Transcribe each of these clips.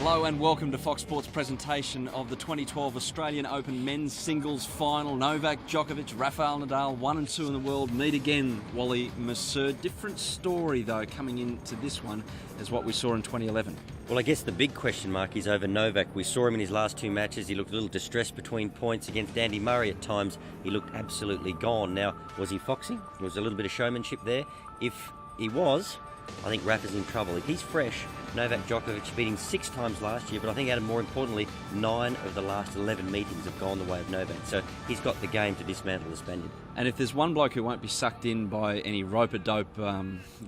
Hello and welcome to Fox Sports' presentation of the 2012 Australian Open men's singles final. Novak Djokovic, Rafael Nadal, 1 and 2 in the world, meet again. Wally Mercer. Different story though coming into this one as what we saw in 2011. Well, I guess the big question mark is over Novak. We saw him in his last two matches. He looked a little distressed between points against Andy Murray at times. He looked absolutely gone. Now, was he foxing? There was a little bit of showmanship there. If he was, I think Rafa's in trouble. If he's fresh, Novak Djokovic beat him 6 times last year, but I think, Adam, more importantly, 9 of the last 11 meetings have gone the way of Novak. So he's got the game to dismantle the Spaniard. And if there's one bloke who won't be sucked in by any rope-a-dope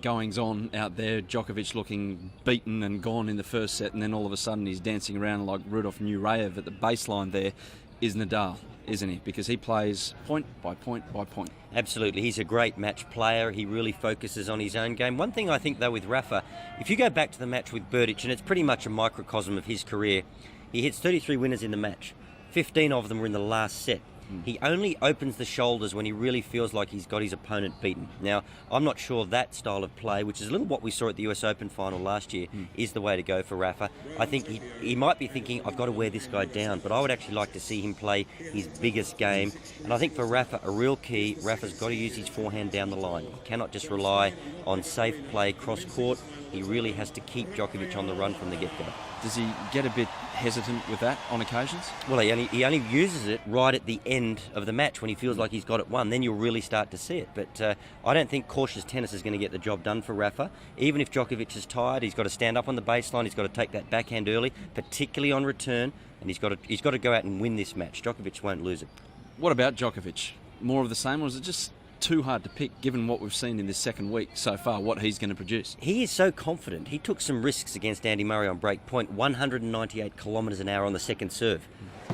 goings-on out there, Djokovic looking beaten and gone in the first set, and then all of a sudden he's dancing around like Rudolf Nureyev at the baseline there, is Nadal, isn't he? Because he plays point by point by point. Absolutely. He's a great match player. He really focuses on his own game. One thing I think, though, with Rafa, if you go back to the match with Berdych, and it's pretty much a microcosm of his career, he hits 33 winners in the match. 15 of them were in the last set. He only opens the shoulders when he really feels like he's got his opponent beaten. Now, I'm not sure that style of play, which is a little what we saw at the US Open final last year, is the way to go for Rafa. I think he might be thinking, I've got to wear this guy down, but I would actually like to see him play his biggest game. And I think for Rafa, a real key, Rafa's got to use his forehand down the line. He cannot just rely on safe play cross-court. He really has to keep Djokovic on the run from the get-go. Does he get a bit hesitant with that on occasions? Well, he only uses it right at the end of the match when he feels like he's got it won. Then you'll really start to see it. But I don't think cautious tennis is going to get the job done for Rafa. Even if Djokovic is tired, he's got to stand up on the baseline. He's got to take that backhand early, particularly on return. And he's got to go out and win this match. Djokovic won't lose it. What about Djokovic? More of the same, or is it just too hard to pick, given what we've seen in this second week so far, what he's going to produce? He is so confident. He took some risks against Andy Murray on break point, 198 kilometres an hour on the second serve.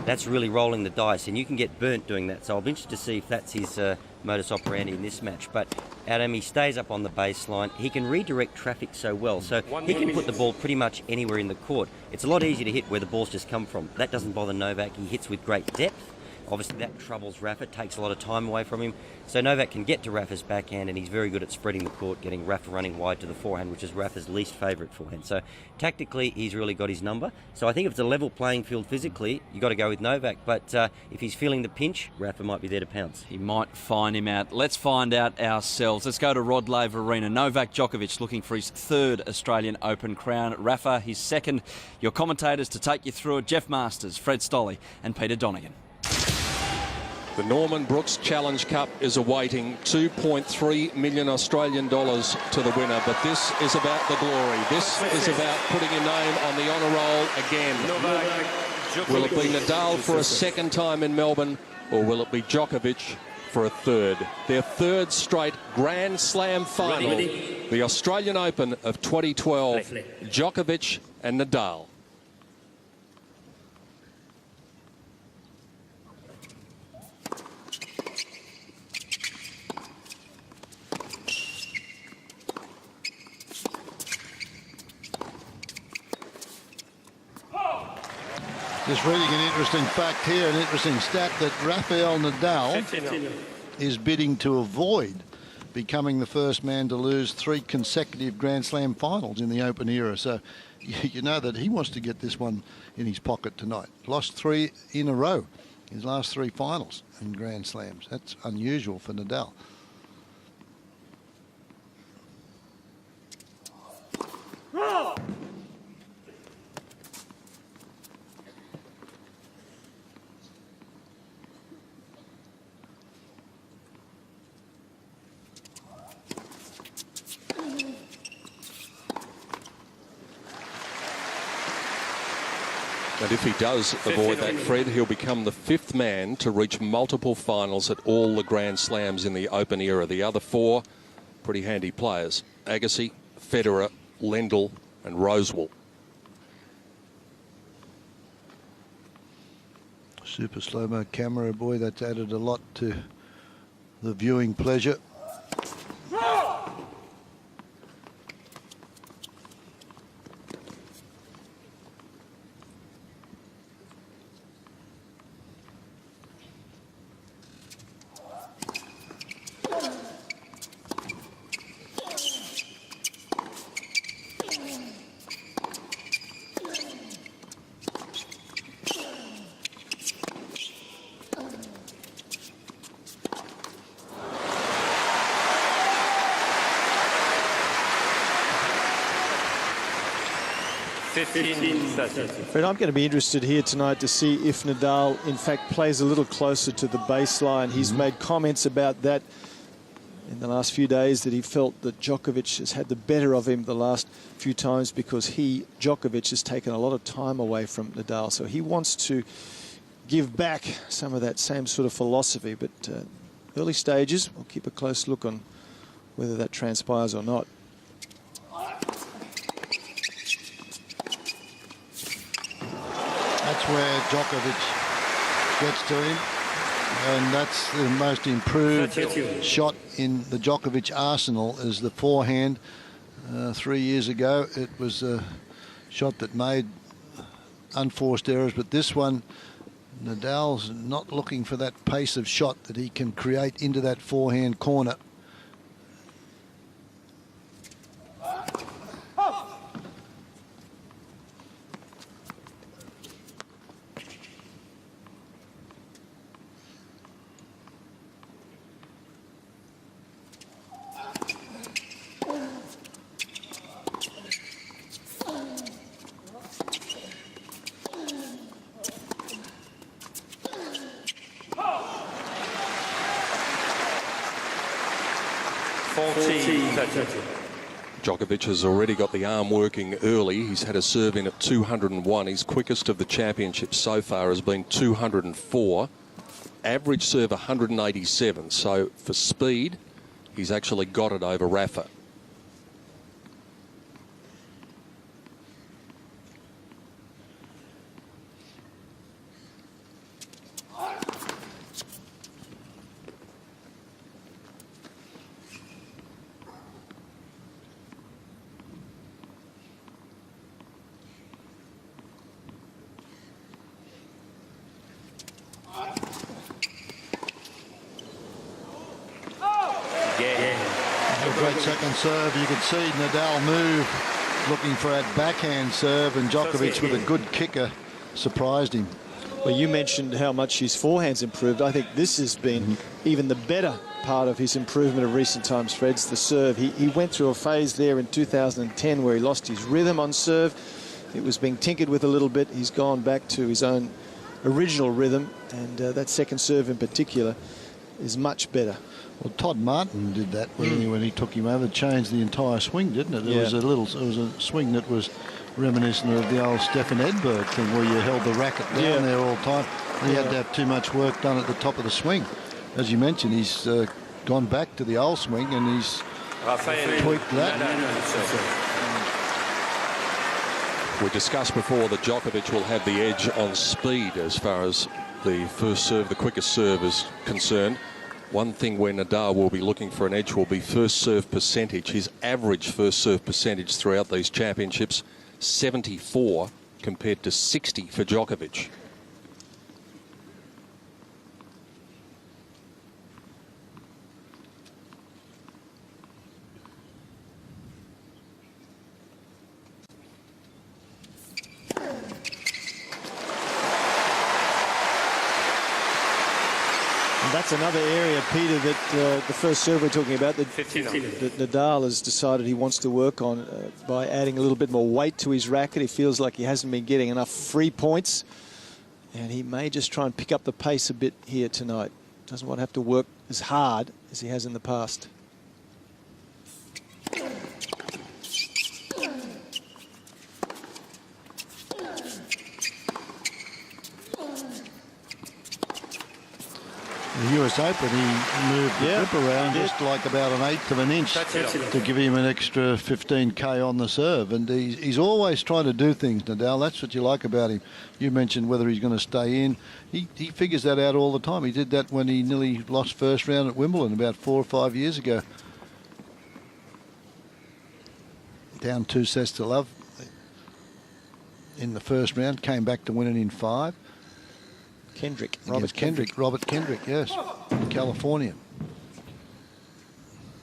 That's really rolling the dice, and you can get burnt doing that. So I'll be interested to see if that's his modus operandi in this match. But Adam, he stays up on the baseline. He can redirect traffic so well, so he can put the ball pretty much anywhere in the court. It's a lot easier to hit where the ball's just come from. That doesn't bother Novak. He hits with great depth. Obviously, that troubles Rafa, takes a lot of time away from him. So Novak can get to Rafa's backhand, and he's very good at spreading the court, getting Rafa running wide to the forehand, which is Rafa's least favourite forehand. So tactically, he's really got his number. So I think if it's a level playing field physically, you've got to go with Novak. But if he's feeling the pinch, Rafa might be there to pounce. He might find him out. Let's find out ourselves. Let's go to Rod Laver Arena. Novak Djokovic looking for his 3rd Australian Open crown. Rafa, his 2nd. Your commentators to take you through it, Jeff Masters, Fred Stolley and Peter Donegan. The Norman Brooks Challenge Cup is awaiting $2.3 million Australian dollars to the winner, but this is about the glory. This is about putting your name on the honour roll again. Will it be Nadal for a 2nd time in Melbourne, or will it be Djokovic for a 3rd? Their 3rd straight Grand Slam final, the Australian Open of 2012, Djokovic and Nadal. Just reading an interesting fact here, an interesting stat, that Rafael Nadal is bidding to avoid becoming the first man to lose 3 consecutive Grand Slam finals in the Open era. So you know that he wants to get this one in his pocket tonight. Lost 3 in a row, his last 3 finals in Grand Slams. That's unusual for Nadal. And if he does avoid that, Fred, he'll become the 5th man to reach multiple finals at all the Grand Slams in the Open era. The other 4, pretty handy players: Agassi, Federer, Lendl and Rosewall. Super slow-mo camera, boy, that's added a lot to the viewing pleasure. Fred, I'm going to be interested here tonight to see if Nadal, in fact, plays a little closer to the baseline. He's made comments about that in the last few days, that he felt that Djokovic has had the better of him the last few times because Djokovic, has taken a lot of time away from Nadal. So he wants to give back some of that same sort of philosophy. But early stages, we'll keep a close look on whether that transpires or not. That's where Djokovic gets to him, and that's the most improved shot in the Djokovic arsenal is the forehand. 3 years ago it was a shot that made unforced errors, but this one, Nadal's not looking for that pace of shot that he can create into that forehand corner. Djokovic has already got the arm working early. He's had a serve in at 201. His quickest of the championship so far has been 204. Average serve 187. So for speed, he's actually got it over Rafa. Great second serve. You could see Nadal move, looking for that backhand serve, and Djokovic with a good kicker surprised him. Well, you mentioned how much his forehand's improved. I think this has been even the better part of his improvement of recent times, Fred's the serve. He went through a phase there in 2010 where he lost his rhythm on serve. It was being tinkered with a little bit. He's gone back to his own original rhythm, and that second serve in particular is much better. Well, Todd Martin did that when he took him over, changed the entire swing, didn't it? It was a swing that was reminiscent of the old Stefan Edberg thing, where you held the racket down there all the time. And he had to have too much work done at the top of the swing. As you mentioned, he's gone back to the old swing, and he's tweaked that. We discussed before that Djokovic will have the edge on speed as far as the first serve, the quickest serve is concerned. One thing where Nadal will be looking for an edge will be first serve percentage. His average first serve percentage throughout these championships, 74 compared to 60 for Djokovic. That's another area, Peter, that the first serve we're talking about, that Nadal has decided he wants to work on by adding a little bit more weight to his racket. He feels like he hasn't been getting enough free points, and he may just try and pick up the pace a bit here tonight. Doesn't want to have to work as hard as he has in the past. The US Open, he moved the grip around just like about 1/8 of an inch to give him an extra 15k on the serve. And he's always trying to do things, Nadal. That's what you like about him. You mentioned whether he's going to stay in. He figures that out all the time. He did that when he nearly lost first round at Wimbledon about 4 or 5 years ago. Down 2 sets to love in the first round, came back to win it in 5. Robert Kendrick, yes, Californian.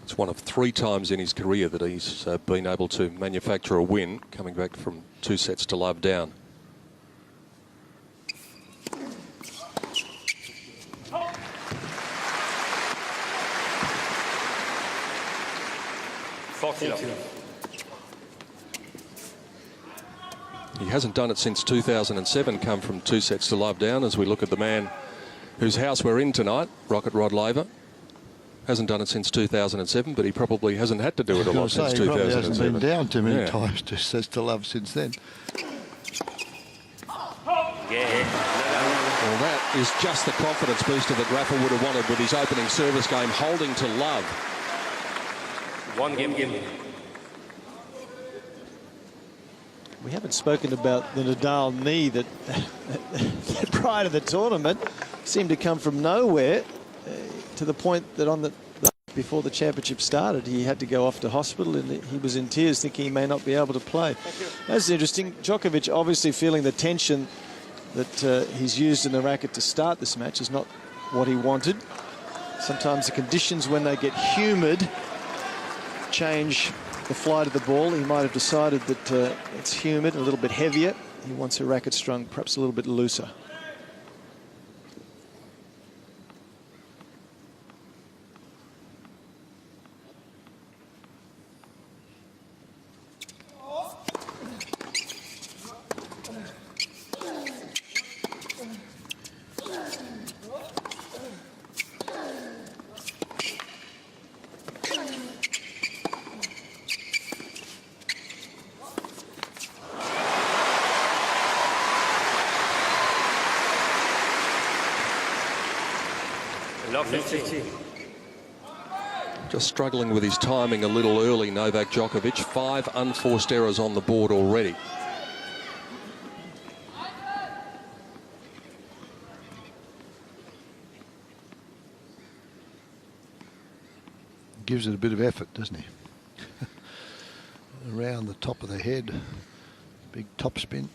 It's one of 3 times in his career that he's been able to manufacture a win, coming back from 2 sets to love down. He hasn't done it since 2007, come from 2 sets to love down, as we look at the man whose house we're in tonight, Rocket Rod Laver. Hasn't done it since 2007, but he probably hasn't had to do it a lot since 2007. He probably hasn't been down too many times, 2 sets to love since then. Well, that is just the confidence booster that Rafa would have wanted with his opening service game, holding to love. One game. We haven't spoken about the Nadal knee that prior to the tournament seemed to come from nowhere, to the point that before the championship started, he had to go off to hospital and he was in tears thinking he may not be able to play. That's interesting. Djokovic obviously feeling the tension that he's used in the racket to start this match is not what he wanted. Sometimes the conditions, when they get humid, change the flight of the ball. He might have decided that it's humid, a little bit heavier. He wants a racket strung perhaps a little bit looser. Just struggling with his timing a little early, Novak Djokovic. 5 unforced errors on the board already. Gives it a bit of effort, doesn't he? Around the top of the head. Big top spin.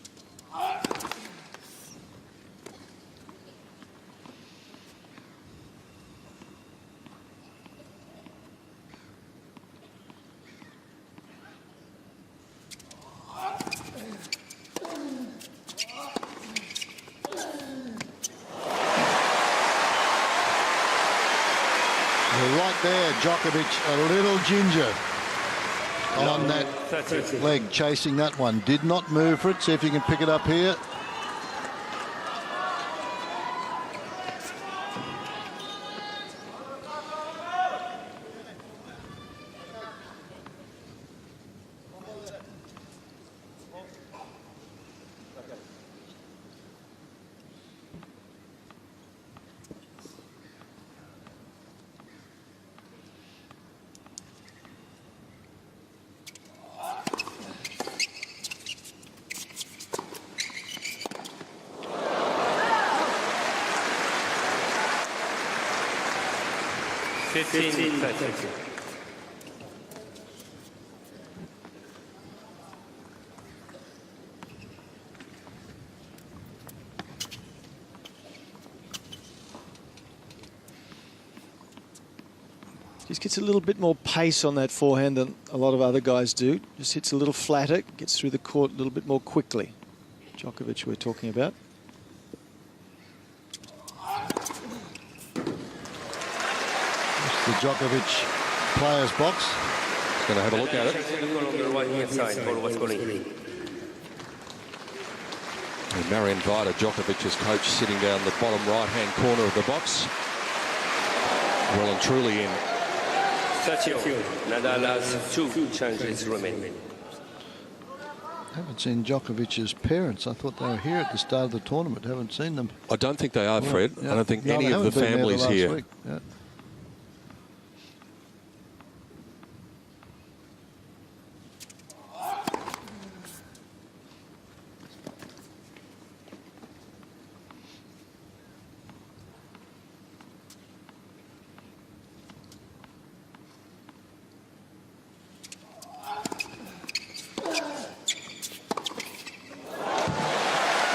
Right there, Djokovic a little ginger on that leg, chasing that one. Did not move for it. See if you can pick it up here. Just gets a little bit more pace on that forehand than a lot of other guys do. Just hits a little flatter, gets through the court a little bit more quickly. Djokovic we're talking about. The Djokovic players box. Going to have a look at it. And Marian Vida, Djokovic's coach, sitting down the bottom right-hand corner of the box. Well and truly in. Nadal has 2 challenges remaining. Haven't seen Djokovic's parents. I thought they were here at the start of the tournament. Haven't seen them. I don't think they are, Fred. Yeah. I don't think No, any they of the haven't been there families last here. week. Yeah.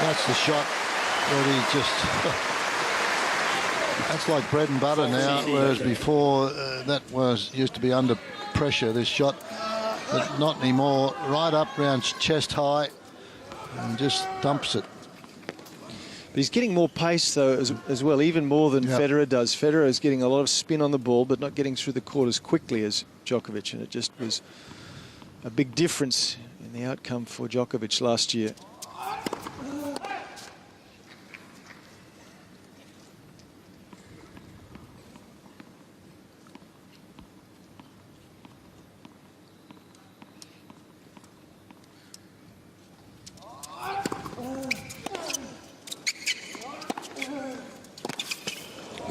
That's the shot that he just... That's like bread and butter now, whereas before that used to be under pressure, this shot. But not anymore. Right up round chest high and just dumps it. But he's getting more pace, though, as well, even more than Federer does. Federer is getting a lot of spin on the ball, but not getting through the court as quickly as Djokovic, and it just was a big difference in the outcome for Djokovic last year.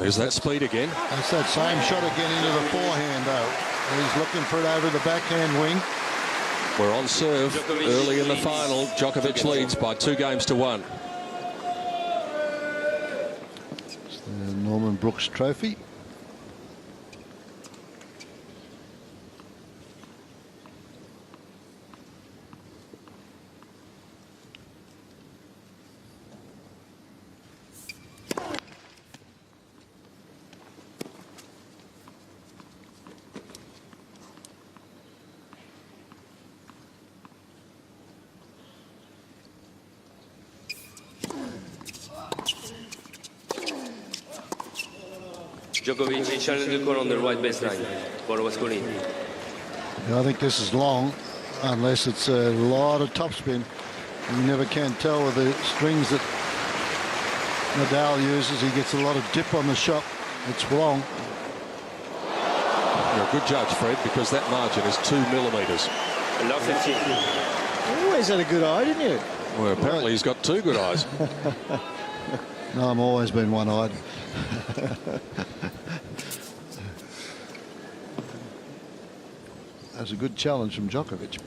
There's that speed again. That's that same shot again into the forehand, though. He's looking for it over the backhand wing. We're on serve early in the final. Djokovic leads by 2-1. It's the Norman Brooks Trophy. Djokovic challenge the corner on the right baseline. Ball was going in. Yeah, I think this is long, unless it's a lot of topspin. You never can tell with the strings that Nadal uses. He gets a lot of dip on the shot. It's long. You're a good judge, Fred, because that margin is 2 millimetres. Love 15. You always had a good eye, didn't you? Well, apparently he's got 2 good eyes. No, I've always been one-eyed. That's a good challenge from Djokovic.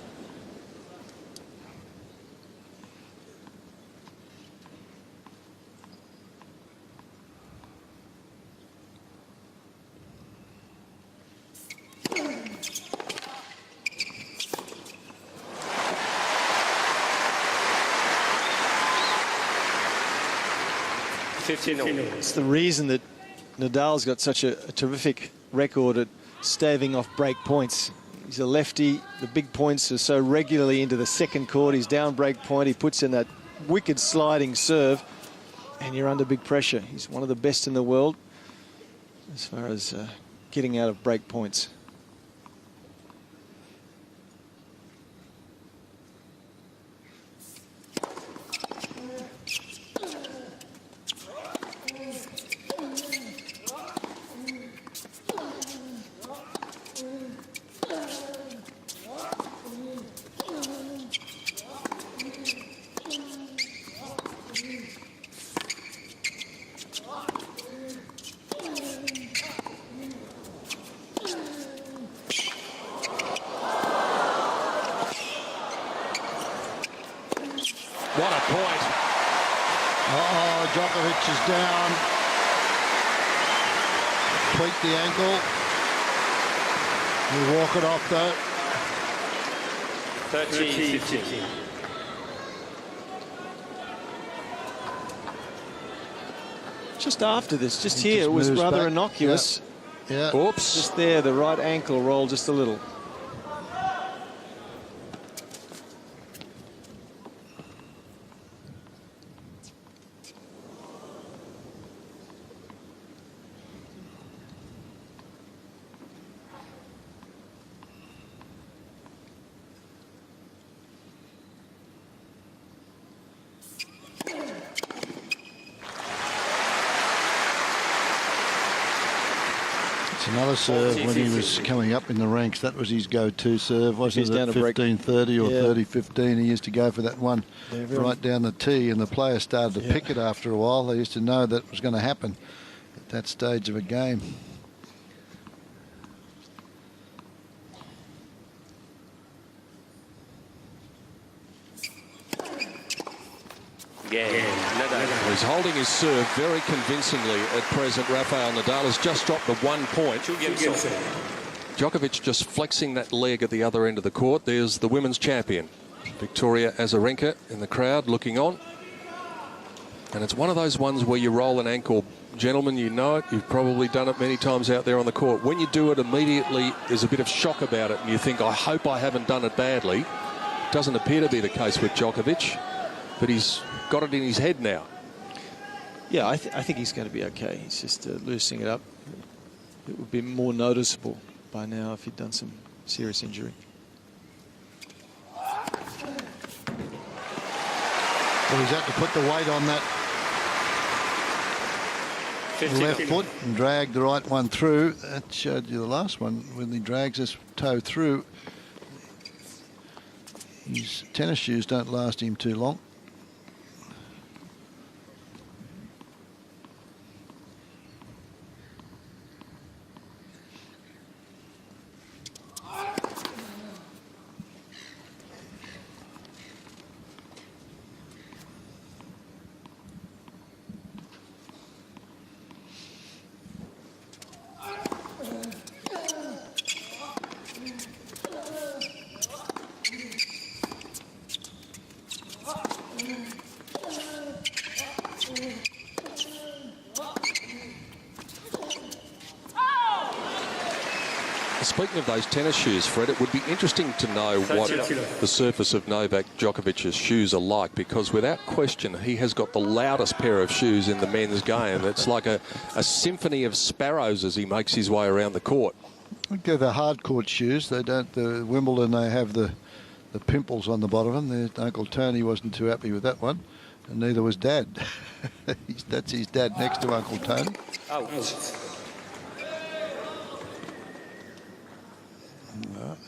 It's the reason that Nadal's got such a terrific record at staving off break points. He's a lefty. The big points are so regularly into the second court. He's down break point. He puts in that wicked sliding serve, and you're under big pressure. He's one of the best in the world as far as getting out of break points. What a point. Uh-oh, Djokovic is down. Tweaked the ankle. He'll walk it off, though. 13-15. Just after this, just He here, just it was moves rather back. innocuous. Yeah. Oops. Just there, the right ankle rolled just a little. Another serve when he was coming up in the ranks. That was his go-to serve, wasn't He's it? down At to break. 15-30 or Yeah. 30-15. He used to go for that one right down the tee, and the players started to pick it after a while. They used to know that was going to happen at that stage of a game. Nadal. He's holding his serve very convincingly at present. Rafael Nadal has just dropped the 1 point. 2 games off. Djokovic just flexing that leg at the other end of the court. There's the women's champion, Victoria Azarenka, in the crowd looking on. And it's one of those ones where you roll an ankle. Gentlemen, you know it. You've probably done it many times out there on the court. When you do it immediately, there's a bit of shock about it, and you think, I hope I haven't done it badly. Doesn't appear to be the case with Djokovic, but he's got it in his head now. Yeah, I think he's going to be okay. He's just loosening it up. It would be more noticeable by now if he'd done some serious injury. Well, he's had to put the weight on that left foot and drag the right one through. That showed you the last one when he drags his toe through. His tennis shoes don't last him too long. Speaking of those tennis shoes, Fred, it would be interesting to know what the surface of Novak Djokovic's shoes are like, because without question he has got the loudest pair of shoes in the men's game. It's like a symphony of sparrows as he makes his way around the court. I'd go the hard court shoes. They don't. The Wimbledon, they have the pimples on the bottom of them. Uncle Tony wasn't too happy with that one, and neither was Dad. That's his dad next to Uncle Tony.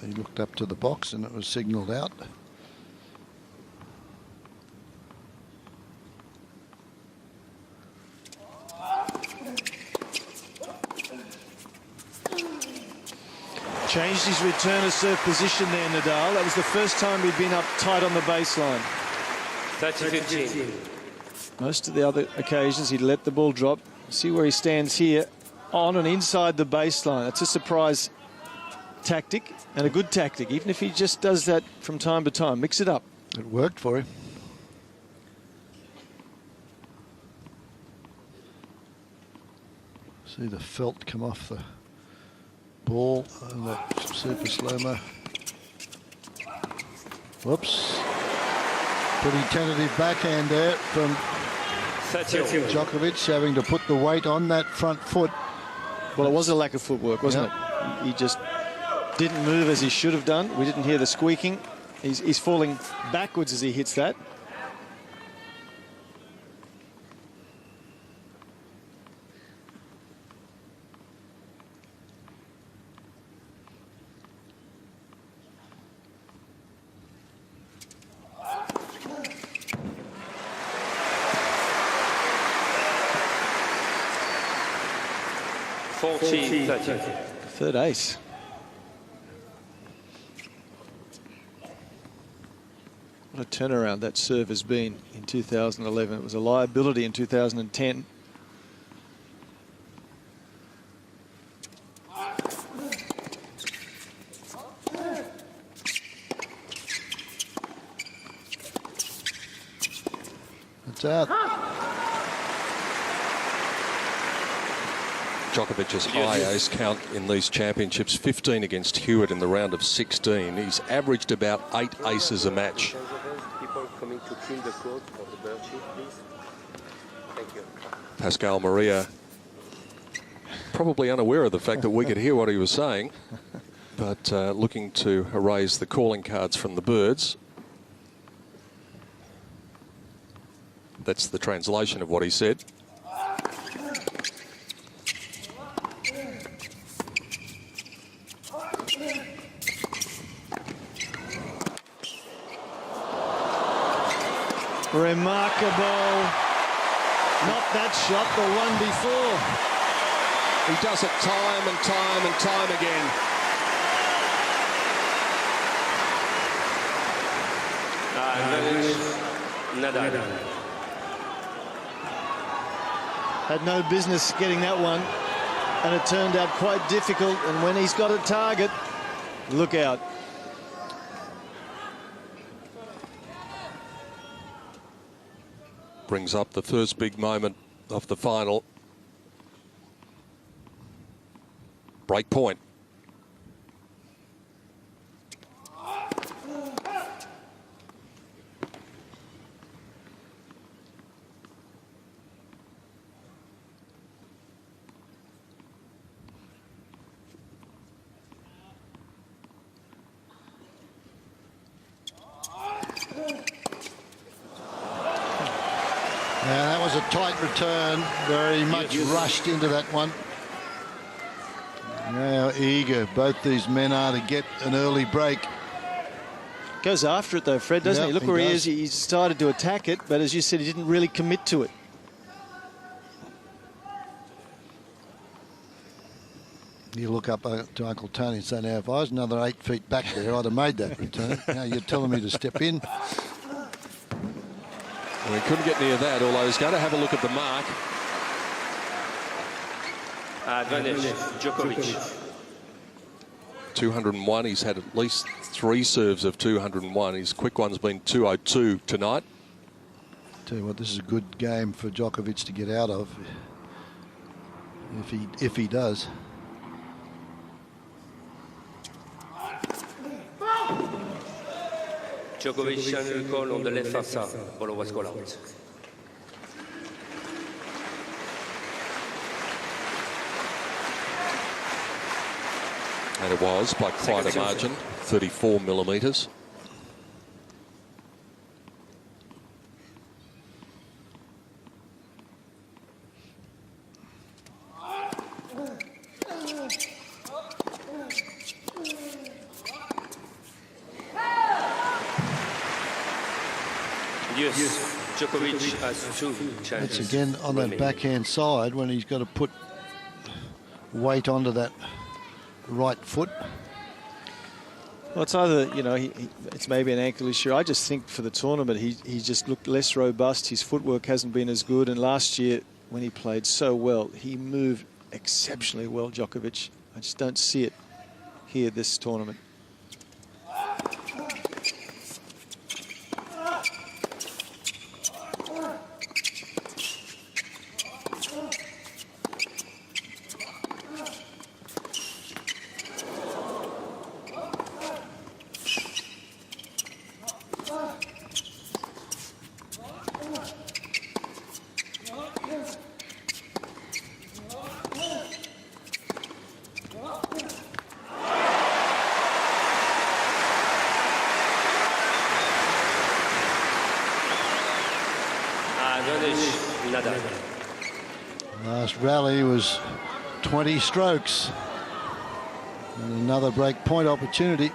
He looked up to the box and it was signalled out. Changed his return to serve position there, Nadal. That was the first time he'd been up tight on the baseline. 30-15. Most of the other occasions he'd let the ball drop. See where he stands here, on and inside the baseline. That's a surprise tactic and a good tactic, even if he just does that from time to time. Mix it up. It worked for him. See the felt come off the ball and that super slow-mo. Whoops. Pretty tentative backhand there from Djokovic, having to put the weight on that front foot. Well, it was a lack of footwork, wasn't it? He just didn't move as he should have done. We didn't hear the squeaking. He's falling backwards as he hits that. Third ace. What a turnaround that serve has been in 2011. It was a liability in 2010. It's out. Djokovic's high ace count in these championships, 15 against Hewitt in the round of 16. He's averaged about 8 aces a match. People coming to clean the court for the bird sheet, please. Thank you. Pascal Maria probably unaware of the fact that we could hear what he was saying, but looking to erase the calling cards from the birds. That's the translation of what he said. Remarkable. Not that shot, the one before. He does it time and time and time again. Nadal. Had no business getting that one, and it turned out quite difficult. And when he's got a target, look out. Brings up the first big moment of the final. Break point. Yeah, that was a tight return, very much rushed into that one. How eager both these men are to get an early break. Goes after it though, Fred, doesn't Yep, he? Look he where he does. is. He started to attack it, but as you said, he didn't really commit to it. You look up to Uncle Tony and say, now, if I was another 8 feet back there, I'd have made that return. Now you're telling me to step in. Well, he couldn't get near that, although he's going to have a look at the mark. Advantage, Djokovic. 201. He's had at least 3 serves of 201. His quick one's been 202 tonight. Tell you what, this is a good game for Djokovic to get out of, if he does. Djokovic channel call on the left hand side. Ball was called out. And it was by quite a margin, 34 millimetres. Yes, Djokovic has 2 chances. That's again on that backhand side when he's got to put weight onto that right foot. Well, it's either, you know, it's maybe an ankle issue. I just think for the tournament, he just looked less robust. His footwork hasn't been as good. And last year, when he played so well, he moved exceptionally well, Djokovic. I just don't see it here this tournament. Nadal. Last rally was 20 strokes. And another break point opportunity.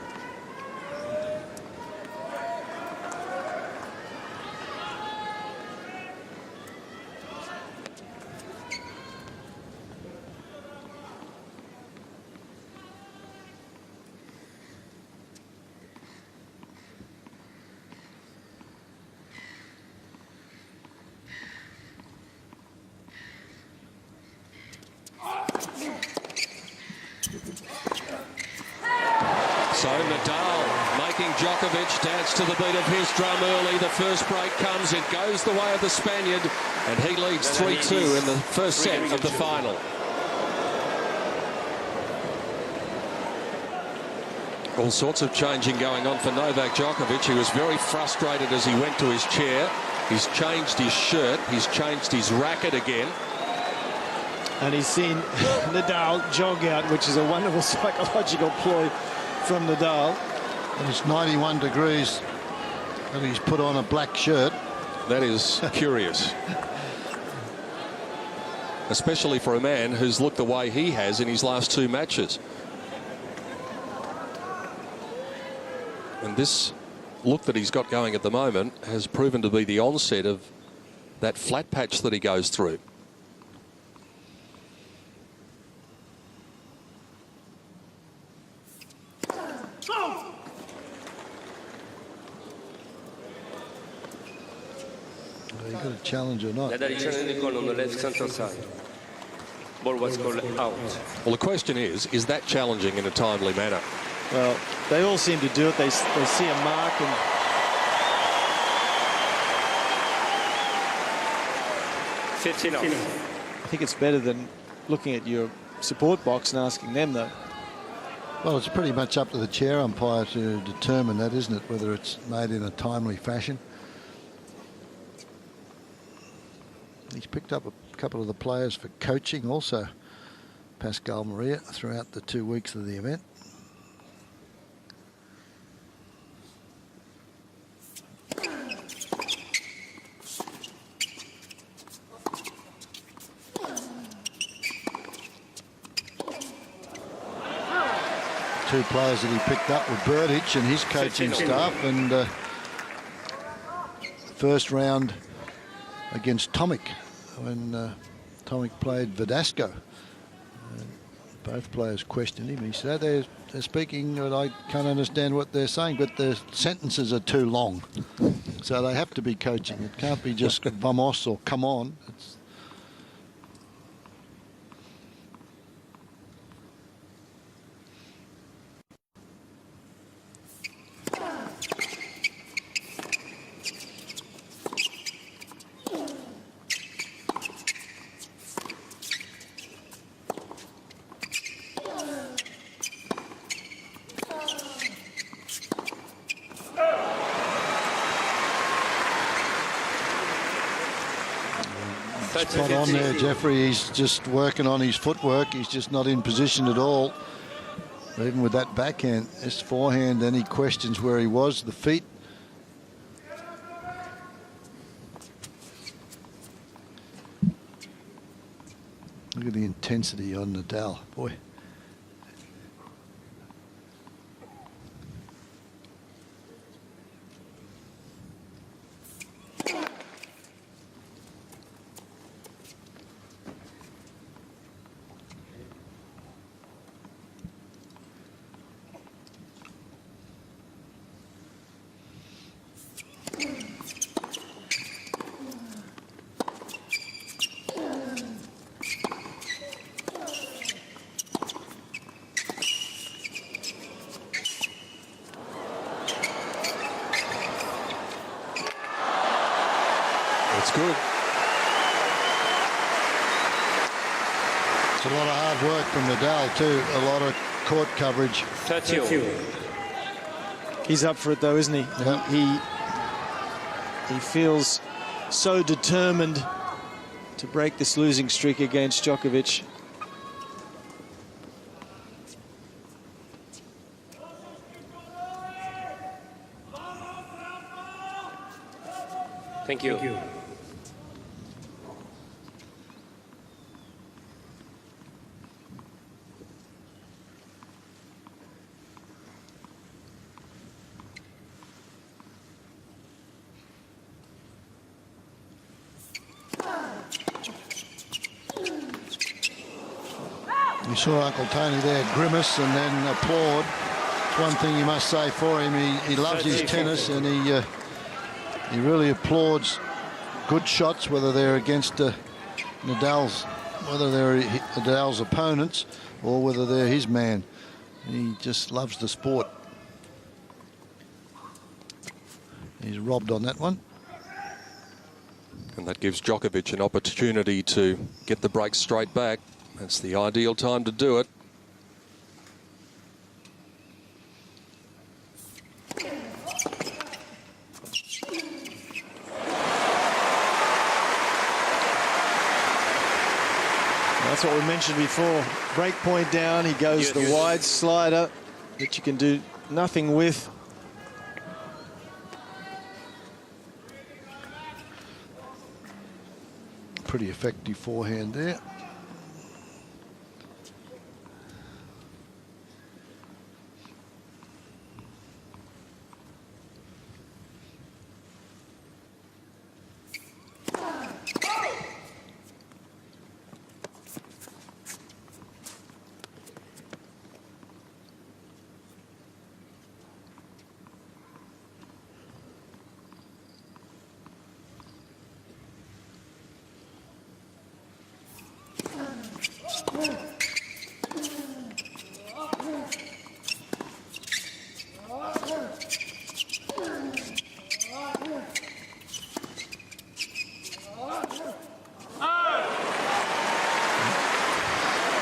So Nadal making Djokovic dance to the beat of his drum early. The first break comes, it goes the way of the Spaniard, and he leads 3-2 in the first set of the final. All sorts of changing going on for Novak Djokovic. He was very frustrated as he went to his chair. He's changed his shirt, he's changed his racket again. And he's seen Nadal jog out, which is a wonderful psychological ploy from Nadal. And it's 91 degrees and he's put on a black shirt. That is curious. Especially for a man who's looked the way he has in his last 2 matches. And this look that he's got going at the moment has proven to be the onset of that flat patch that he goes through. You got a challenge or not? Nadal channel call on the left center side. Ball was called out. Well, the question is that challenging in a timely manner? Well, they all seem to do it. They see a mark and... I think it's better than looking at your support box and asking them, though. Well, it's pretty much up to the chair umpire to determine that, isn't it? Whether it's made in a timely fashion. He's picked up a couple of the players for coaching also, Pascal Maria, throughout the 2 weeks of the event. Two players that he picked up were Burditch and his coaching staff, and first round against Tomic when Tomic played Verdasco. Both players questioned him. He said, they're speaking, but I can't understand what they're saying, but the sentences are too long. So they have to be coaching. It can't be just vamos or come on. It's Spot on there, Jeffrey. He's just working on his footwork. He's just not in position at all. Even with that backhand, this forehand, then he questions where he was, the feet. Look at the intensity on Nadal, boy. That's good. It's a lot of hard work from Nadal too. A lot of court coverage. 30. He's up for it though, isn't he? Yep. He feels so determined to break this losing streak against Djokovic. Thank you. You saw Uncle Tony there grimace and then applaud. It's one thing you must say for him. He loves his tennis, and he really applauds good shots, whether they're against Nadal's opponents or whether they're his man. He just loves the sport. He's robbed on that one. And that gives Djokovic an opportunity to get the break straight back. That's the ideal time to do it. That's what we mentioned before. Break point down, he goes the wide slider that you can do nothing with. Pretty effective forehand there.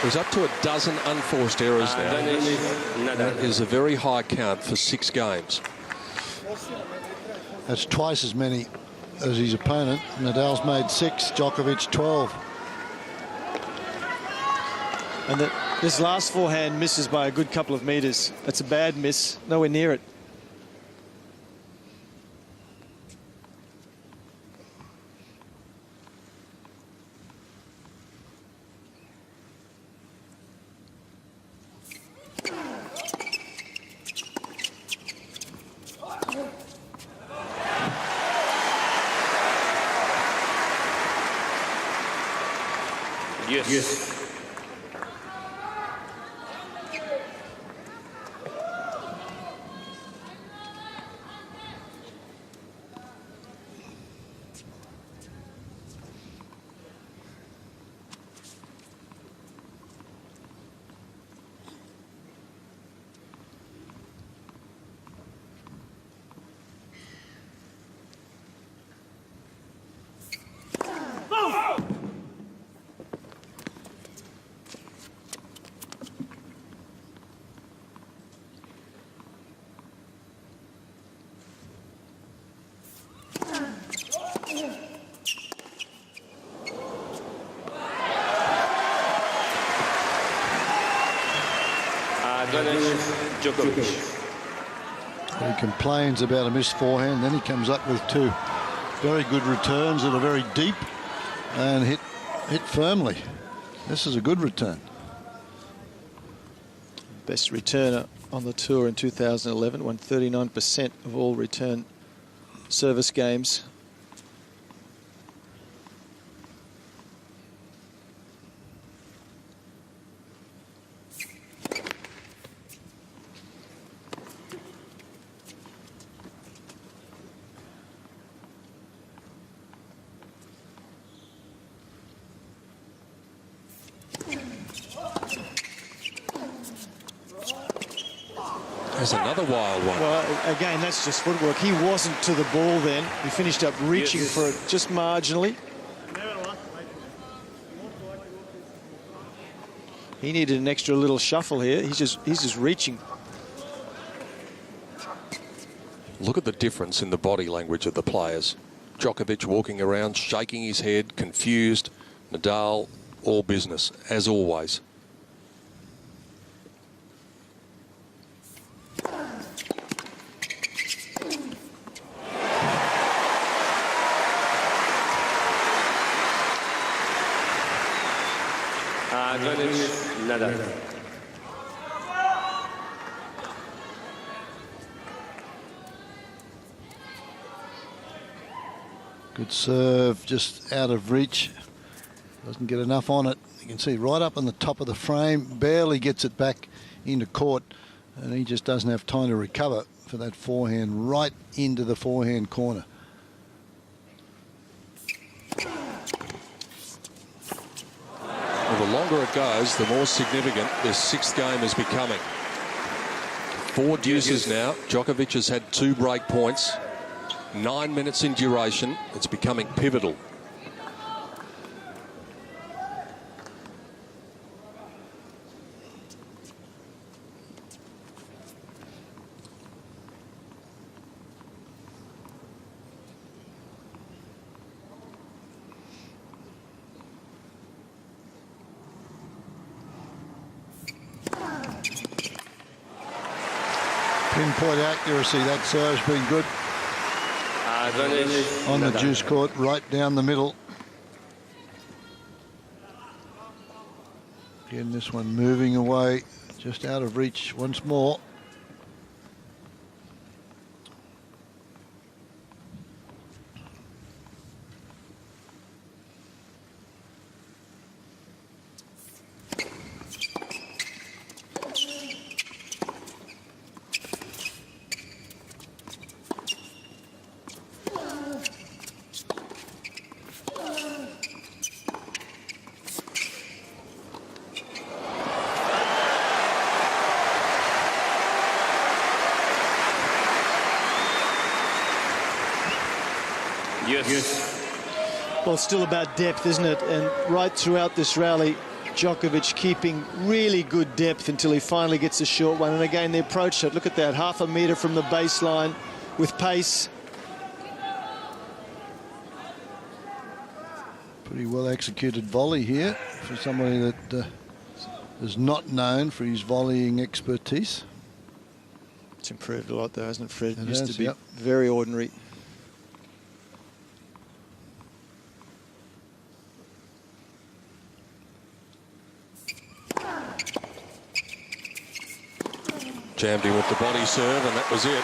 He's up to a dozen unforced errors now. That is a very high count for 6 games. That's twice as many as his opponent. Nadal's made 6, Djokovic 12. And this last forehand misses by a good couple of meters. That's a bad miss, nowhere near it. Yes. Djokovic. He complains about a missed forehand, then he comes up with two very good returns that are very deep and hit firmly. This is a good return. Best returner on the tour in 2011, won 39% of all return service games. There's another wild one. Well, again, that's just footwork. He wasn't to the ball then. He finished up reaching for it just marginally. He needed an extra little shuffle here. He's just reaching. Look at the difference in the body language of the players. Djokovic walking around, shaking his head, confused. Nadal, all business, as always. Nadal. Good serve, just out of reach. Doesn't get enough on it. You can see right up on the top of the frame, barely gets it back into court, and he just doesn't have time to recover for that forehand right into the forehand corner. Well, the longer it goes, the more significant this sixth game is becoming. 4 deuces now. Djokovic has had 2 break points. 9 minutes in duration. It's becoming pivotal. Pinpoint accuracy, that serve's been good. On the juice court, right down the middle. Again, this one moving away, just out of reach once more. Well, it's still about depth, isn't it? And right throughout this rally, Djokovic keeping really good depth until he finally gets a short one. And again, the approach shot, look at that, 1/2 metre from the baseline with pace. Pretty well executed volley here for somebody that is not known for his volleying expertise. It's improved a lot though, hasn't it, Fred? It used has, to be yep. very ordinary. Jammed him with the body serve, and that was it.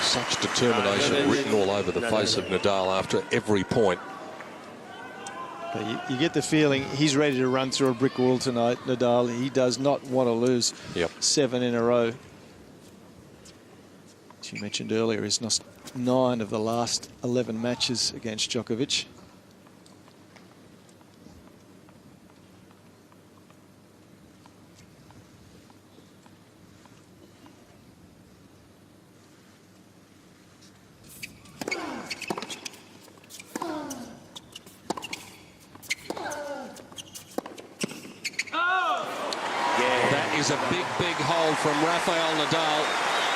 Such determination written all over the face of Nadal after every point. But you get the feeling he's ready to run through a brick wall tonight, Nadal. He does not want to lose 7 in a row. As you mentioned earlier, he's lost 9 of the last 11 matches against Djokovic. Is a big hole from Rafael Nadal.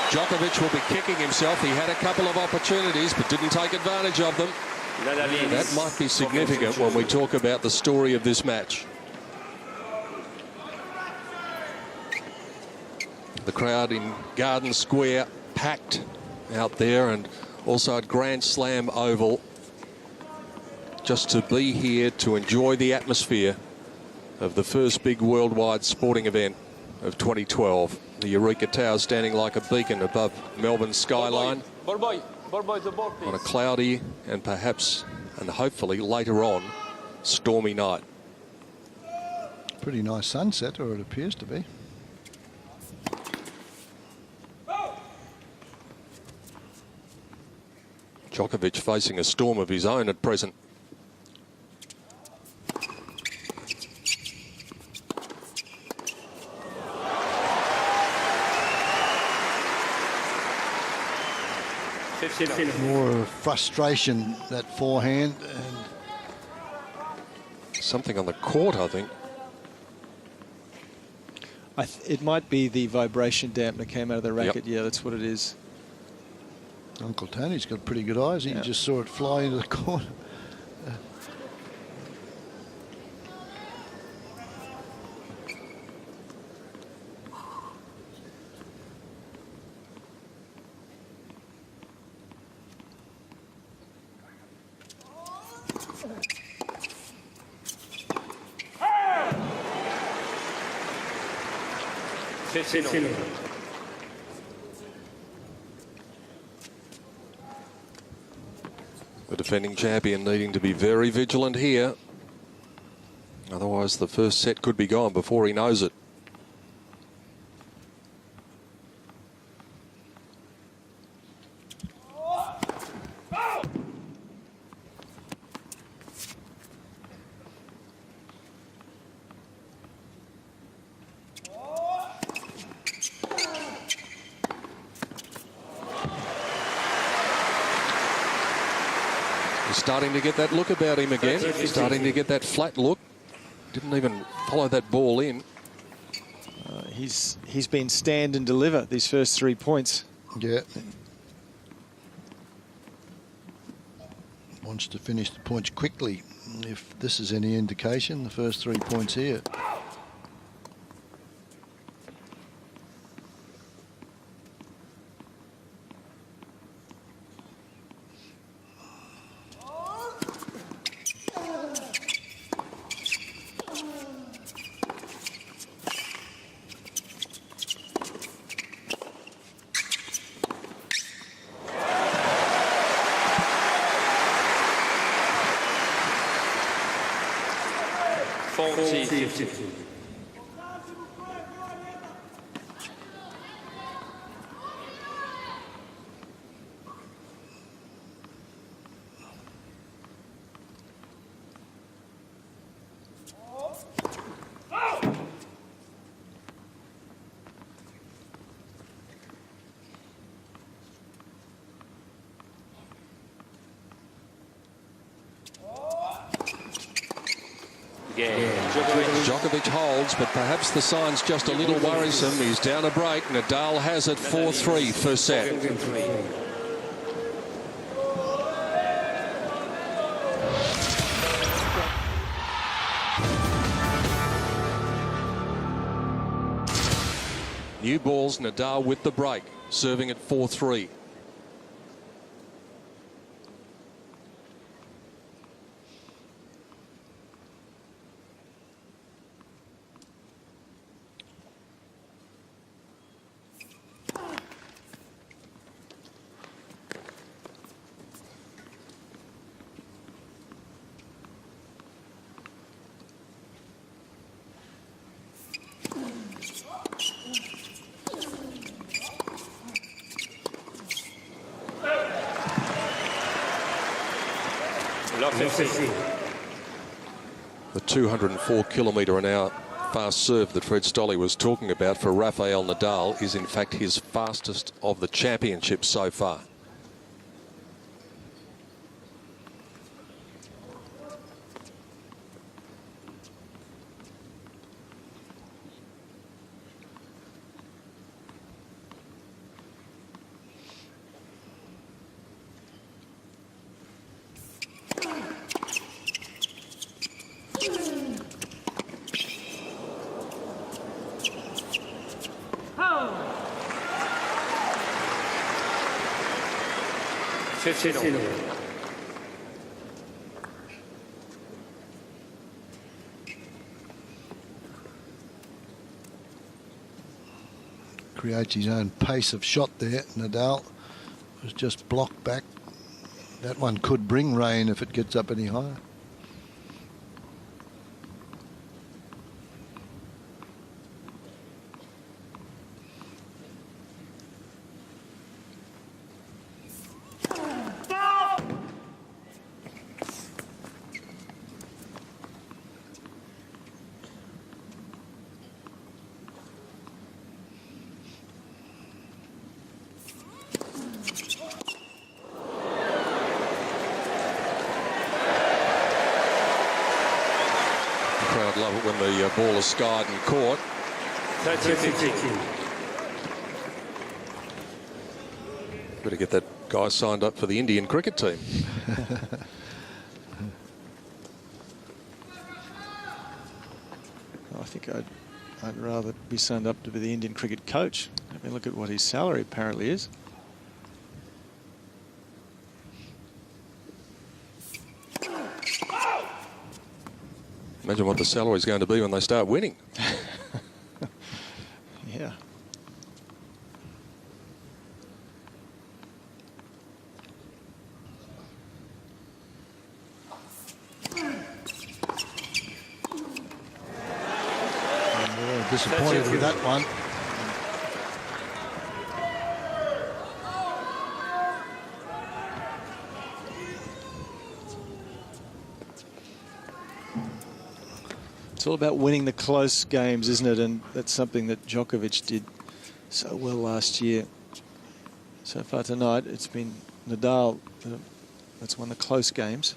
Djokovic will be kicking himself. He had a couple of opportunities but didn't take advantage of them. That might be significant when we talk about the story of this match. The crowd in Garden Square packed out there, and also at Grand Slam Oval, just to be here to enjoy the atmosphere of the first big worldwide sporting event of 2012. The Eureka Tower standing like a beacon above Melbourne's skyline on a cloudy and perhaps, and hopefully later on, stormy night. Pretty nice sunset, or it appears to be. Djokovic facing a storm of his own at present. More frustration, that forehand, and something on the court, I think. It might be the vibration dampener came out of the racket. Yep. Yeah, that's what it is. Uncle Tony's got pretty good eyes. He just saw it fly into the corner. The defending champion needing to be very vigilant here. Otherwise, the first set could be gone before he knows it. Starting to get that look about him again. Starting to get that flat look. Didn't even follow that ball in. He's been stand and deliver these first 3 points. Yeah. Wants to finish the points quickly. If this is any indication, the first 3 points here. Djokovic holds, but perhaps the sign's just a little worrisome. He's down a break. Nadal has it 4-3 first set. New balls, Nadal with the break, serving at 4-3. The 204km/h fast serve that Fred Stolle was talking about for Rafael Nadal is in fact his fastest of the championship so far. 15. Creates his own pace of shot there. Nadal was just blocked back. That one could bring rain if it gets up any higher. Crowd love it when the ball is skied and caught. 13-15. Better get that guy signed up for the Indian cricket team. I think I'd rather be signed up to be the Indian cricket coach. I mean, look at what his salary apparently is. Imagine what the salary is going to be when they start winning. Yeah. Disappointed with that one. It's all about winning the close games, isn't it? And that's something that Djokovic did so well last year. So far tonight, it's been Nadal that's won the close games.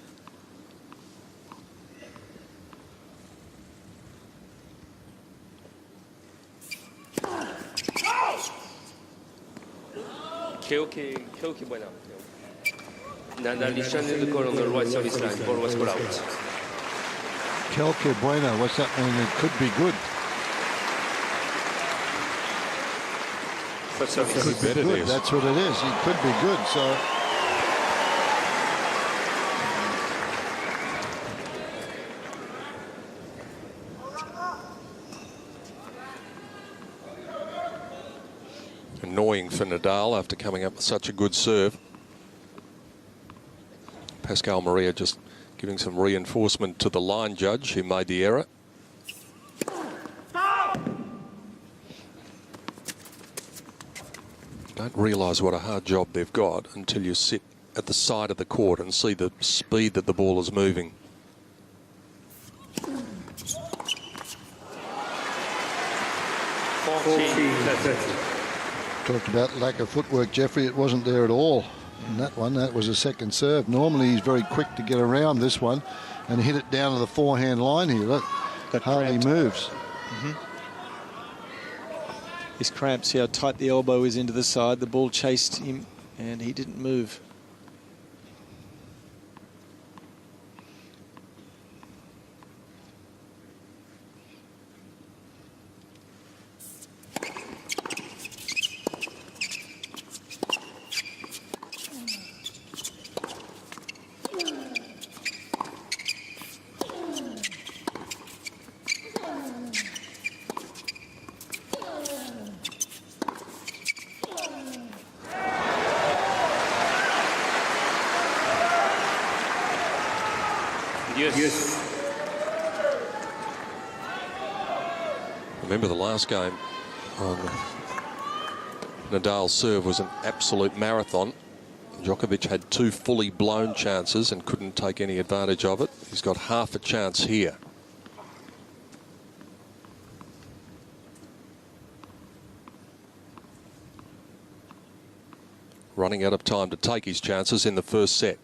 Keoki buena. Nadal descended the goal on the right service line. Ball was put out. Kelke Buena, what's that mean? It could be good. First service. Could bet it Good. is. That's what it is. It could be good. So Annoying for Nadal after coming up with such a good serve. Pascal Maria just giving some reinforcement to the line judge who made the error. Don't realise what a hard job they've got until you sit at the side of the court and see the speed that the ball is moving. talked about lack of footwork, Jeffrey. It wasn't there at all in that one. That was a second serve. Normally he's very quick to get around this one and hit it down to the forehand line here. Look, hardly moves. His cramp, see how tight the elbow is into the side. The ball chased him and he didn't move. Yes. Remember the last game on Nadal's serve was an absolute marathon. Djokovic had two fully blown chances and couldn't take any advantage of it. He's got half a chance here. Running out of time to take his chances in the first set.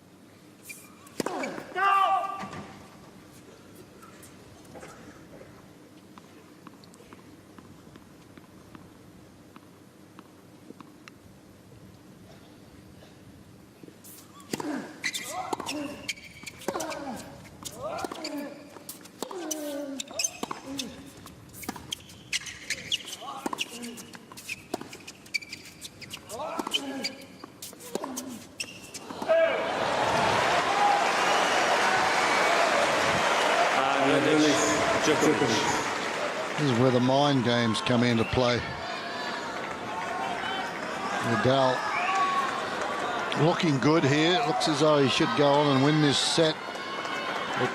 Djokovic. This is where the mind games come into play. Nadal looking good here. Looks as though he should go on and win this set. But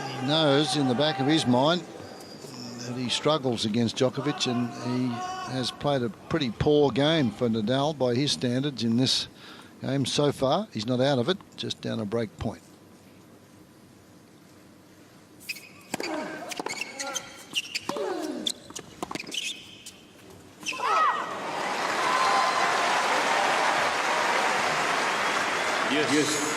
he knows in the back of his mind that he struggles against Djokovic, and he has played a pretty poor game for Nadal by his standards in this game so far. He's not out of it, just down a break point. Yes.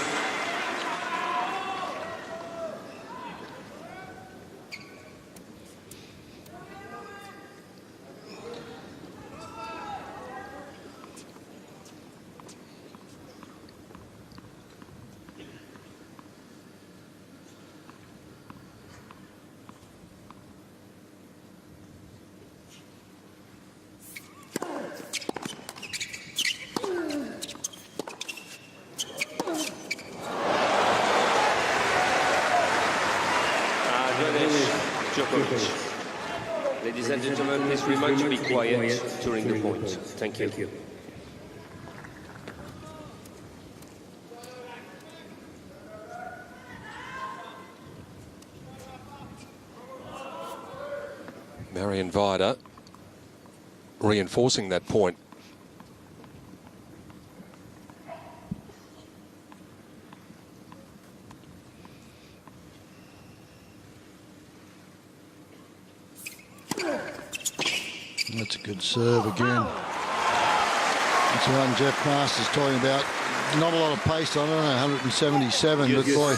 Djokovic. Ladies and gentlemen, please remind to be quiet during the point. Thank you. Marion Vida reinforcing that point. That's a good serve again. That's the one Jeff Masters talking about. Not a lot of pace on it, 177, but boy,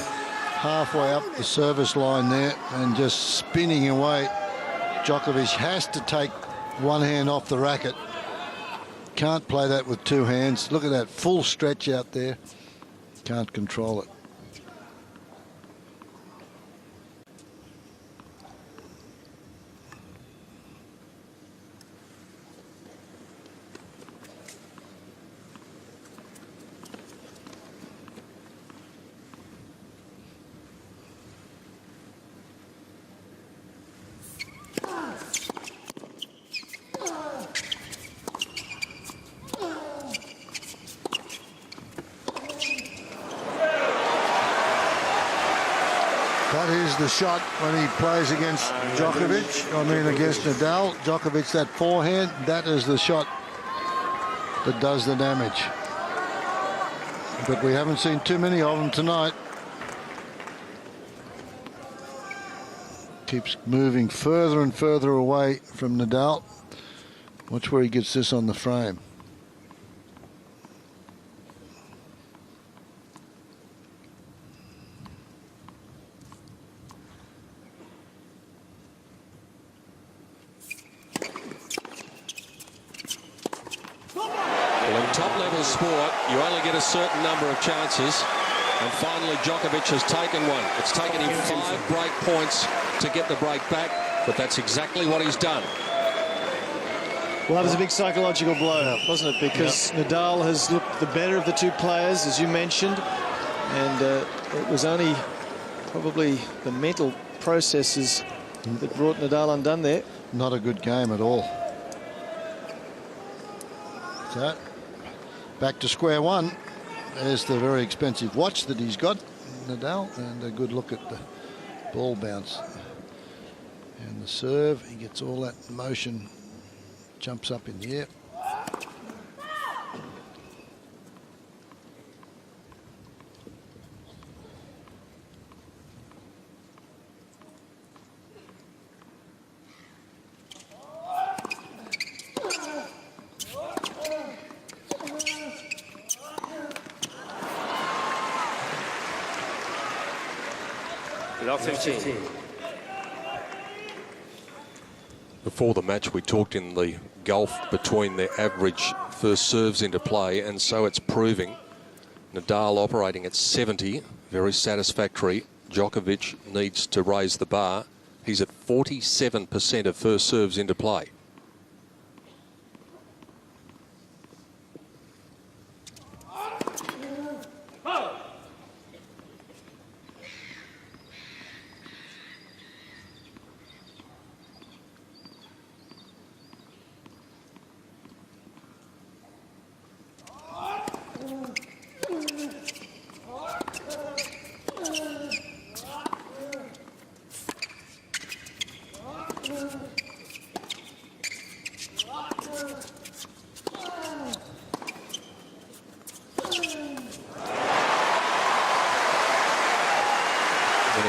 halfway up the service line there and just spinning away. Djokovic has to take one hand off the racket. Can't play that with two hands. Look at that full stretch out there. Can't control it. That is the shot when he plays against Djokovic. I mean, against Nadal. Djokovic, that forehand, that is the shot that does the damage. But we haven't seen too many of them tonight. Keeps moving further and further away from Nadal. Watch where he gets this on the frame. Top-level sport, you only get a certain number of chances, and finally Djokovic has taken one. It's taken him 5 break points to get the break back, but that's exactly what he's done. Well, that was a big psychological blow, wasn't it? Because Nadal has looked the better of the two players, as you mentioned, and it was only probably the mental processes that brought Nadal undone there. Not a good game at all. So, back to square one. There's the very expensive watch that he's got, Nadal, and a good look at the ball bounce. And the serve, he gets all that motion, jumps up in the air. Love 15. Before the match, we talked in the gulf between their average first serves into play, and so it's proving. Nadal operating at 70, very satisfactory. Djokovic needs to raise the bar. He's at 47% of first serves into play.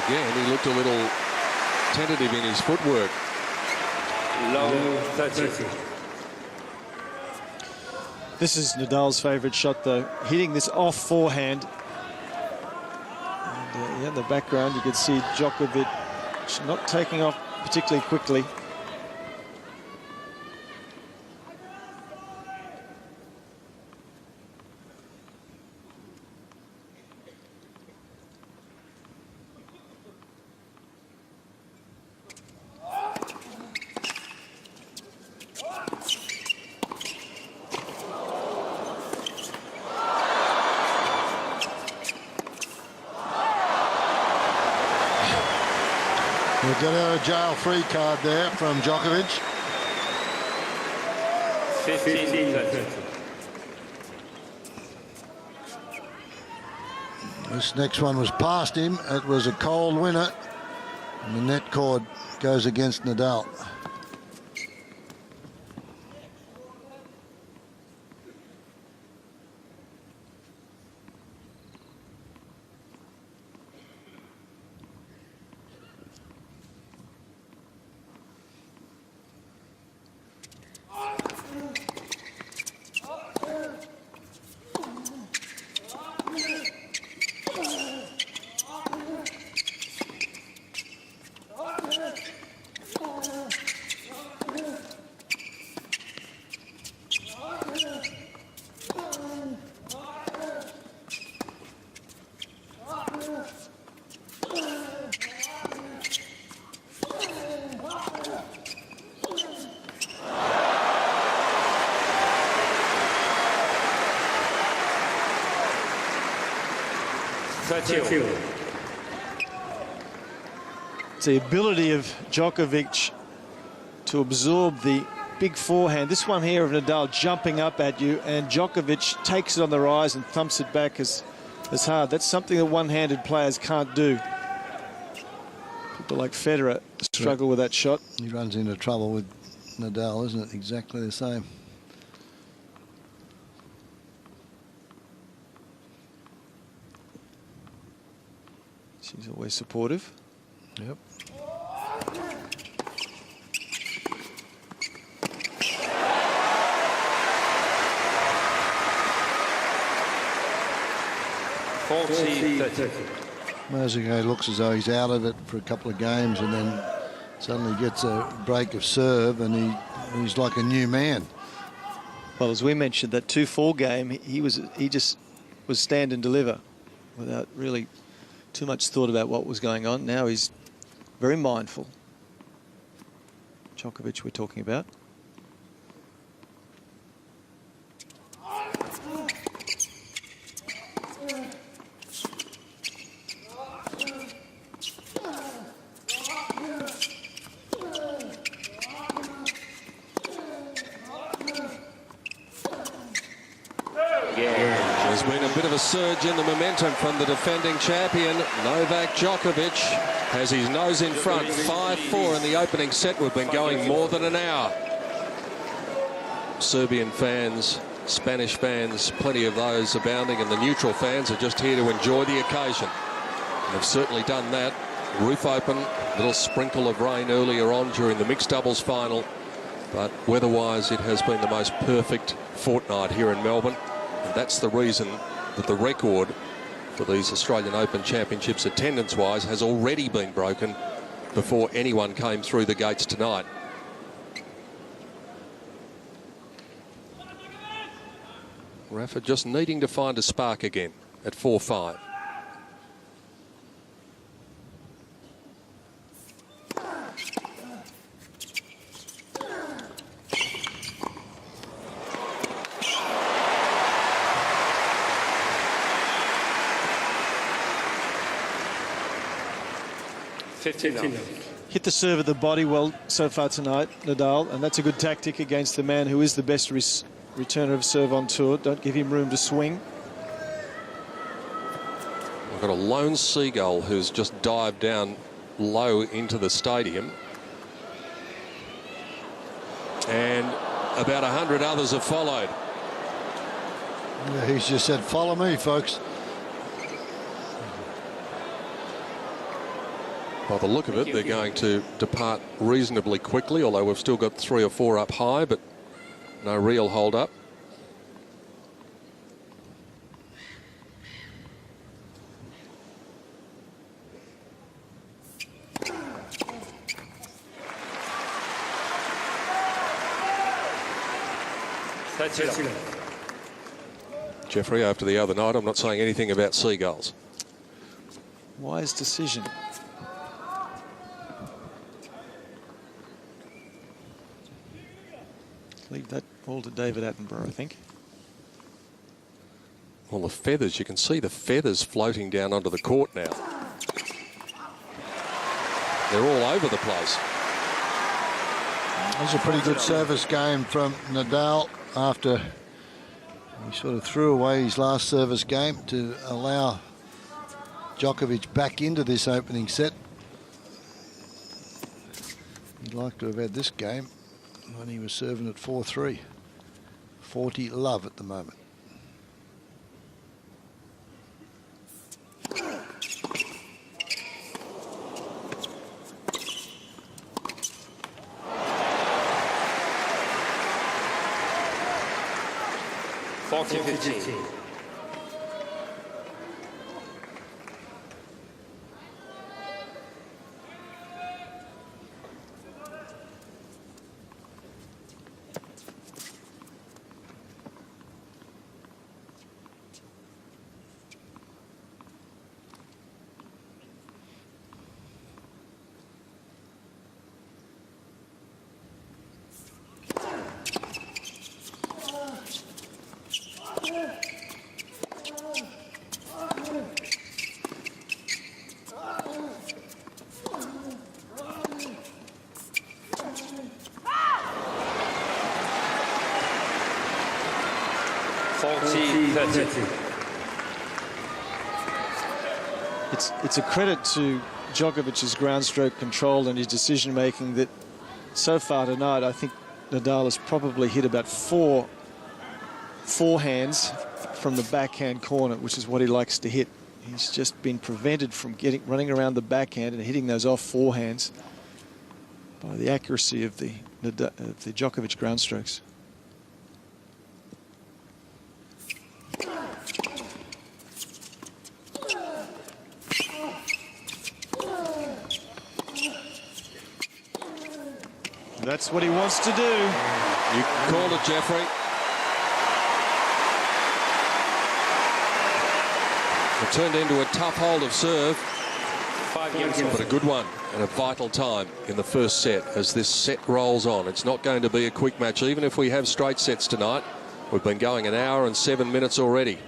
Again, he looked a little tentative in his footwork. Low 30. This is Nadal's favourite shot, though, hitting this off forehand. And, yeah, in the background, you can see Djokovic not taking off particularly quickly. We've got a jail-free card there from Djokovic. 15-30. This next one was past him. It was a cold winner. And the net cord goes against Nadal. It's the ability of Djokovic to absorb the big forehand. This one here of Nadal jumping up at you, and Djokovic takes it on the rise and thumps it back as hard. That's something that one-handed players can't do. People like Federer struggle with that shot. He runs into trouble with Nadal, isn't it? Exactly the same. She's always supportive. Yep. Mozigo looks as though he's out of it for a couple of games and then suddenly gets a break of serve and he's like a new man. Well, as we mentioned, that 2-4 game, he just was stand and deliver without really too much thought about what was going on. Now he's very mindful. Djokovic we're talking about. There's been a bit of a surge in the momentum from the defending champion. Novak Djokovic has his nose in front. 5-4 in the opening set. We've been going more than an hour. Serbian fans, Spanish fans, plenty of those abounding, and the neutral fans are just here to enjoy the occasion. And they've certainly done that. Roof open, little sprinkle of rain earlier on during the mixed doubles final. But weather-wise, it has been the most perfect fortnight here in Melbourne. And that's the reason that the record for these Australian Open Championships attendance-wise has already been broken before anyone came through the gates tonight. Rafa just needing to find a spark again at 4-5. Hit the serve of the body well so far tonight, Nadal, and that's a good tactic against the man who is the best returner of serve on tour. Don't give him room to swing. We've got a lone seagull who's just dived down low into the stadium. And about 100 others have followed. Yeah, he's just said, follow me, folks. By the look of it, they're going to depart reasonably quickly, although we've still got 3 or 4 up high, but no real hold up. Jeffrey, after the other night, I'm not saying anything about seagulls. Wise decision. Leave that all to David Attenborough, I think. Well, the feathers, you can see the feathers floating down onto the court now. They're all over the place. It was a pretty good service game from Nadal after he sort of threw away his last service game to allow Djokovic back into this opening set. He'd like to have had this game when he was serving at 4-3. 40 love at the moment. It's a credit to Djokovic's ground stroke control and his decision making that so far tonight I think Nadal has probably hit about four forehands from the backhand corner, which is what he likes to hit. He's just been prevented from running around the backhand and hitting those off forehands by the accuracy of the Djokovic ground strokes. That's what he wants to do. You called it, Jeffrey. It turned into a tough hold of serve, but a good one and a vital time in the first set as this set rolls on. It's not going to be a quick match, even if we have straight sets tonight. We've been going 1 hour and 7 minutes already.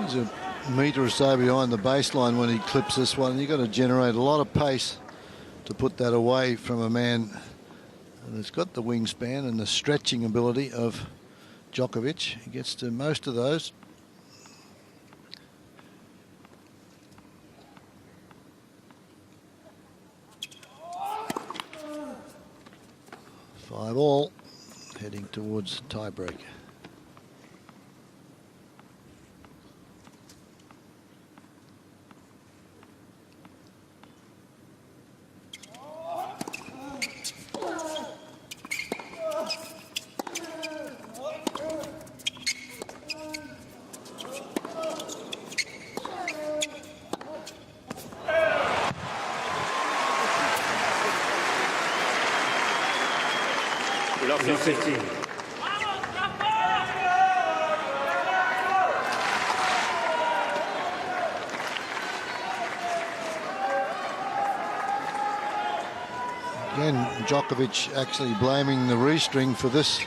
He's a metre or so behind the baseline when he clips this one. You've got to generate a lot of pace to put that away from a man that's got the wingspan and the stretching ability of Djokovic. He gets to most of those. Five all, heading towards tiebreak. Again, Djokovic actually blaming the restring for this.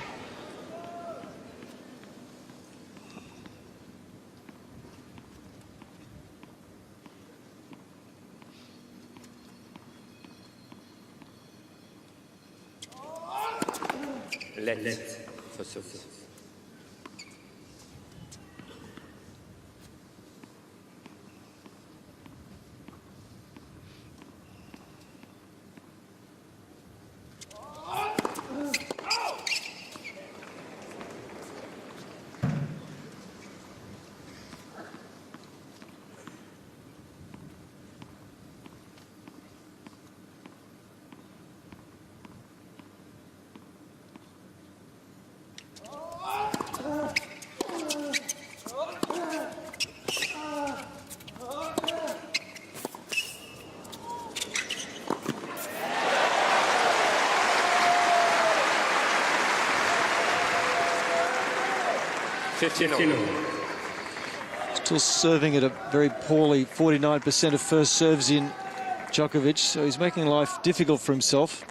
15. Still serving at a very poorly 49% of first serves in Djokovic, so he's making life difficult for himself.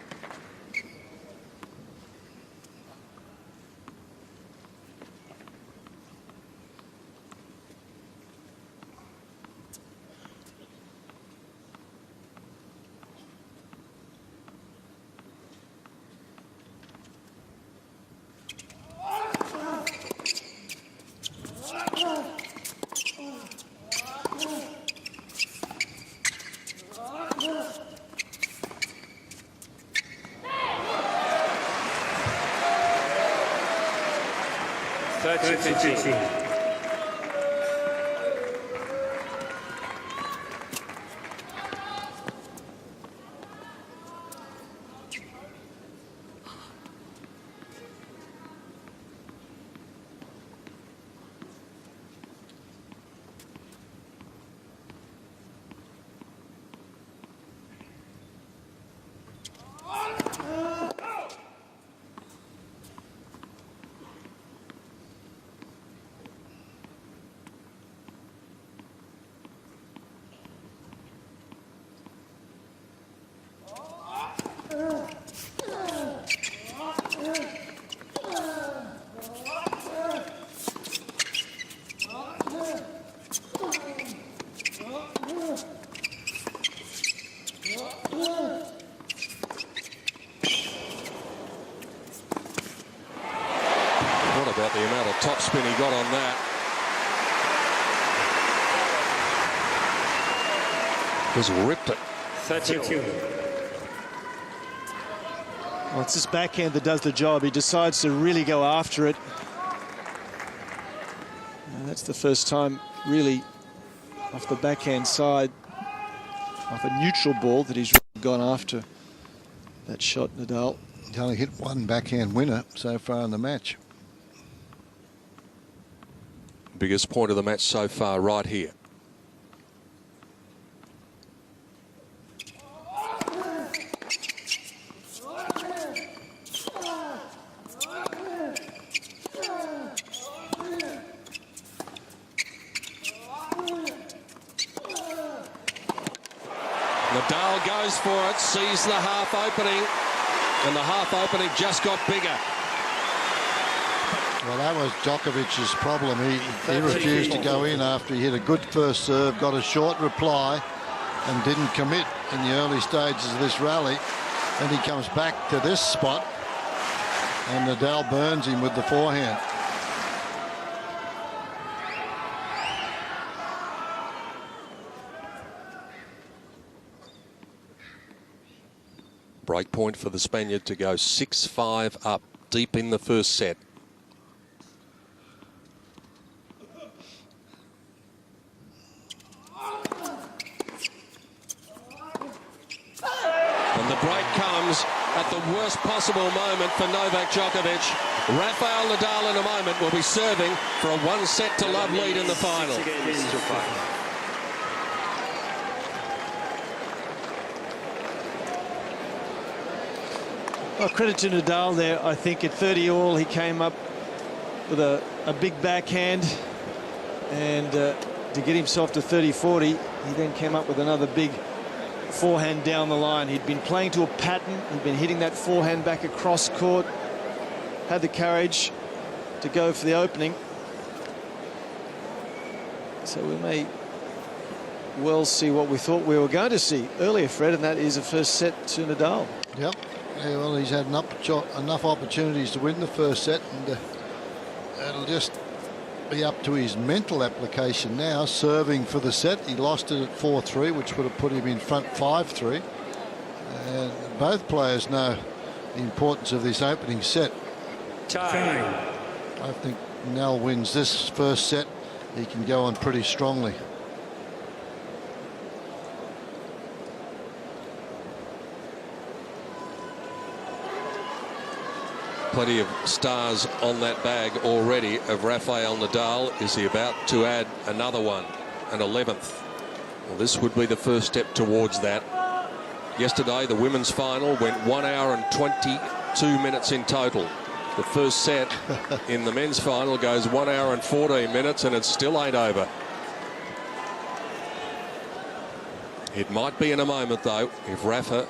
What about the amount of topspin he got on that? Just ripped it. 32. Well, it's this backhand that does the job. He decides to really go after it. And that's the first time, really, off the backhand side, off a neutral ball, that he's gone after that shot, Nadal. He's only hit one backhand winner so far in the match. Biggest point of the match so far right here. Nadal goes for it, sees the half opening, and the half opening just got bigger. Well, that was Djokovic's problem. He refused to go in after he hit a good first serve, got a short reply, and didn't commit in the early stages of this rally. Then he comes back to this spot, and Nadal burns him with the forehand. Break point for the Spaniard to go 6-5 up deep in the first set. And the break comes at the worst possible moment for Novak Djokovic. Rafael Nadal in a moment will be serving for a 1-set-to-love lead in the final. Well, credit to Nadal there. I think at 30 all, he came up with a big backhand, and to get himself to 30-40, he then came up with another big forehand down the line. He'd been playing to a pattern. He'd been hitting that forehand back across court, had the courage to go for the opening. So we may well see what we thought we were going to see earlier, Fred, and that is a first set to Nadal. Yep. Yeah, well, he's had enough opportunities to win the first set, and it'll just be up to his mental application now, serving for the set. He lost it at 4-3, which would have put him in front 5-3. And both players know the importance of this opening set. Time. I think Nell wins this first set. He can go on pretty strongly. Plenty of stars on that bag already of Rafael Nadal. Is he about to add another one, an 11th? Well, this would be the first step towards that. Yesterday, the women's final went 1 hour and 22 minutes in total. The first set in the men's final goes 1 hour and 14 minutes, and it still ain't over. It might be in a moment, though, if Rafa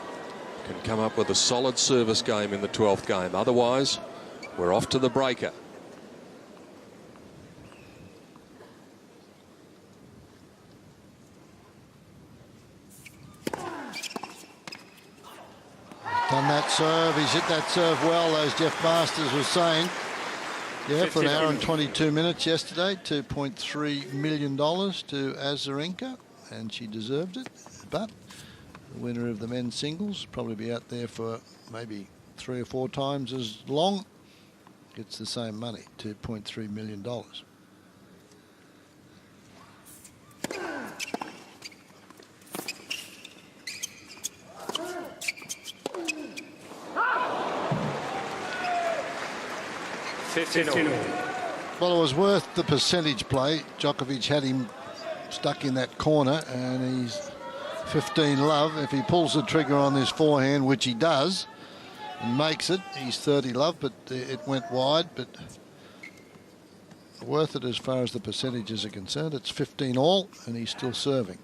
can come up with a solid service game in the 12th game. Otherwise, we're off to the breaker. Done that serve. He's hit that serve well, as Jeff Masters was saying. Yeah, for an hour and 22 minutes yesterday, $2.3 million to Azarenka, and she deserved it. But the winner of the men's singles probably be out there for maybe 3 or 4 times as long. Gets the same money, $2.3 million. Well, it was worth the percentage play. Djokovic had him stuck in that corner, and he's 15 love. If he pulls the trigger on this forehand, which he does, and makes it, he's 30 love, but it went wide. But worth it as far as the percentages are concerned. It's 15 all, and he's still serving.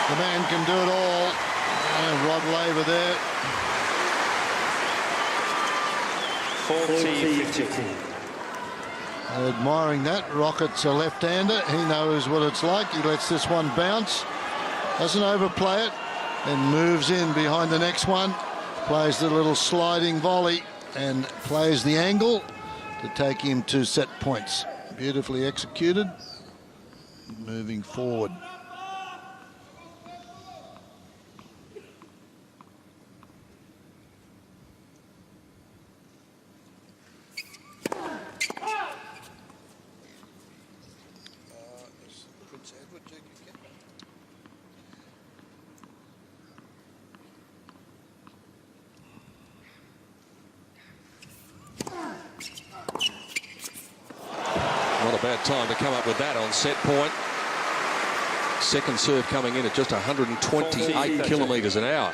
The man can do it all. And Rod Laver there. 40-50. Admiring that. Rocket's a left-hander. He knows what it's like. He lets this one bounce. Doesn't overplay it. Then moves in behind the next one. Plays the little sliding volley and plays the angle to take him to set points. Beautifully executed. Moving forward. Not a bad time to come up with that on set point. Second serve coming in at just 128 kilometres an hour.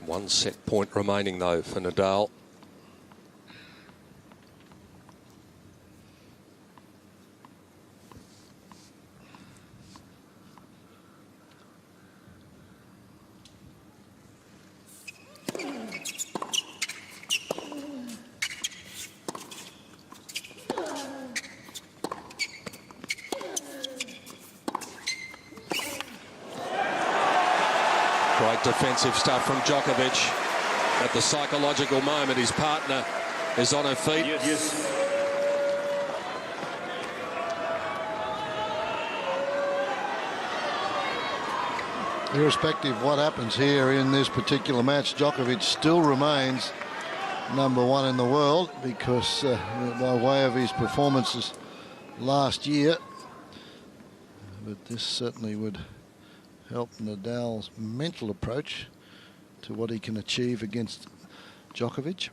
One set point remaining, though, for Nadal. Great defensive stuff from Djokovic. At the psychological moment, his partner is on her feet. Yes. Irrespective of what happens here in this particular match, Djokovic still remains #1 in the world because by way of his performances last year. But this certainly would help Nadal's mental approach to what he can achieve against Djokovic.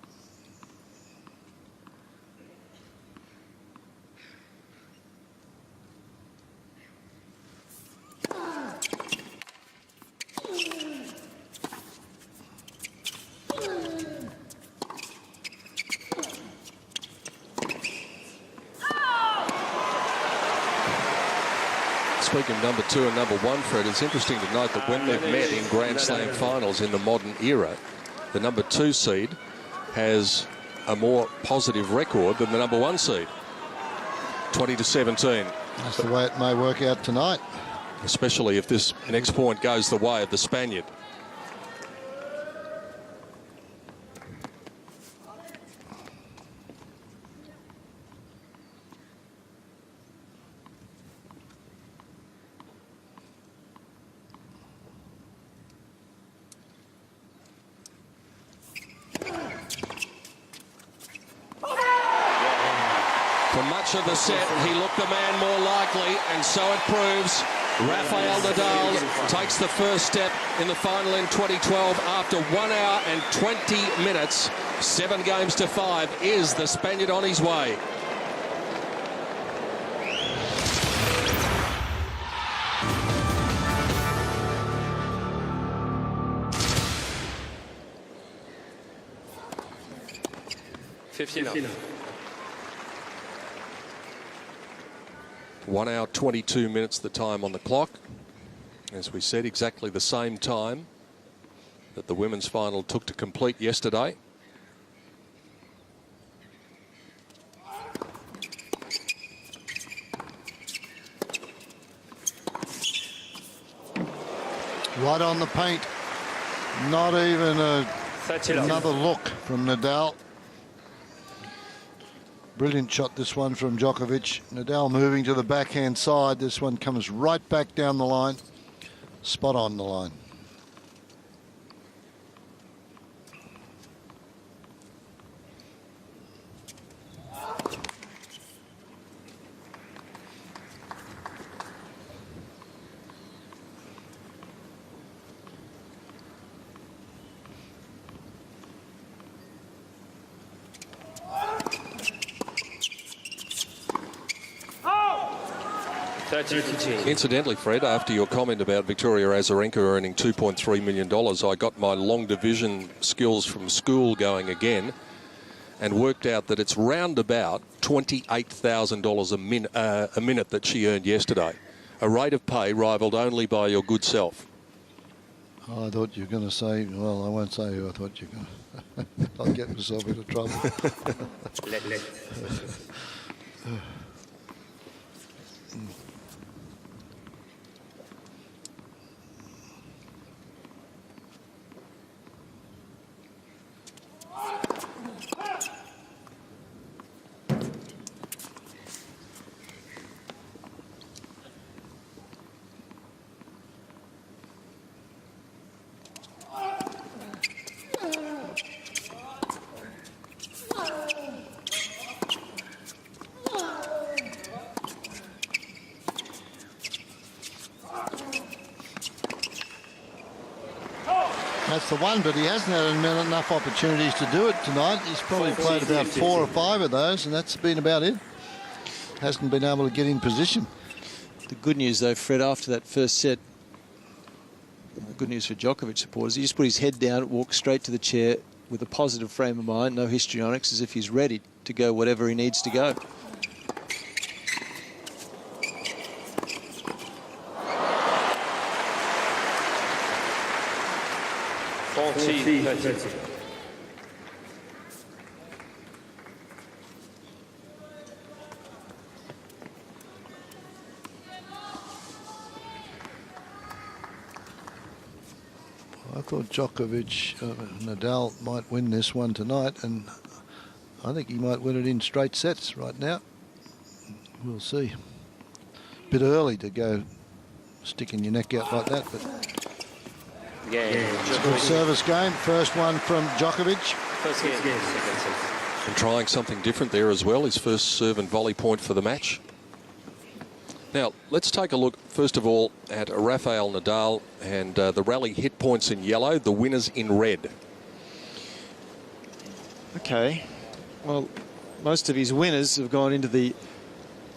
Speaking of number 2 and number 1, Fred, it's interesting to note that when they've met in Grand Slam finals in the modern era, the number 2 seed has a more positive record than the number 1 seed. 20-17. That's the way it may work out tonight. Especially if this next point goes the way of the Spaniard. For much of the set, he looked the man more likely, and so it proves. Rafael Nadal takes the first step in the final in 2012 after 1 hour and 20 minutes. 7 games to 5. Is the Spaniard on his way? $15. 1 hour 22 minutes the time on the clock. As we said, exactly the same time that the women's final took to complete yesterday. Right on the paint. Not even another look from Nadal. Brilliant shot, this one from Djokovic. Nadal moving to the backhand side. This one comes right back down the line. Spot on the line. Incidentally, Fred, after your comment about Victoria Azarenka earning $2.3 million, I got my long division skills from school going again and worked out that it's round about $28,000 a minute that she earned yesterday. A rate of pay rivalled only by your good self. Oh, I thought you were going to say, well, I won't say who I thought you were going to. I'll get myself into trouble. That's the one, but he hasn't had enough opportunities to do it tonight. He's probably played about 4 or 5 of those, and that's been about it. Hasn't been able to get in position. The good news, though, Fred, after that first set, the good news for Djokovic supporters, he just put his head down, walked straight to the chair with a positive frame of mind, no histrionics, as if he's ready to go whatever he needs to go. I thought Djokovic, Nadal might win this one tonight, and I think he might win it in straight sets right now. We'll see. Bit early to go sticking your neck out like that, but it's a good service game. First one from Djokovic. First game. And trying something different there as well, his first serve and volley point for the match. Now, let's take a look, first of all, at Rafael Nadal and the rally hit points in yellow, the winners in red. Okay. Well, most of his winners have gone into the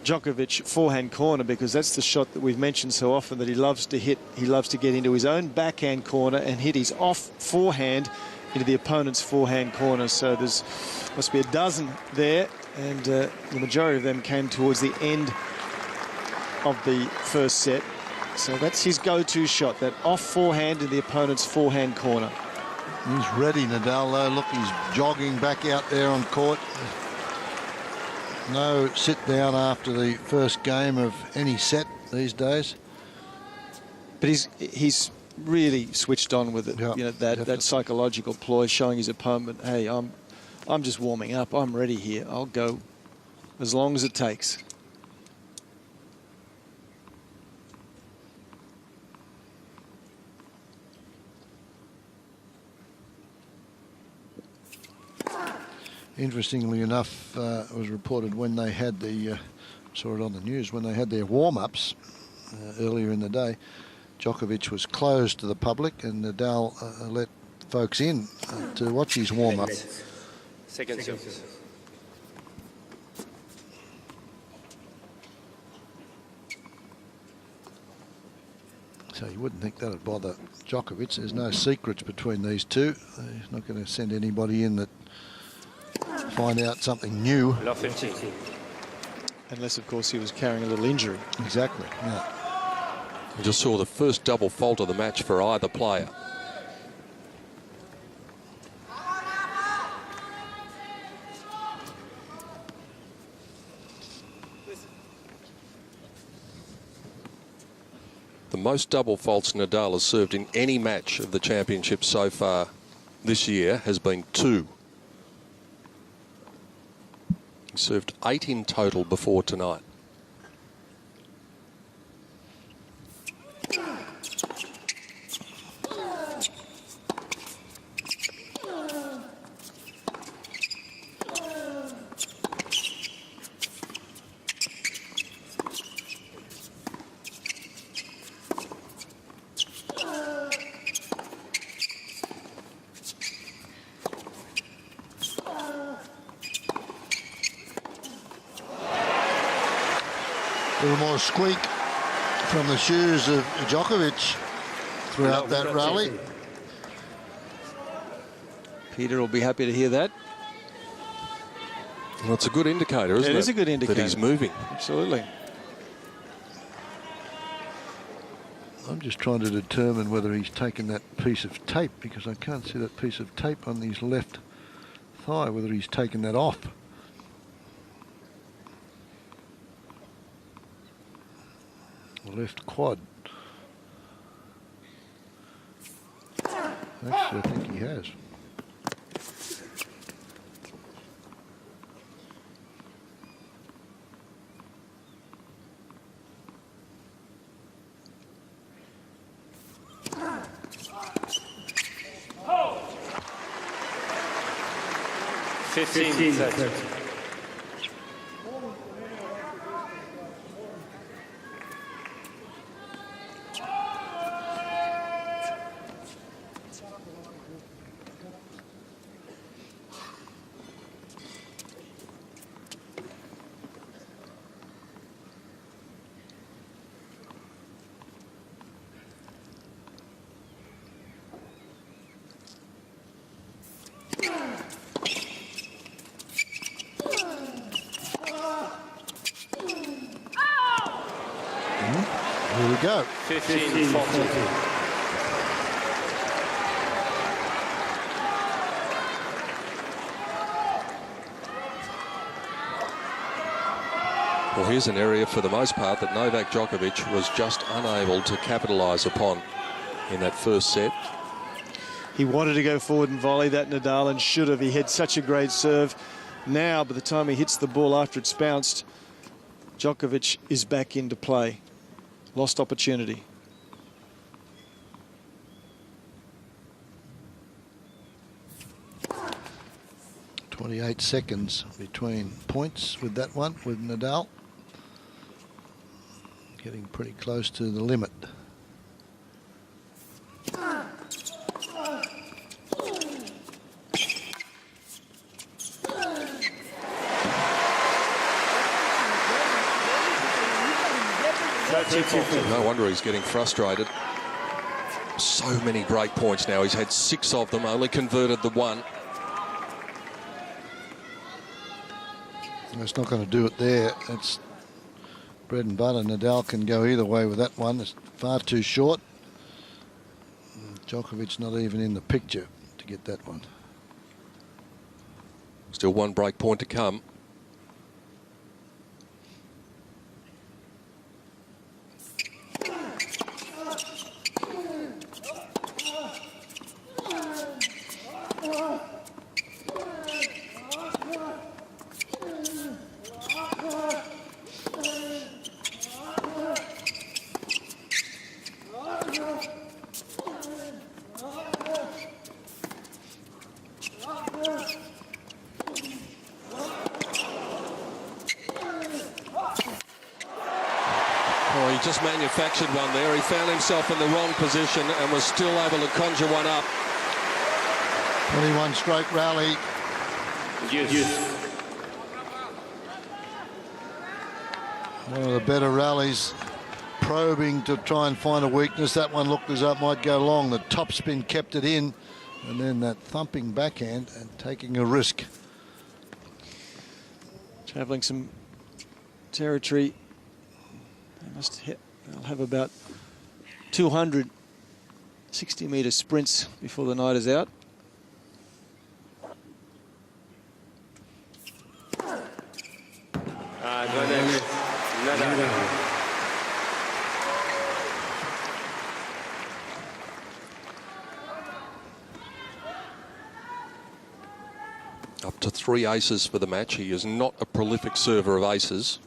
Djokovic forehand corner, because that's the shot that we've mentioned so often that he loves to hit. He loves to get into his own backhand corner and hit his off forehand into the opponent's forehand corner. So there's must be a dozen there, and the majority of them came towards the end of the first set. So that's his go-to shot, that off forehand in the opponent's forehand corner. He's ready, Nadal, though. Look, he's jogging back out there on court. No sit down after the first game of any set these days. But he's really switched on with it. Yeah, you know, that psychological ploy, showing his opponent, hey, I'm just warming up. I'm ready here. I'll go as long as it takes. Interestingly enough, it was reported when they had the, saw it on the news, when they had their warm-ups earlier in the day, Djokovic was closed to the public and Nadal let folks in to watch his warm-up. Second service. So you wouldn't think that would bother Djokovic. There's no secrets between these two. He's not going to send anybody in that find out something new. Love 15. Unless, of course, he was carrying a little injury. Exactly. Yeah. You just saw the first double fault of the match for either player. The most double faults Nadal has served in any match of the championship so far this year has been 2. He served 8 in total before tonight. A little more squeak from the shoes of Djokovic throughout that rally. Peter will be happy to hear that. Well, it's a good indicator, isn't it? It is a good indicator. That he's moving. Absolutely. I'm just trying to determine whether he's taken that piece of tape, because I can't see that piece of tape on his left thigh, whether he's taken that off. The left quad. Actually, I think he has. Here we go. 15-14. Well, here's an area for the most part that Novak Djokovic was just unable to capitalise upon in that first set. He wanted to go forward and volley that, Nadal, and should have. He had such a great serve. Now, by the time he hits the ball after it's bounced, Djokovic is back into play. Lost opportunity. .28 seconds between points with that one, with Nadal. Getting pretty close to the limit. No wonder he's getting frustrated. So many break points now. He's had 6 of them, only converted the 1. It's not going to do it there. It's bread and butter. Nadal can go either way with that one. It's far too short. Djokovic not even in the picture to get that one. Still one break point to come. Oh, he just manufactured one there. He found himself in the wrong position and was still able to conjure one up. 21 stroke rally. Yes. One of the better rallies, probing to try and find a weakness. That one looked as though it might go long. The top spin kept it in, and then that thumping backhand and taking a risk. Travelling some territory. They'll have about 200 60-metre sprints before the night is out. Nadal. Up to 3 aces for the match. He is not a prolific server of aces.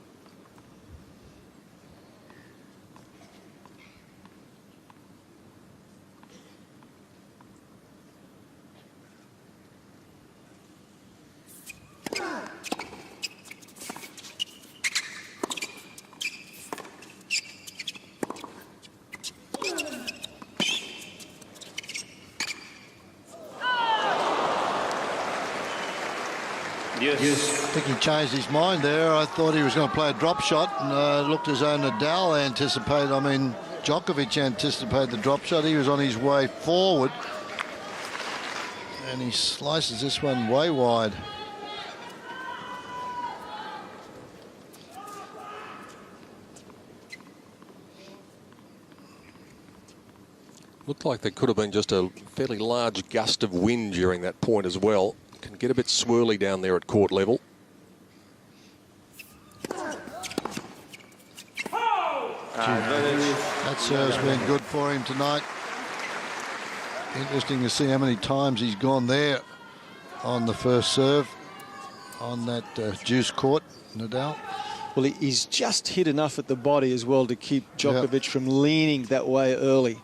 Yes. I think he changed his mind there. I thought he was going to play a drop shot, and looked as though Nadal anticipated. I mean, Djokovic anticipated the drop shot. He was on his way forward, and he slices this one way wide. Looked like there could have been just a fairly large gust of wind during that point as well. Can get a bit swirly down there at court level. That serve's been good for him tonight. Interesting to see how many times he's gone there on the first serve on that juice court, Nadal. Well, he's just hit enough at the body as well to keep Djokovic from leaning that way early.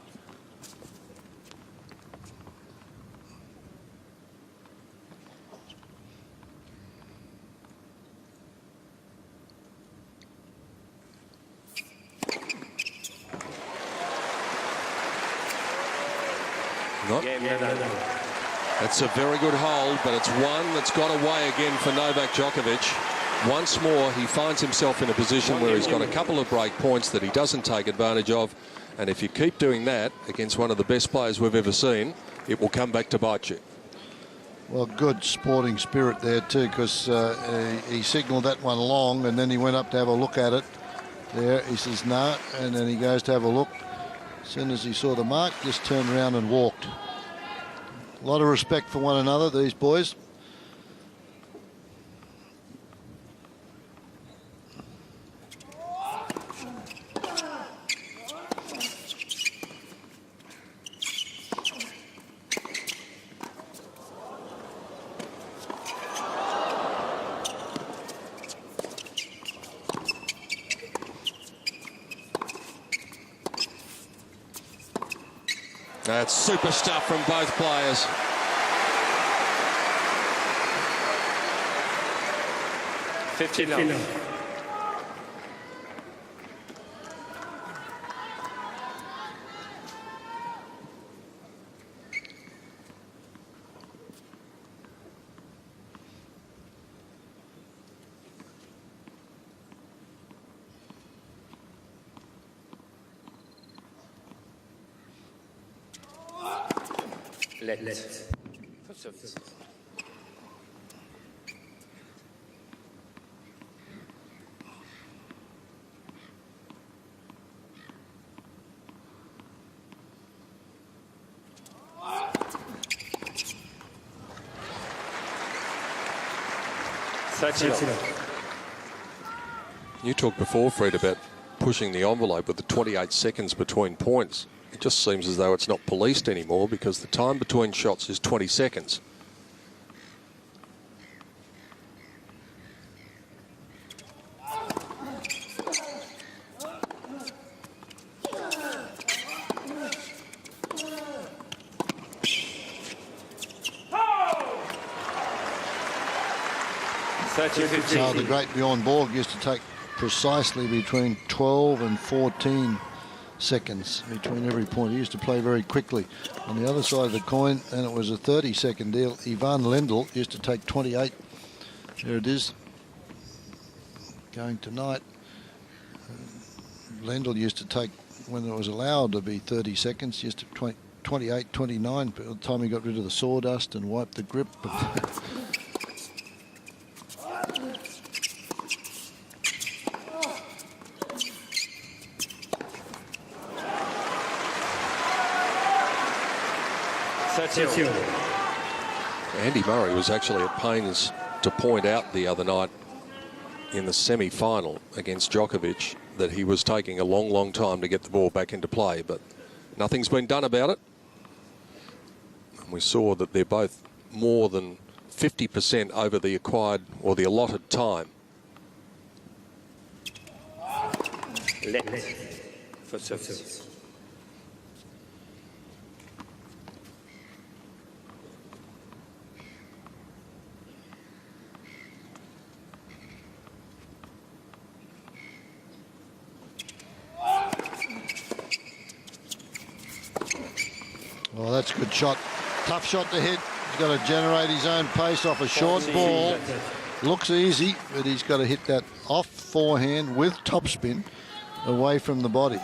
That's a very good hold, but it's one that's got away again for Novak Djokovic. Once more, he finds himself in a position where he's got a couple of break points that he doesn't take advantage of. And if you keep doing that against one of the best players we've ever seen, it will come back to bite you. Well, good sporting spirit there too, because he signalled that one long, and then he went up to have a look at it. There, he says no, and then he goes to have a look. As soon as he saw the mark, just turned around and walked. A lot of respect for one another, these boys. That's super stuff from both players. Let. You talked before, Fred, about pushing the envelope with the 28 seconds between points. It just seems as though it's not policed anymore because the time between shots is 20 seconds. So the great Bjorn Borg used to take precisely between 12 and 14 seconds between every point. He used to play very quickly. On the other side of the coin, and it was a 30-second deal, Ivan Lendl used to take 28. There it is. Going tonight. Lendl used to take, when it was allowed to be 30 seconds, used to 28, 29, by the time he got rid of the sawdust and wiped the grip. Andy Murray was actually at pains to point out the other night in the semi-final against Djokovic that he was taking a long, long time to get the ball back into play, but nothing's been done about it. And we saw that they're both more than 50% over the acquired or the allotted time. For service. Well, that's a good shot. Tough shot to hit. He's got to generate his own pace off a short ball. Looks easy, but he's got to hit that off forehand with topspin away from the body.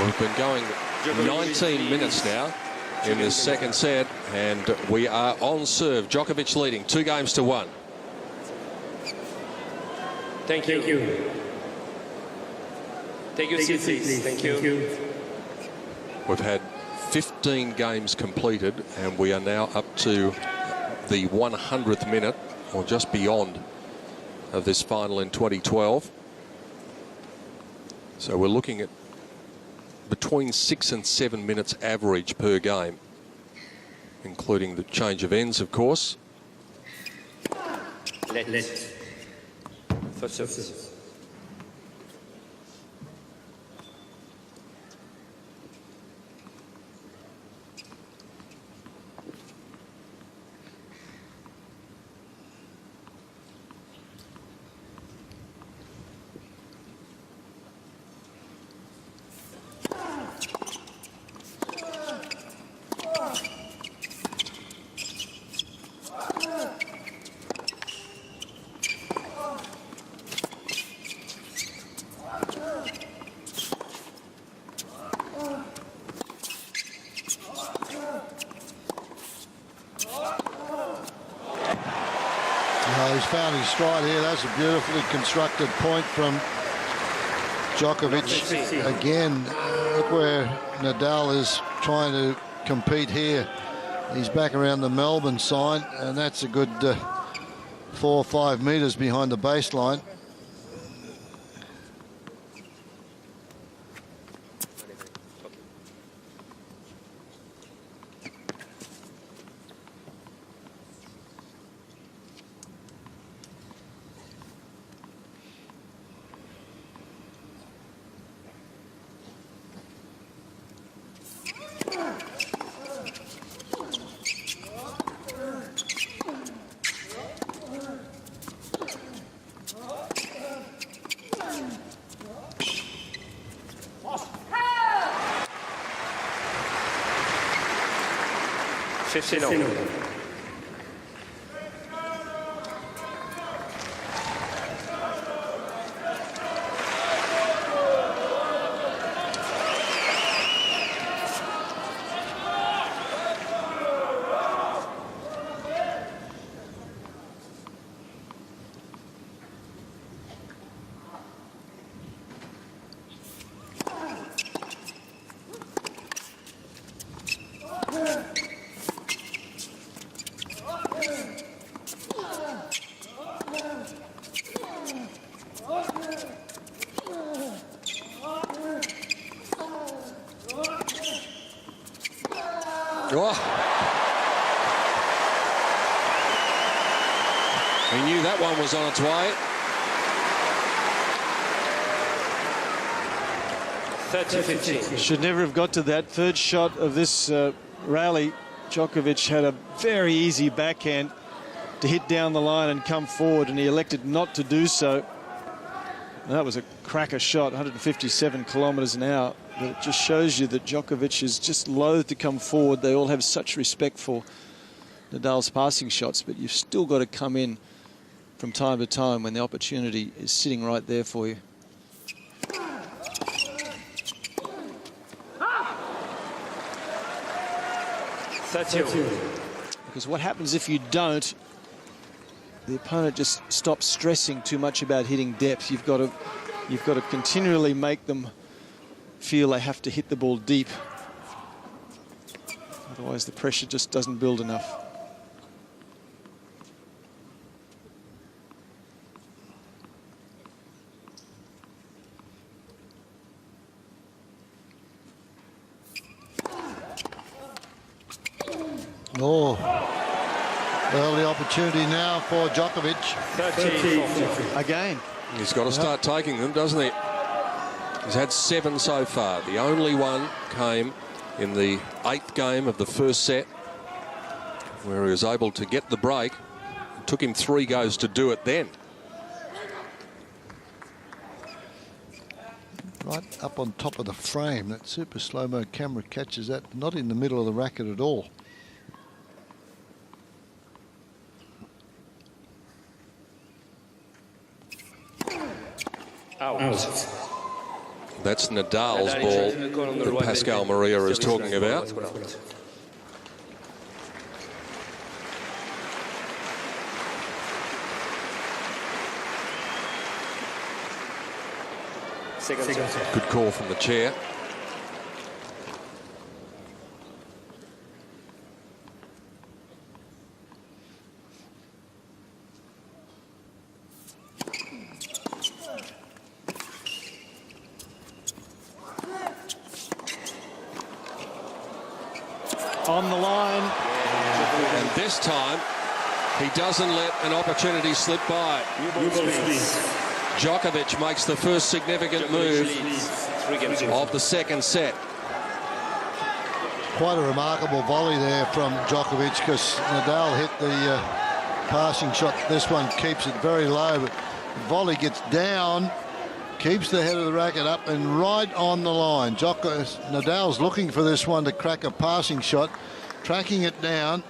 We've been going 19 minutes now in this second set, and we are on serve. Djokovic leading 2-1. Thank you. Take your seat, please. Thank you. We've had 15 games completed, and we are now up to the 100th minute, or just beyond, of this final in 2012. So we're looking at between 6 and 7 minutes average per game, including the change of ends, of course. For service. He's found his stride here. That's a beautifully constructed point from Djokovic. Again, look where Nadal is trying to compete here. He's back around the Melbourne sign, and that's a good 4 or 5 metres behind the baseline. 15-0. He knew that one was on its way. 30-15. Should never have got to that third shot of this rally. Djokovic had a very easy backhand to hit down the line and come forward, and he elected not to do so. That was a cracker shot, 157 kilometres an hour. But it just shows you that Djokovic is just loath to come forward. They all have such respect for Nadal's passing shots, but you've still got to come in from time to time when the opportunity is sitting right there for you. Because what happens if you don't, the opponent just stops stressing too much about hitting depth. You've got to continually make them feel they have to hit the ball deep. Otherwise the pressure just doesn't build enough. Oh, early opportunity now for Djokovic. 30-40. Again. He's got to start taking them, doesn't he? He's had 7 so far. The only one came in the 8th game of the first set, where he was able to get the break. It took him 3 goes to do it then. Right up on top of the frame. That super slow-mo camera catches that. Not in the middle of the racket at all. Out. That's Nadal's ball that Pascal Maria is talking about. Good call from the chair. On the line. And this time, he doesn't let an opportunity slip by. Djokovic makes the first significant move of the second set. Quite a remarkable volley there from Djokovic, because Nadal hit the passing shot. This one keeps it very low, but the volley gets down, keeps the head of the racket up and right on the line. Nadal's looking for this one to crack a passing shot, tracking it down,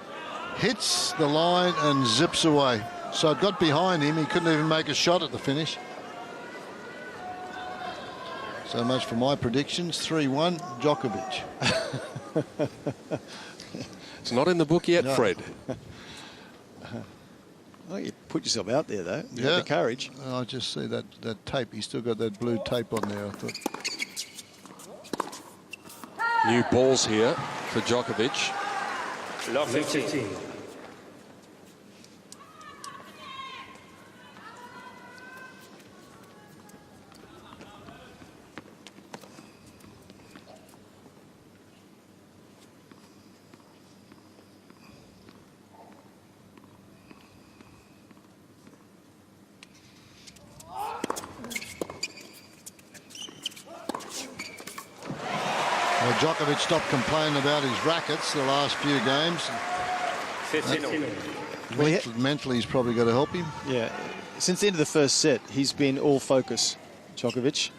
hits the line and zips away. So it got behind him. He couldn't even make a shot at the finish. So much for my predictions. 3-1, Djokovic. It's not in the book yet, No. Fred. Well, you put yourself out there, though. You Yeah. have the courage. I just see that tape. He's still got that blue tape on there, I thought. New balls here for Djokovic. Love 15. Well, Djokovic stopped complaining about his rackets the last few games. 15. Mentally, he's probably got to help him. Yeah. Since the end of the first set, he's been all focus, Djokovic.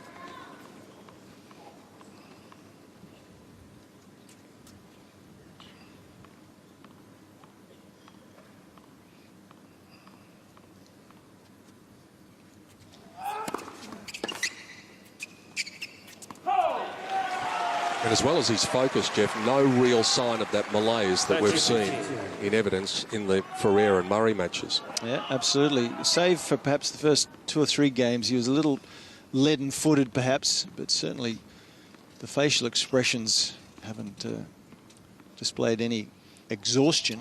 And as well as his focus, Jeff, no real sign of that malaise that we've seen in evidence in the Ferrer and Murray matches. Yeah, absolutely. Save for perhaps the first 2 or 3 games, he was a little leaden-footed perhaps, but certainly the facial expressions haven't displayed any exhaustion.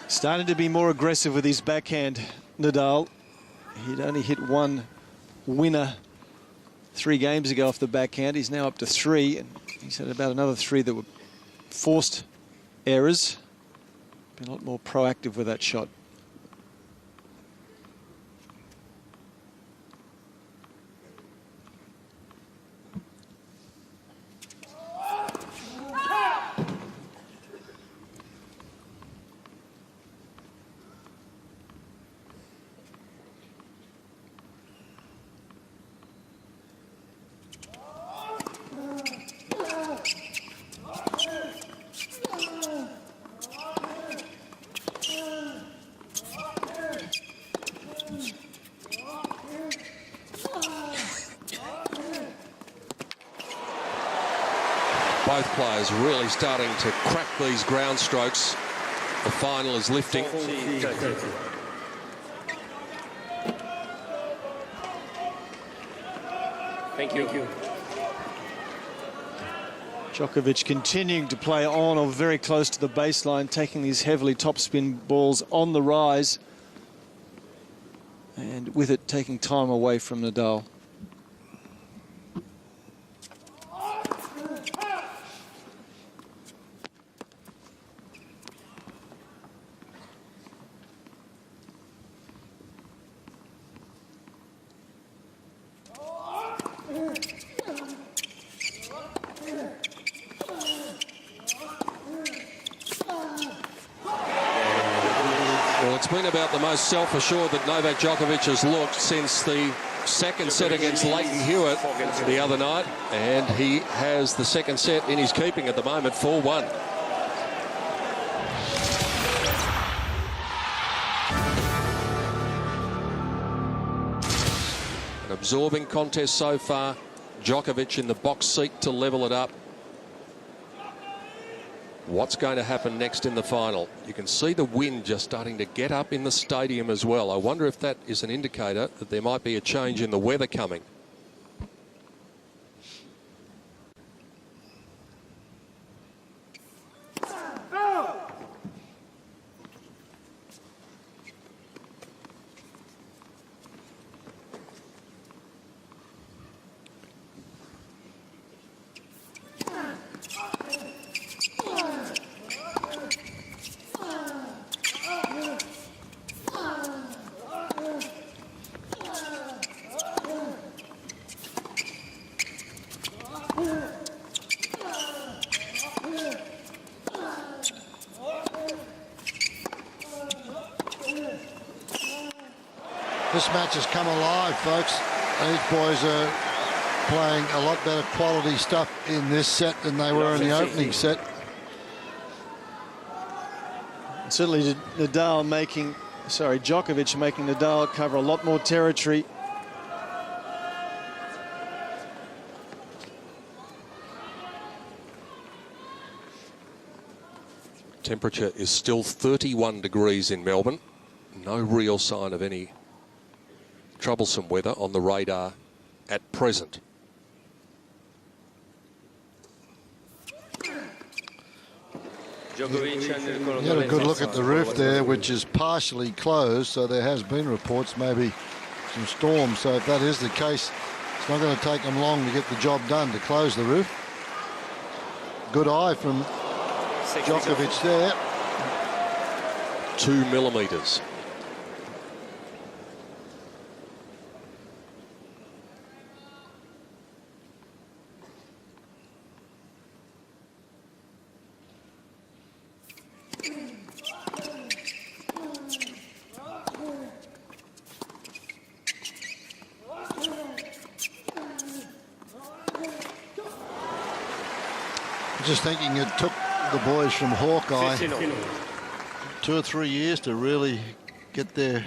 Starting to be more aggressive with his backhand, Nadal. He'd only hit 1 winner 3 games ago off the backhand. He's now up to 3, and he's had about another 3 that were forced errors. Been a lot more proactive with that shot. Both players really starting to crack these ground strokes. The final is lifting. Thank you. Djokovic continuing to play on or very close to the baseline, taking these heavily topspin balls on the rise, and with it taking time away from Nadal. Well, it's been about the most self-assured that Novak Djokovic has looked since the second set against Leighton Hewitt the other night, and he has the second set in his keeping at the moment, 4-1. An absorbing contest so far. Djokovic in the box seat to level it up. What's going to happen next in the final? You can see the wind just starting to get up in the stadium as well. I wonder if that is an indicator that there might be a change in the weather coming. This match has come alive, folks. These boys are playing a lot better quality stuff in this set than they were in the opening set. And certainly Djokovic making Nadal cover a lot more territory. Temperature is still 31 degrees in Melbourne. No real sign of any troublesome weather on the radar at present. You had a good look at the roof there, which is partially closed, so there has been reports maybe some storms. So if that is the case, it's not going to take them long to get the job done to close the roof. Good eye from Djokovic there. 2 millimetres. Just thinking it took the boys from Hawkeye 2 or 3 years to really get their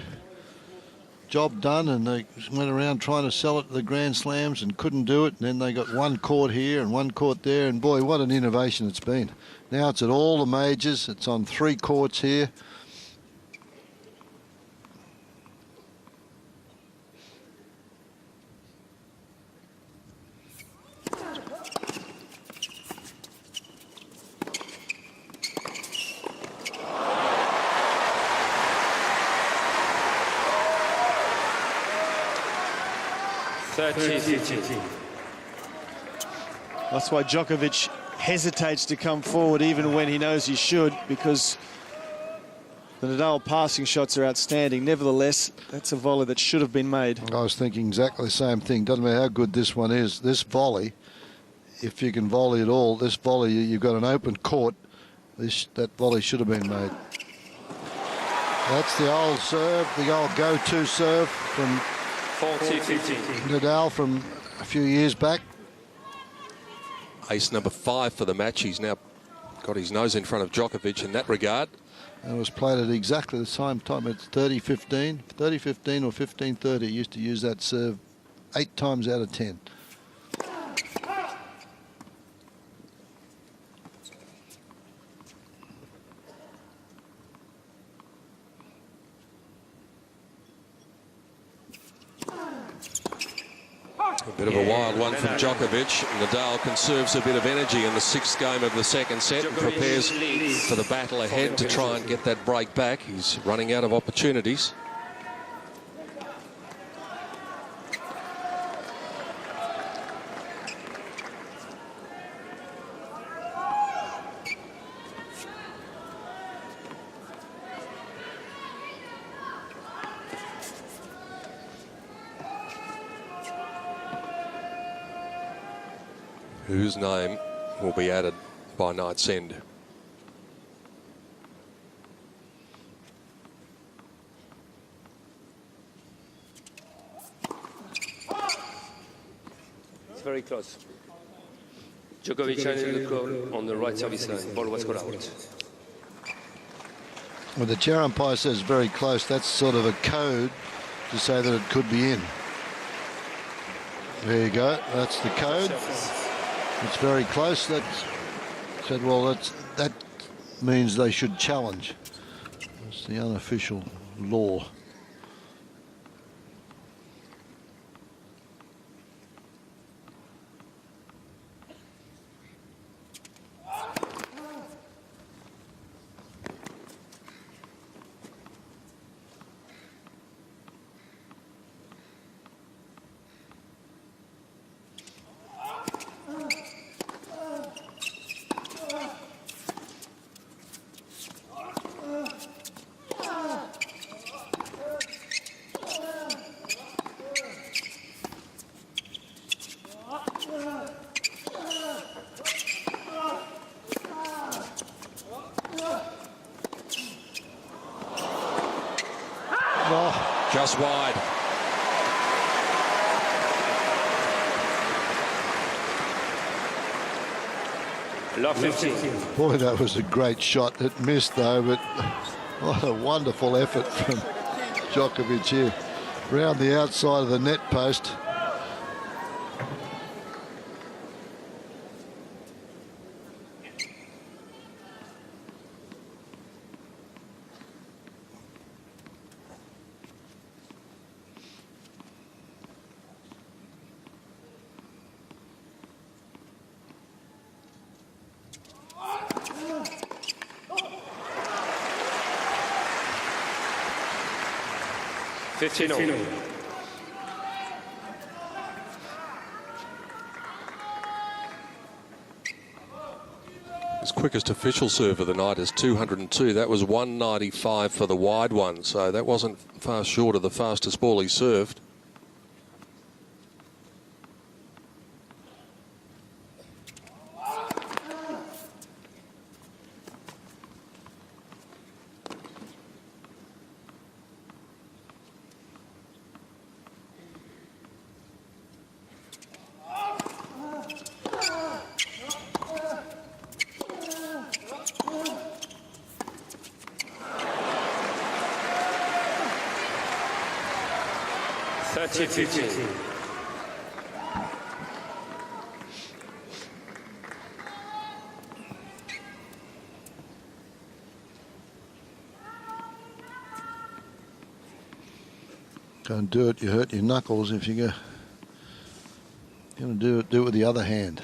job done, and they went around trying to sell it to the Grand Slams and couldn't do it, and then they got one court here and one court there, and boy, what an innovation it's been. Now it's at all the majors. It's on 3 courts here. That's why Djokovic hesitates to come forward even when he knows he should, because the Nadal passing shots are outstanding. Nevertheless, that's a volley that should have been made. I was thinking exactly the same thing. Doesn't matter how good this one is. This volley, if you can volley at all, this volley, you've got an open court. That volley should have been made. That's the old serve, the old go-to serve from 40-15. Nadal from a few years back. Ace number 5 for the match. He's now got his nose in front of Djokovic in that regard. And it was played at exactly the same time. It's 30-15, 30-15 or 15-30. Used to use that serve 8 times out of 10. A bit of a wild one from Djokovic. Nadal conserves a bit of energy in the 6th game of the 2nd set and prepares for the battle ahead to try and get that break back. He's running out of opportunities. Whose name will be added by night's end? It's very close. Djokovic handled the court on the right service line. Ball was caught out. Well, the chair umpire says very close. That's sort of a code to say that it could be in. There you go. That's the code. It's very close. That said, well, that means they should challenge. It's the unofficial law. Just wide. Love 15. Boy, that was a great shot. It missed though, but what a wonderful effort from Djokovic here. Round the outside of the net post. His quickest official serve of the night is 202. That was 195 for the wide one, so that wasn't far short of the fastest ball he served. 30-15. Don't do it, you hurt your knuckles if you go. You're going to do it with the other hand.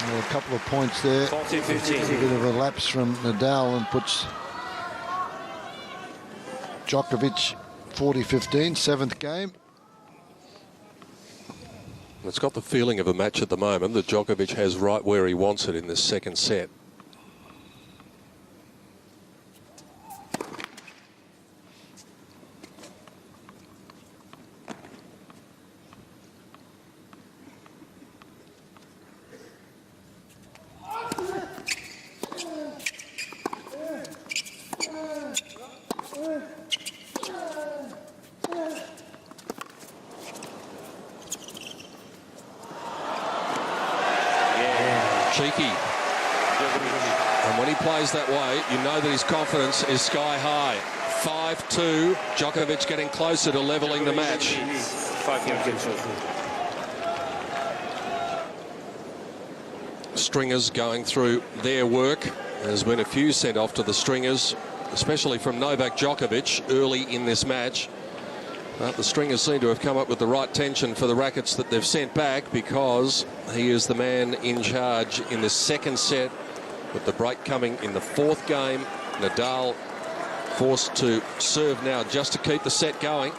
Well, a couple of points there. 40-15. A bit of a lapse from Nadal and puts Djokovic 40-15, seventh game. It's got the feeling of a match at the moment that Djokovic has right where he wants it in this second set. Cheeky. And when he plays that way, you know that his confidence is sky high. 5-2. Djokovic getting closer to levelling the match. Stringers going through their work. There's been a few sent off to the stringers, especially from Novak Djokovic early in this match. But the stringers seem to have come up with the right tension for the rackets that they've sent back, because he is the man in charge in the second set, with the break coming in the fourth game. Nadal forced to serve now just to keep the set going.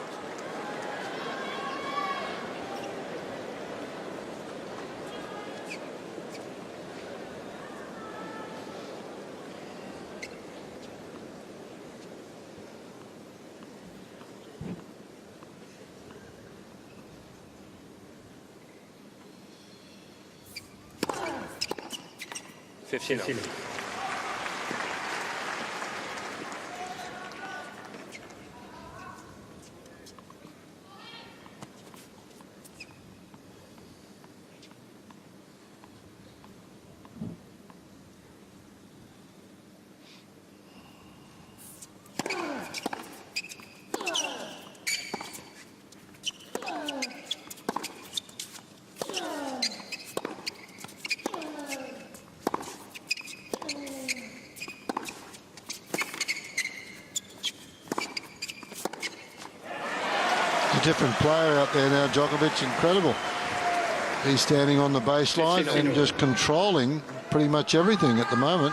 Different player out there now, Djokovic. Incredible. He's standing on the baseline and just controlling pretty much everything at the moment.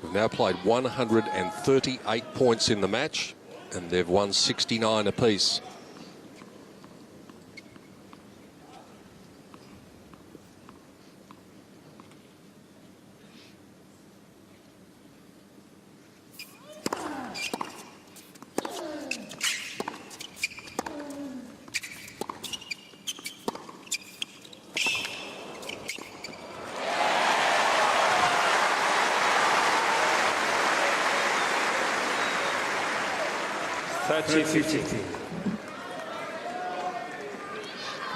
We've now played 138 points in the match, and they've won 69 apiece.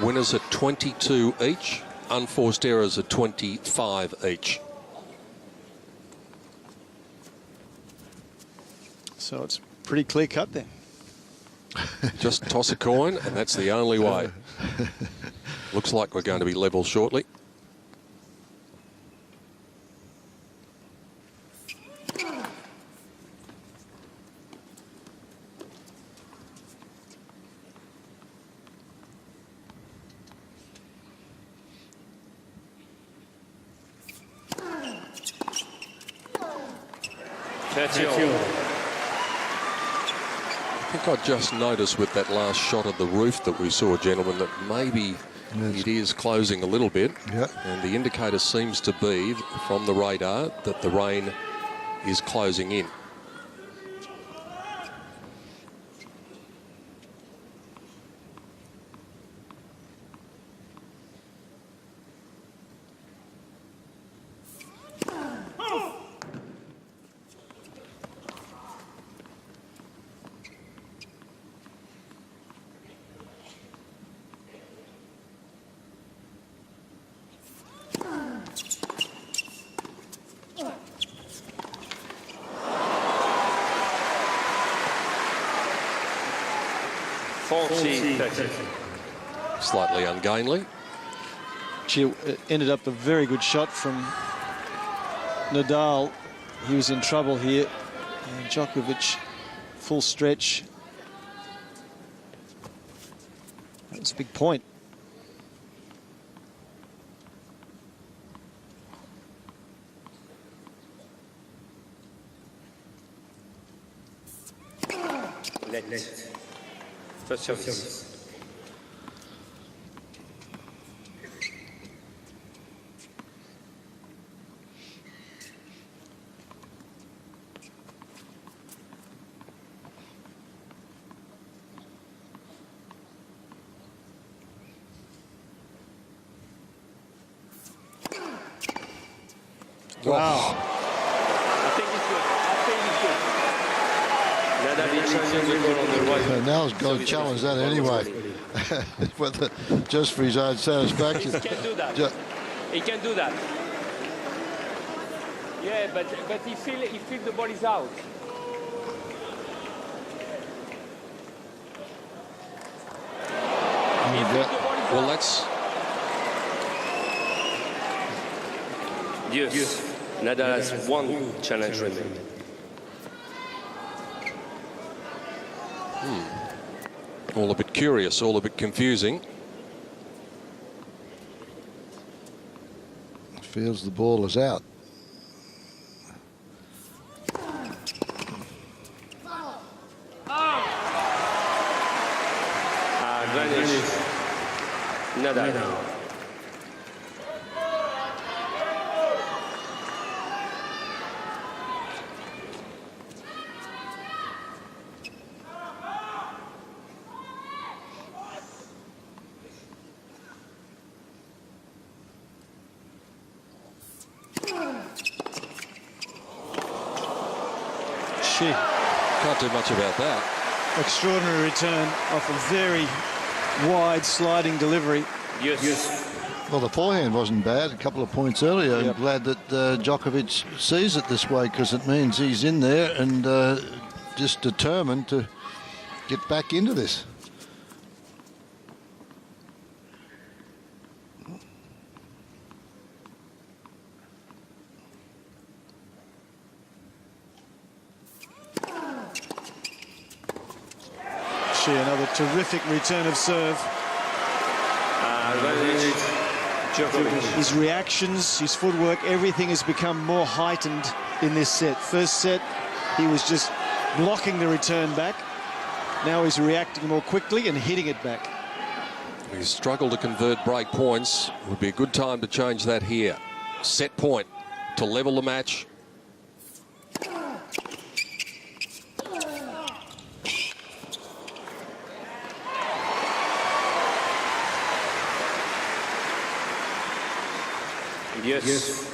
Winners at 22 each, unforced errors at 25 each. So it's pretty clear cut then. Just toss a coin, and that's the only way. Looks like we're going to be level shortly. I think I just noticed with that last shot of the roof that we saw, gentlemen, that maybe it is closing a little bit. Yep. And the indicator seems to be, from the radar, that the rain is closing in. 40-30. Slightly ungainly. She ended up a very good shot from Nadal. He was in trouble here. And Djokovic, full stretch. That was a big point. Net. First service. Wow. I think it's good. Nadal is changing the ball on the right. Nadal's got to challenge that anyway. Whether just for his own satisfaction. He can do that. He can do that. Yeah, but he feel the ball is out. Well, that's... Yes. Nadal has one challenge remaining. all a bit curious, all a bit confusing. Feels the ball is out. Advantage. Nadal. Can't do much about that. Extraordinary return off a very wide sliding delivery. Yes. Well, the forehand wasn't bad. A couple of points earlier. Yep. I'm glad that Djokovic sees it this way, because it means he's in there and just determined to get back into this. Another terrific return of serve. His reactions, his footwork, everything has become more heightened in this set. First set, he was just blocking the return back. Now he's reacting more quickly and hitting it back. He's struggled to convert break points. Would be a good time to change that here. Set point to level the match. Yes.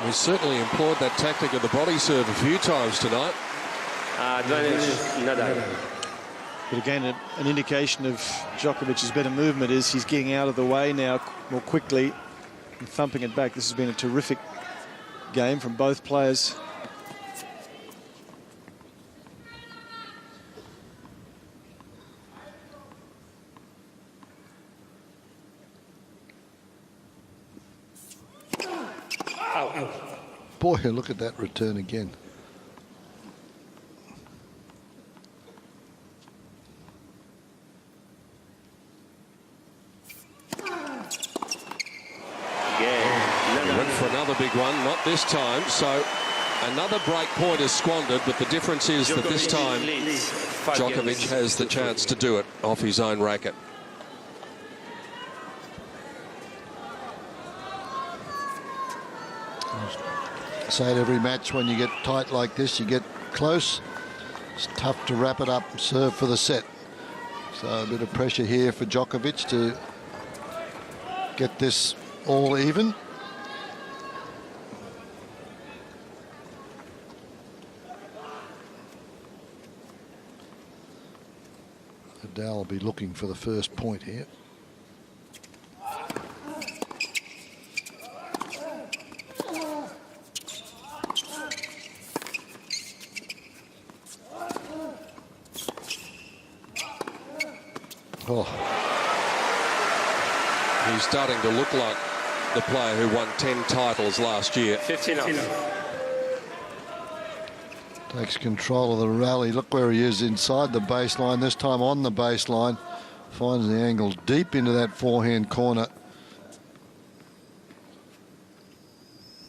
He's certainly employed that tactic of the body serve a few times tonight. Advantage Nadal. But again, an indication of Djokovic's better movement is he's getting out of the way now more quickly and thumping it back. This has been a terrific game from both players. Boy, look at that return again. He went for another big one, not this time. So another break point is squandered, but the difference is that this time Djokovic has the chance to do it off his own racket. Say it every match, when you get tight like this, you get close. It's tough to wrap it up and serve for the set. So a bit of pressure here for Djokovic to get this all even. Nadal will be looking for the first point here. Oh. He's starting to look like the player who won 10 titles last year. 15 up. Takes control of the rally. Look where he is inside the baseline, this time on the baseline. Finds the angle deep into that forehand corner.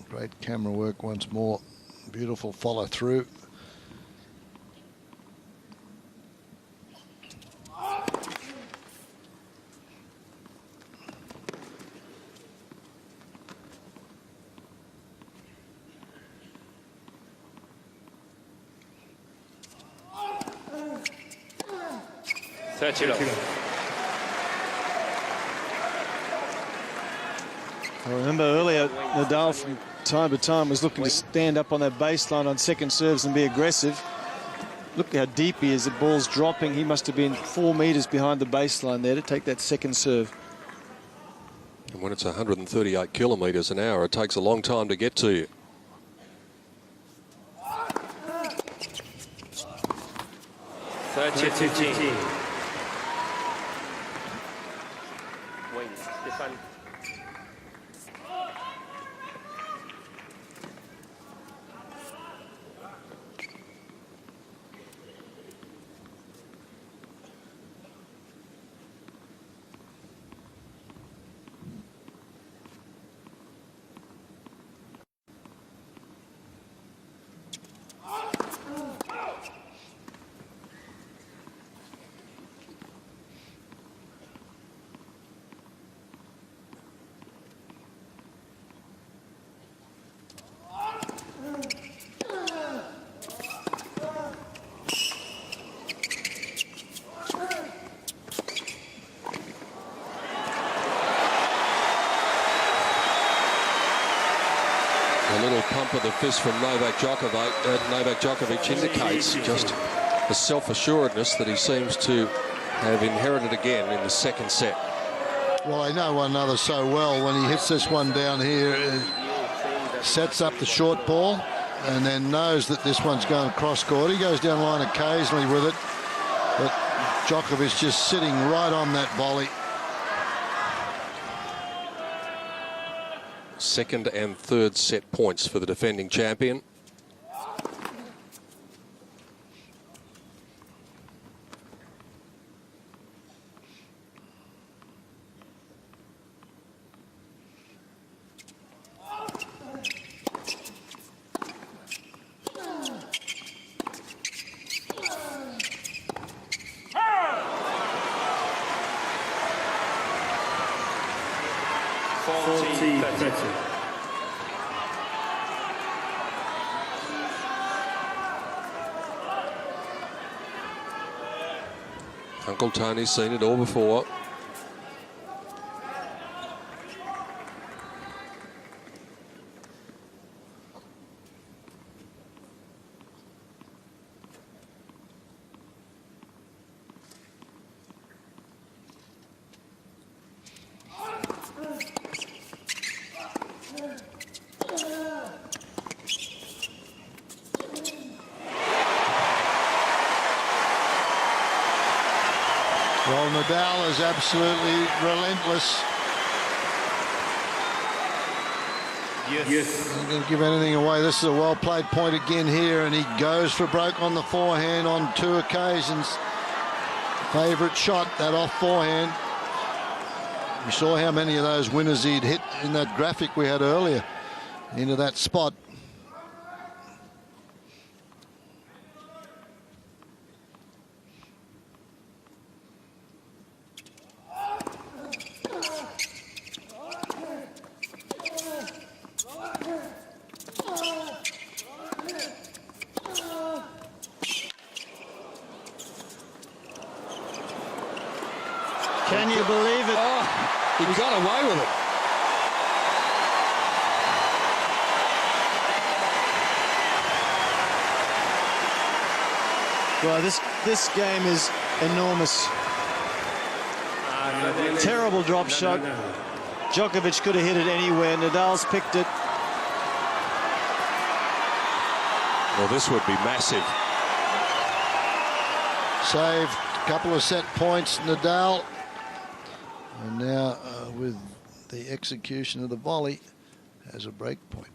Great camera work once more. Beautiful follow through. I remember earlier, Nadal from time to time was looking to stand up on that baseline on second serves and be aggressive. Look how deep he is. The ball's dropping. He must have been 4 meters behind the baseline there to take that second serve. And when it's 138 kilometres an hour, it takes a long time to get to you. A little pump of the fist from Novak Djokovic indicates just the self-assuredness that he seems to have inherited again in the second set. Well, they know one another so well. When he hits this one down here, sets up the short ball and then knows that this one's going cross court. He goes down line occasionally with it, but Djokovic just sitting right on that volley. Second and third set points for the defending champion. Uncle Tony's seen it all before. Well, Nadal is absolutely relentless. Yes. Not going to give anything away. This is a well-played point again here, and he goes for broke on the forehand on 2 occasions. Favourite shot, that off forehand. We saw how many of those winners he'd hit in that graphic we had earlier into that spot. Can you believe it? Oh. He got away with it. Well, this game is enormous. Terrible drop shot. Djokovic could have hit it anywhere. Nadal's picked it. Well, this would be massive. Saved a couple of set points, Nadal. And now with the execution of the volley, has a break point.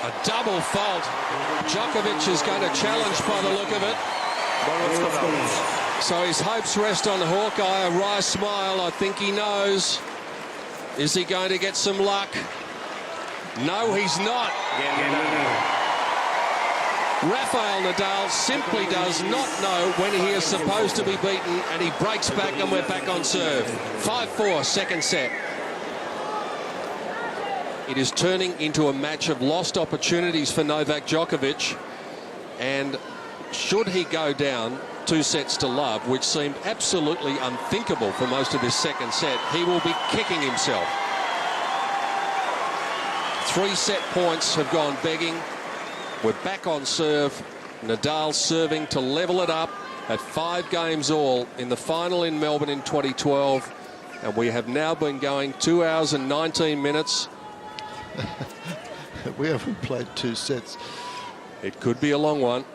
A double fault. Djokovic is going to challenge by the look of it. So his hopes rest on Hawkeye. A wry smile. I think he knows. Is he going to get some luck? No, he's not. Rafael Nadal simply does not know when he is supposed to be beaten, and he breaks back, and we're back on serve. 5-4, second set. It is turning into a match of lost opportunities for Novak Djokovic, and should he go down 2 sets to love, which seemed absolutely unthinkable for most of his second set, he will be kicking himself. 3 set points have gone begging. We're back on serve. Nadal serving to level it up at 5 games all in the final in Melbourne in 2012, and we have now been going 2 hours and 19 minutes. We haven't played 2 sets. It could be a long one.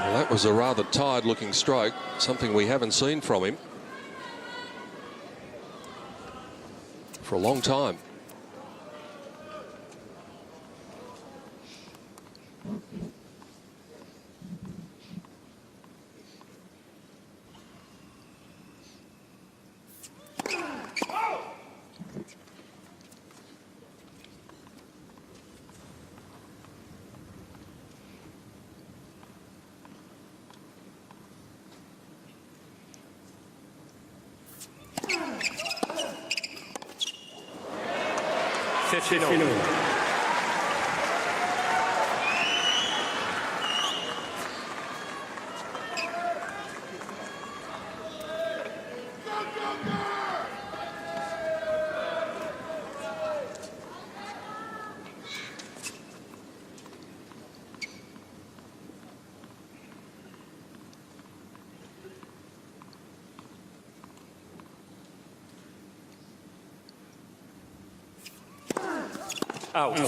Well, that was a rather tired-looking stroke, something we haven't seen from him for a long time. Out.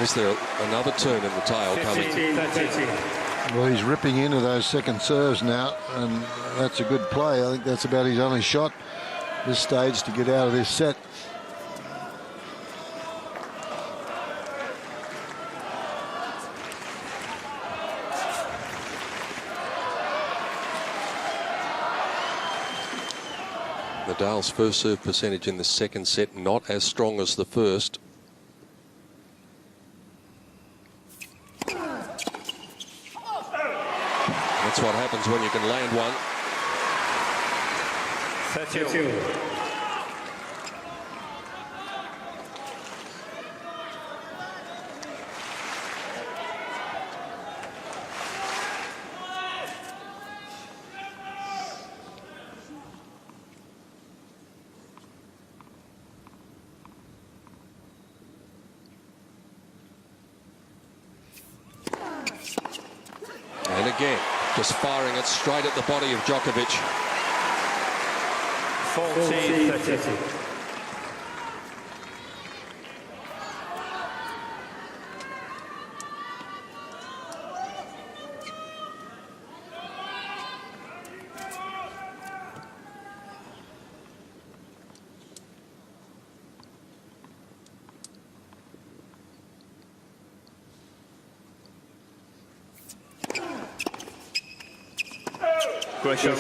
Is there another turn in the tail coming? 13. Well, he's ripping into those second serves now, and that's a good play. I think that's about his only shot this stage to get out of this set. Nadal's first serve percentage in the second set, not as strong as the first. That's what happens when you can land one. 32. And again, just firing it straight at the body of Djokovic. 40-30. Pressure.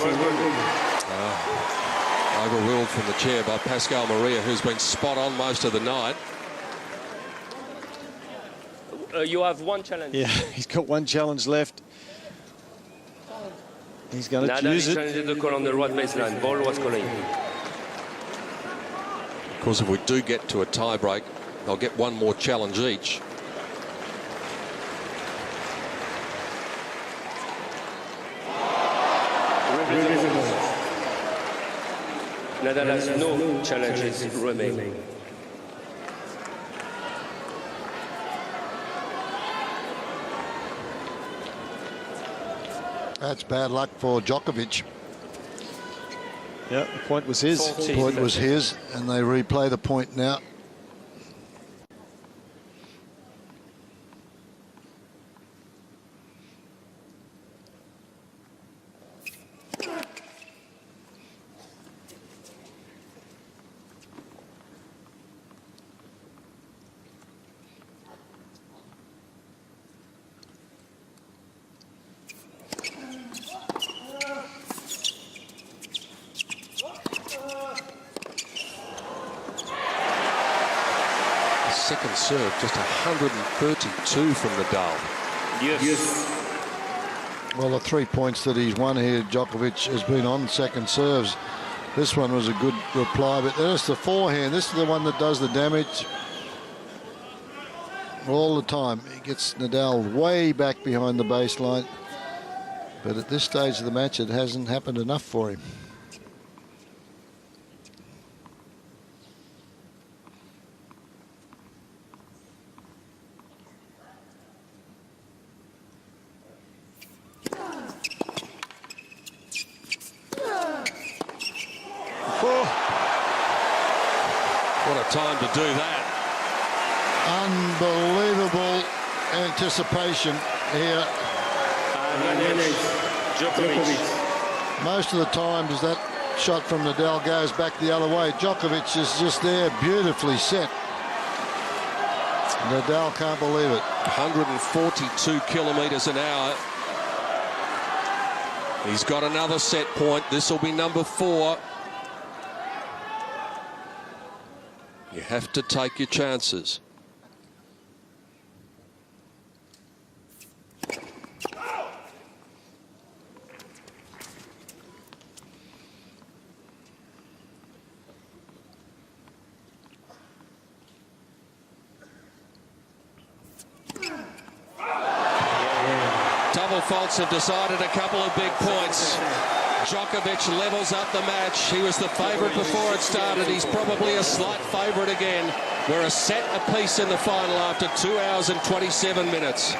Overruled from the chair by Pascal Maria, who's been spot on most of the night. You have one challenge. Yeah, he's got one challenge left. He's going to Nadal use is it. challenging the call on the right baseline. Ball was calling. Of course, if we do get to a tie-break, they'll get one more challenge each. Nadal has no challenges remaining. That's bad luck for Djokovic. Yeah, the point was his. The point was his, and they replay the point now. Second serve, just 132 from Nadal. Yes. Well, the 3 points that he's won here, Djokovic has been on second serves. This one was a good reply, but there's the forehand. This is the one that does the damage all the time. He gets Nadal way back behind the baseline. But at this stage of the match, it hasn't happened enough for him. What a time to do that. Unbelievable anticipation here. Djokovic. Most of the time as that shot from Nadal goes back the other way, Djokovic is just there, beautifully set. Nadal can't believe it. 142 kilometres an hour. He's got another set point. This will be number 4. You have to take your chances. Double faults have decided a couple of big points. Djokovic levels up the match. He was the favourite before it started. He's probably a slight favourite again. We're a set apiece in the final after 2 hours and 27 minutes.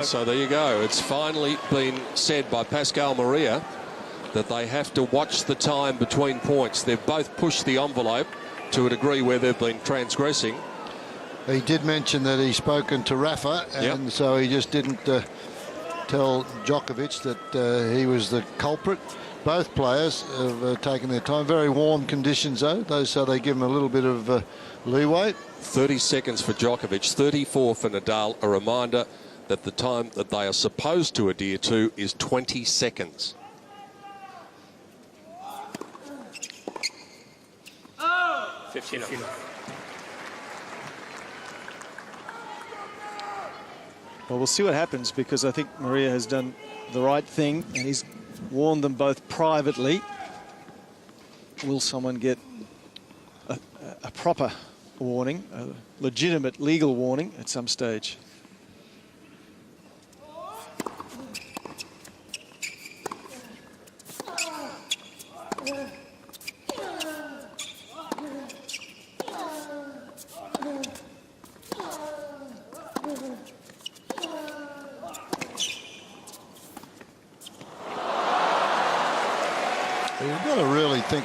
So there you go. It's finally been said by Pascal Maria that they have to watch the time between points. They've both pushed the envelope to a degree where they've been transgressing. He did mention that he's spoken to Rafa, and so he just didn't tell Djokovic that he was the culprit. Both players have taken their time. Very warm conditions, though, so they give him a little bit of leeway. 30 seconds for Djokovic, 34 for Nadal. A reminder that the time that they are supposed to adhere to is 20 seconds. Oh. 15. Well, we'll see what happens, because I think Maria has done the right thing and he's warned them both privately. Will someone get a proper warning, a legitimate legal warning at some stage? You've got to really think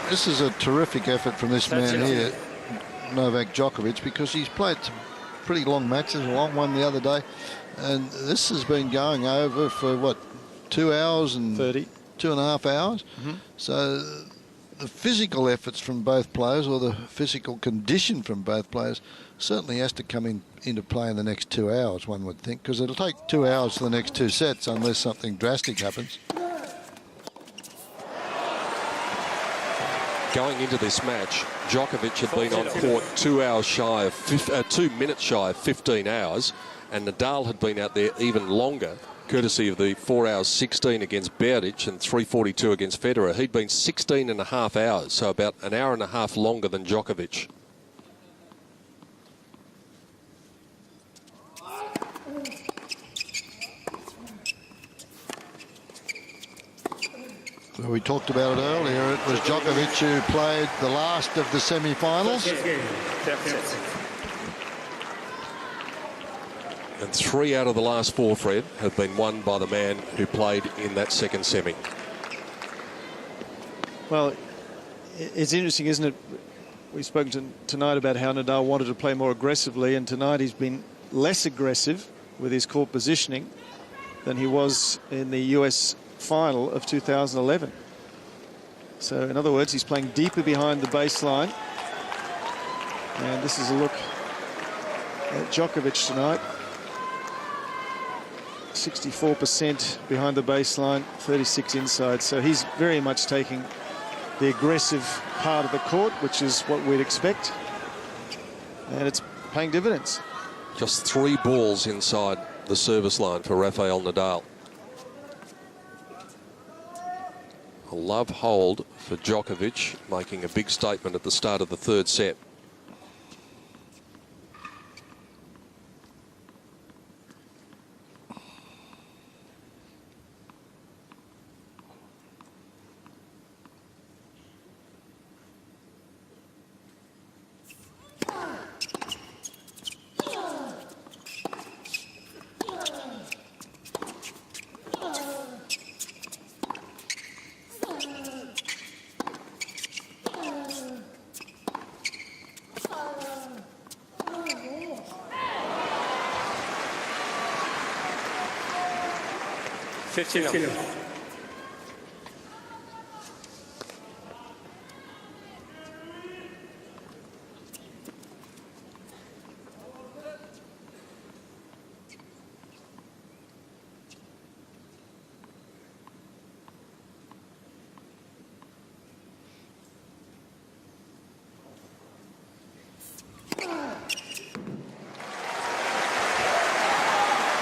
this is a terrific effort from this man here, Novak Djokovic, because he's played some pretty long matches, a long one the other day, and this has been going over for what, 2 hours and 2.5 hours. So the physical efforts from both players, or the physical condition from both players, certainly has to come into play in the next 2 hours, one would think, because it'll take 2 hours for the next 2 sets unless something drastic happens. Going into this match, Djokovic had been on court 2 minutes shy of 15 hours, and Nadal had been out there even longer, courtesy of the 4 hours 16 against Berdych and 3:42 against Federer. He'd been 16.5 hours, so about an hour and a half longer than Djokovic. Well, we talked about it earlier. It was Djokovic who played the last of the semi-finals. And 3 out of the last 4, Fred, have been won by the man who played in that second semi. Well, it's interesting, isn't it? We've spoken tonight about how Nadal wanted to play more aggressively, and tonight he's been less aggressive with his court positioning than he was in the US final of 2011. So in other words, he's playing deeper behind the baseline, and this is a look at Djokovic tonight. 64% behind the baseline, 36 inside, so he's very much taking the aggressive part of the court, which is what we'd expect, and it's paying dividends. Just 3 balls inside the service line for Rafael Nadal. A love hold for Djokovic, making a big statement at the start of the 3rd set.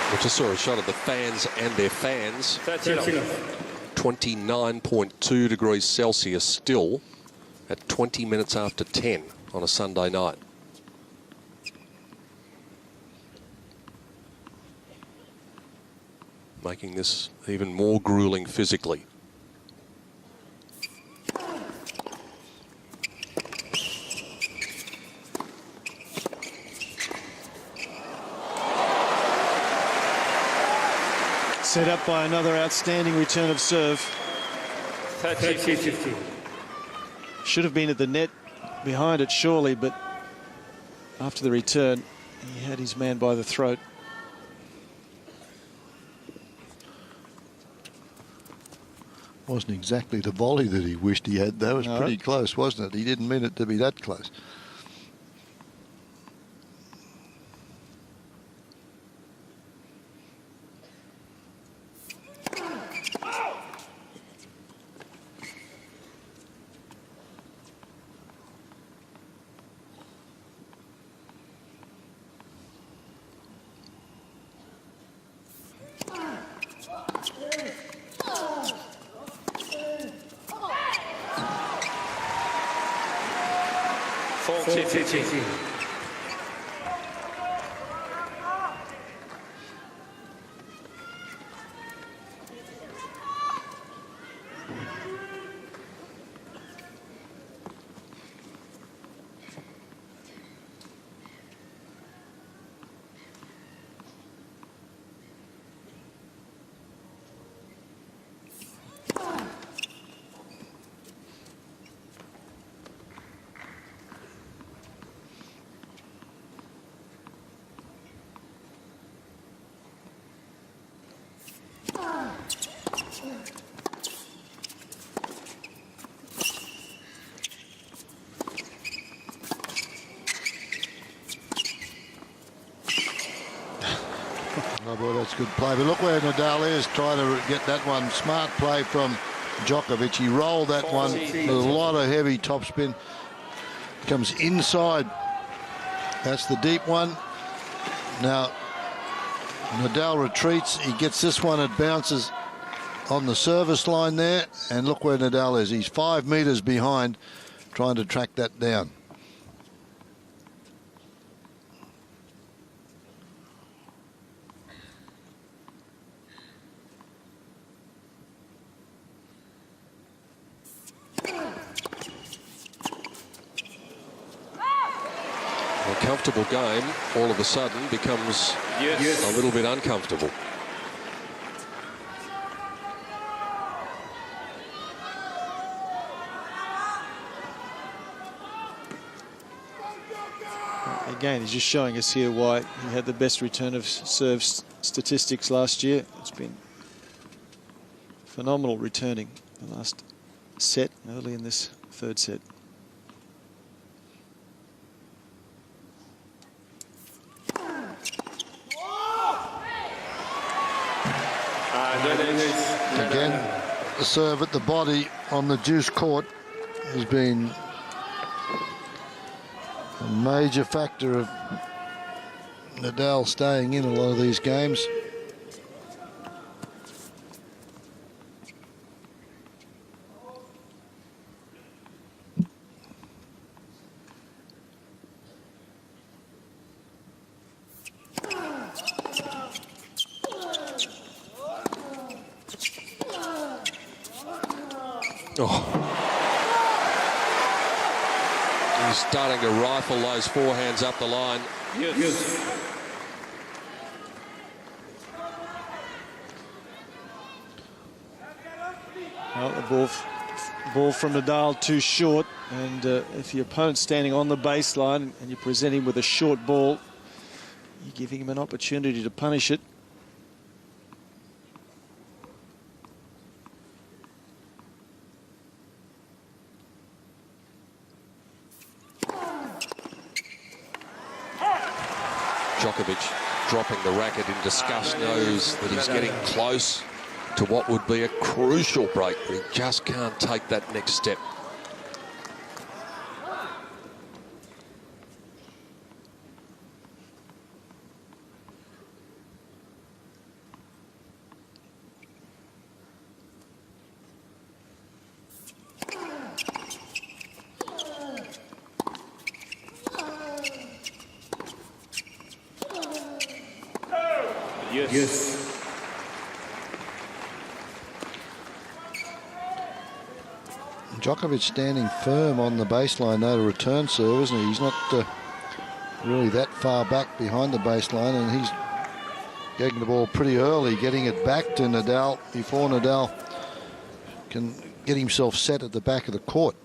We just saw a shot of the fans and their fans. 29.2 degrees Celsius still at 20 minutes after 10 on a Sunday night. Making this even more grueling physically. Set up by another outstanding return of serve. 30-50. Should have been at the net behind it, surely, but after the return, he had his man by the throat. Wasn't exactly the volley that he wished he had, though. It was No. pretty close, wasn't it? He didn't mean it to be that close. Oh boy, that's good play. But look where Nadal is trying to get that one. Smart play from Djokovic. He rolled that one with a lot of heavy topspin. Comes inside. That's the deep one. Now, Nadal retreats. He gets this one. It bounces on the service line there. And look where Nadal is. He's 5 metres behind, trying to track that down. A comfortable game all of a sudden becomes a little bit uncomfortable. Again, he's just showing us here why he had the best return of serve statistics last year. It's been phenomenal returning the last set, early in this third set. Again, the serve at the body on the juice court has been a major factor of Nadal staying in a lot of these games. He's starting to rifle those forehands up the line. Well, the ball from Nadal too short, and if your opponent's standing on the baseline and you present him with a short ball, you're giving him an opportunity to punish it. Djokovic dropping the racket in disgust, knows that he's getting close to what would be a crucial break, but he just can't take that next step. Djokovic standing firm on the baseline, though, to return serve, isn't he? He's not really that far back behind the baseline, and he's getting the ball pretty early, getting it back to Nadal before Nadal can get himself set at the back of the court.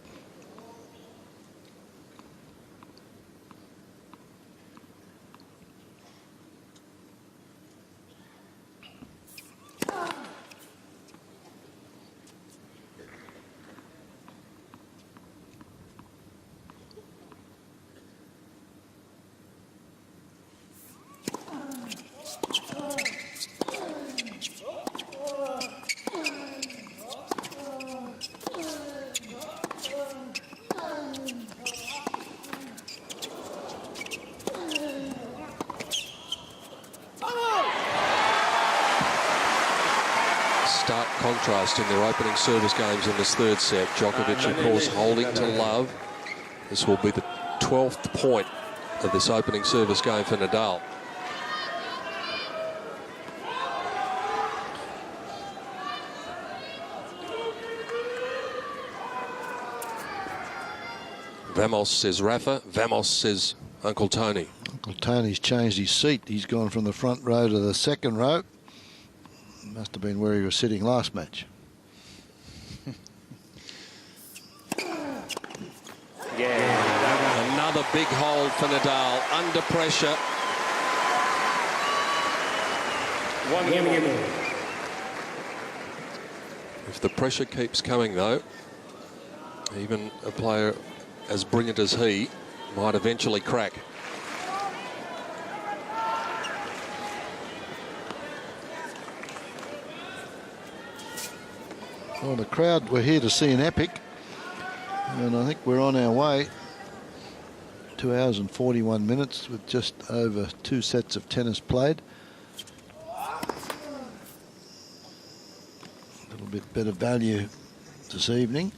contrast in their opening service games in this third set. Djokovic, of course, holding to love. This will be the 12th point of this opening service game for Nadal. Vamos, says Rafa. Vamos, says Uncle Tony. Uncle Tony's changed his seat. He's gone from the front row to the second row. Must have been where he was sitting last match. Another big hold for Nadal. Under pressure. If the pressure keeps coming, though, even a player as brilliant as he might eventually crack. Well, the crowd were here to see an epic, and I think we're on our way. 2 hours and 41 minutes with just over 2 sets of tennis played. A little bit better value this evening.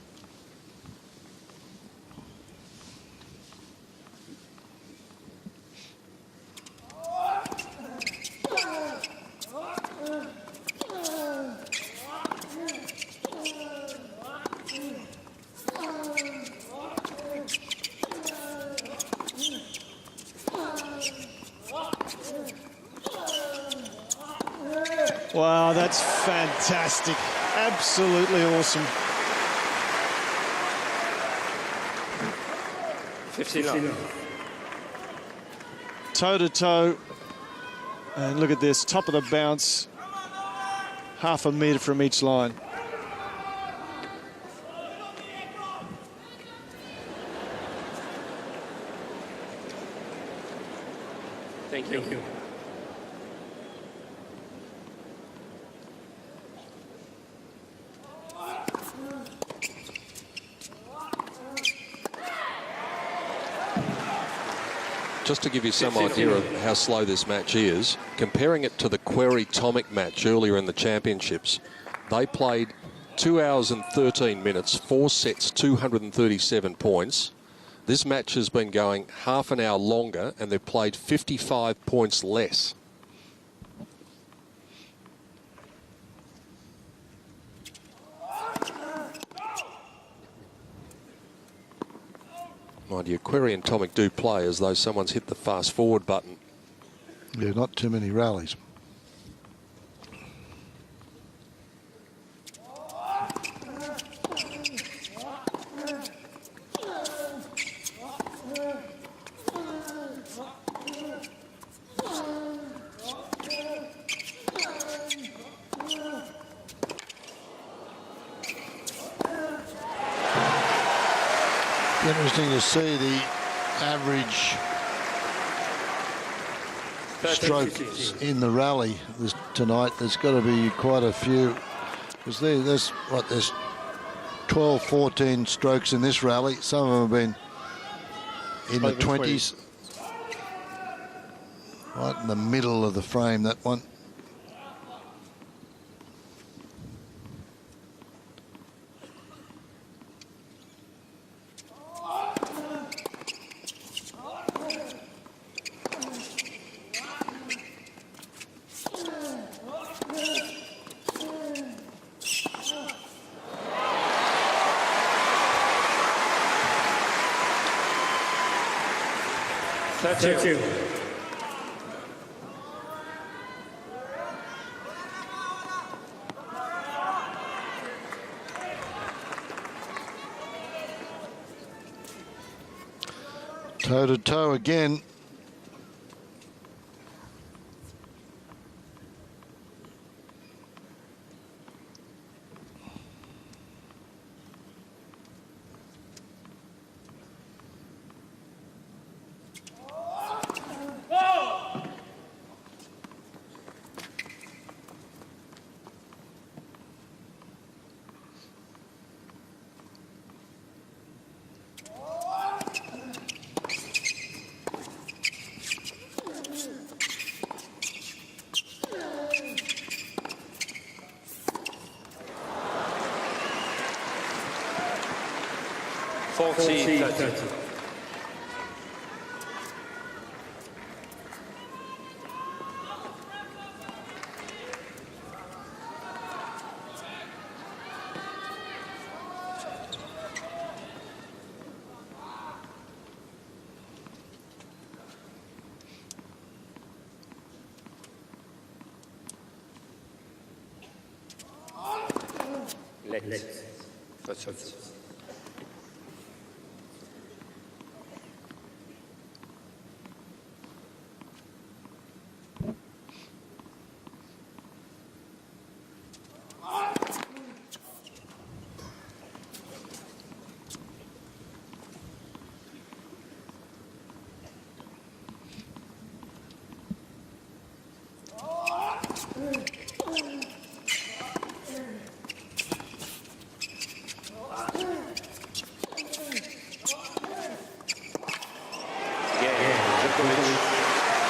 Wow, that's fantastic. Absolutely awesome. 15 love. Toe to toe. And look at this, top of the bounce. Half a metre from each line. Thank you. Just to give you some idea of how slow this match is, comparing it to the Querrey-Tomic match earlier in the championships, they played 2 hours and 13 minutes, 4 sets, 237 points. This match has been going half an hour longer, and they've played 55 points less. Mind you, Querrey and Tomic do play as though someone's hit the fast forward button. Yeah, not too many rallies. Interesting to see the average strokes in the rally tonight. There's got to be quite a few, because there's 12, 14 strokes in this rally. Some of them have been in the 20s. Right in the middle of the frame, that one. Thank you. Toe to toe again. 40-30. Let's.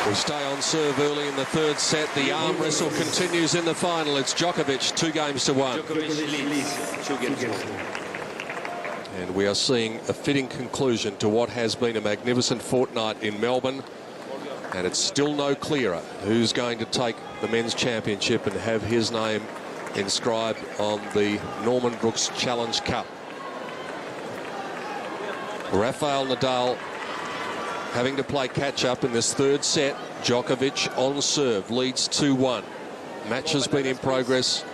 We stay on serve early in the third set. The arm wrestle continues in the final. It's Djokovic, 2-1. Djokovic leads 2-1. And we are seeing a fitting conclusion to what has been a magnificent fortnight in Melbourne. And it's still no clearer who's going to take the men's championship and have his name inscribed on the Norman Brooks Challenge Cup. Rafael Nadal having to play catch-up in this third set. Djokovic on serve leads 2-1. Match has been in progress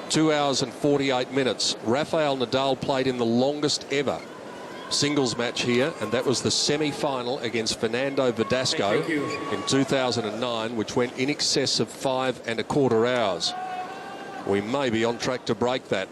2 hours and 48 minutes. Rafael Nadal played in the longest ever singles match here, and that was the semi-final against Fernando Verdasco in 2009, which went in excess of 5¼ hours. We may be on track to break that.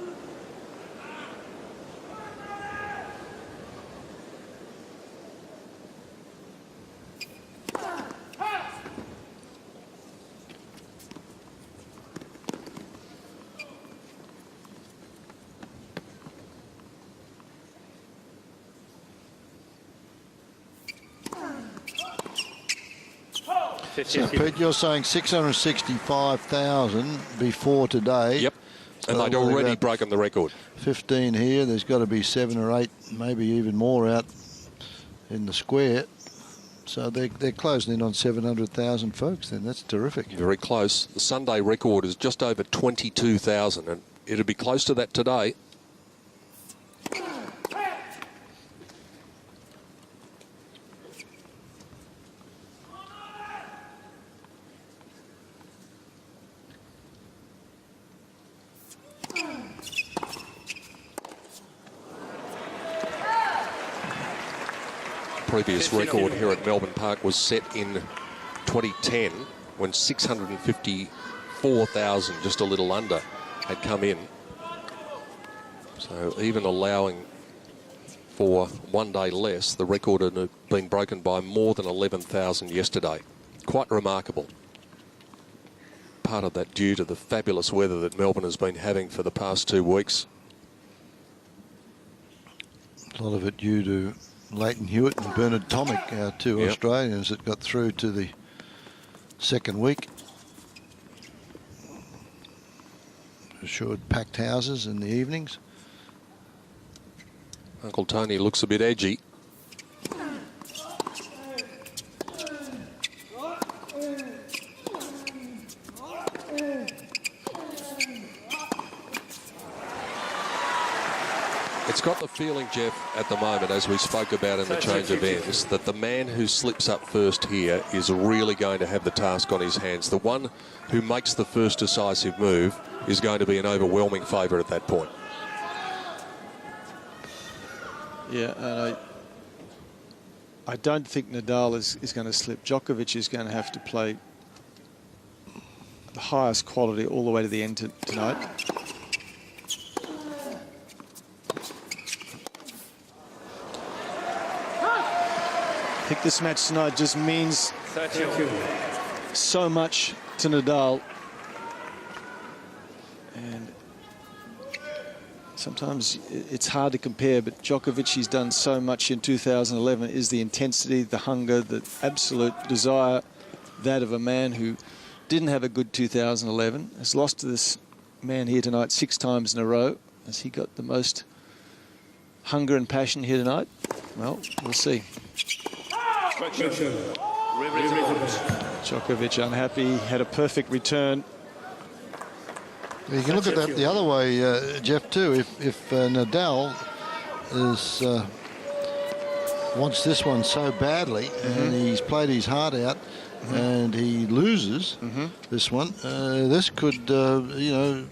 So, Pete, you're saying 665,000 before today. Yep, and they'd already broken the record. 15 here. There's got to be 7 or 8, maybe even more out in the square. So they're closing in on 700,000 folks then. That's terrific. Very close. The Sunday record is just over 22,000, and it'll be close to that today. Previous record here at Melbourne Park was set in 2010 when 654,000, just a little under, had come in. So even allowing for 1 day less, the record had been broken by more than 11,000 yesterday. Quite remarkable. Part of that due to the fabulous weather that Melbourne has been having for the past 2 weeks. A lot of it due to Leighton Hewitt and Bernard Tomic, our two Australians that got through to the second week. Assured packed houses in the evenings. Uncle Tony looks a bit edgy. It's got the feeling, Jeff, at the moment, as we spoke about in the change of ends, that the man who slips up first here is really going to have the task on his hands. The one who makes the first decisive move is going to be an overwhelming favourite at that point. Yeah, and I don't think Nadal is going to slip. Djokovic is going to have to play the highest quality all the way to the end tonight. I think this match tonight just means so much to Nadal. And sometimes it's hard to compare, but Djokovic, he's done so much in 2011, is the intensity, the hunger, the absolute desire, that of a man who didn't have a good 2011, has lost to this man here tonight 6 times in a row, as he got the most hunger and passion here tonight? Well, we'll see. Djokovic unhappy, had a perfect return. You can look at that the other way, Jeff, too. If Nadal wants this one so badly, and he's played his heart out, and he loses this one, this could, you know,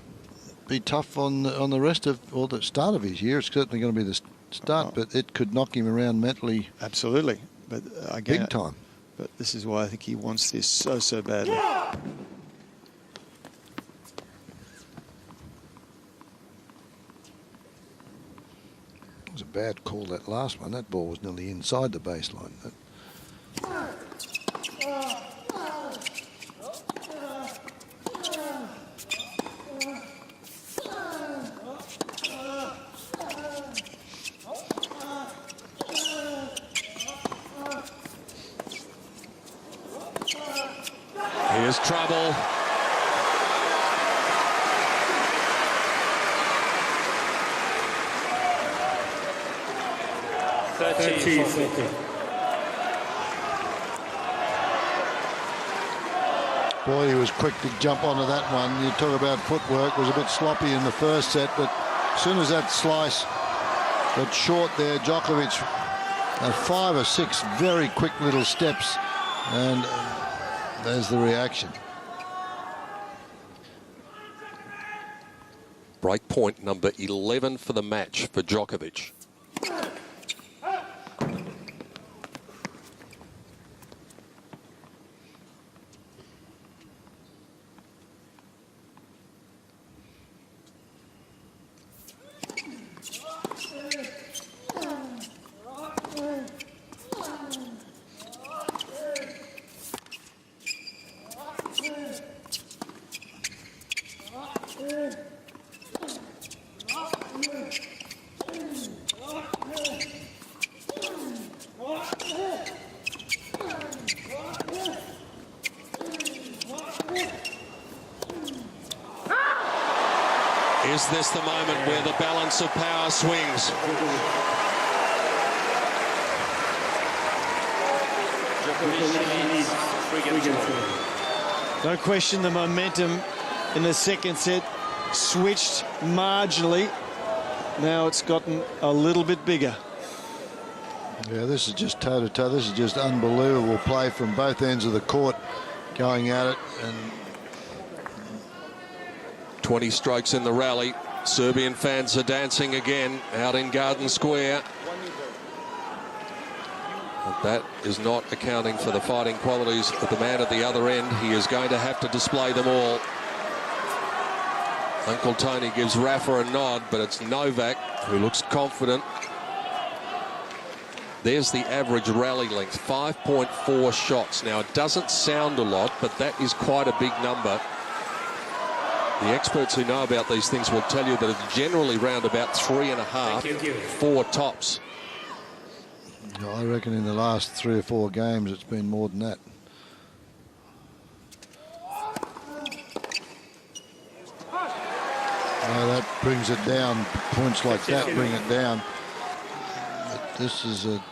be tough on the rest of, or the start of his year. It's certainly going to be the start, but it could knock him around mentally. Absolutely, but again, big time. But this is why I think he wants this so badly. It was a bad call, that last one. That ball was nearly inside the baseline. Here's trouble. Boy, he was quick to jump onto that one. You talk about footwork. Was a bit sloppy in the first set, but as soon as that slice got short there, Djokovic, 5 or 6 very quick little steps, and there's the reaction. Break point number 11 for the match for Djokovic. Is this the moment where the balance of power swings? No question, the momentum in the second set switched marginally. Now it's gotten a little bit bigger. Yeah, this is just toe-to-toe. This is just unbelievable play from both ends of the court, going at it. And 20 strokes in the rally. Serbian fans are dancing again out in Garden Square. But that is not accounting for the fighting qualities of the man at the other end. He is going to have to display them all. Uncle Tony gives Rafa a nod, but it's Novak who looks confident. There's the average rally length, 5.4 shots. Now, it doesn't sound a lot, but that is quite a big number. The experts who know about these things will tell you that it's generally round about 3.5, 4 tops. I reckon in the last 3 or 4 games it's been more than that. That brings it down. Points like that bring it down. But this is a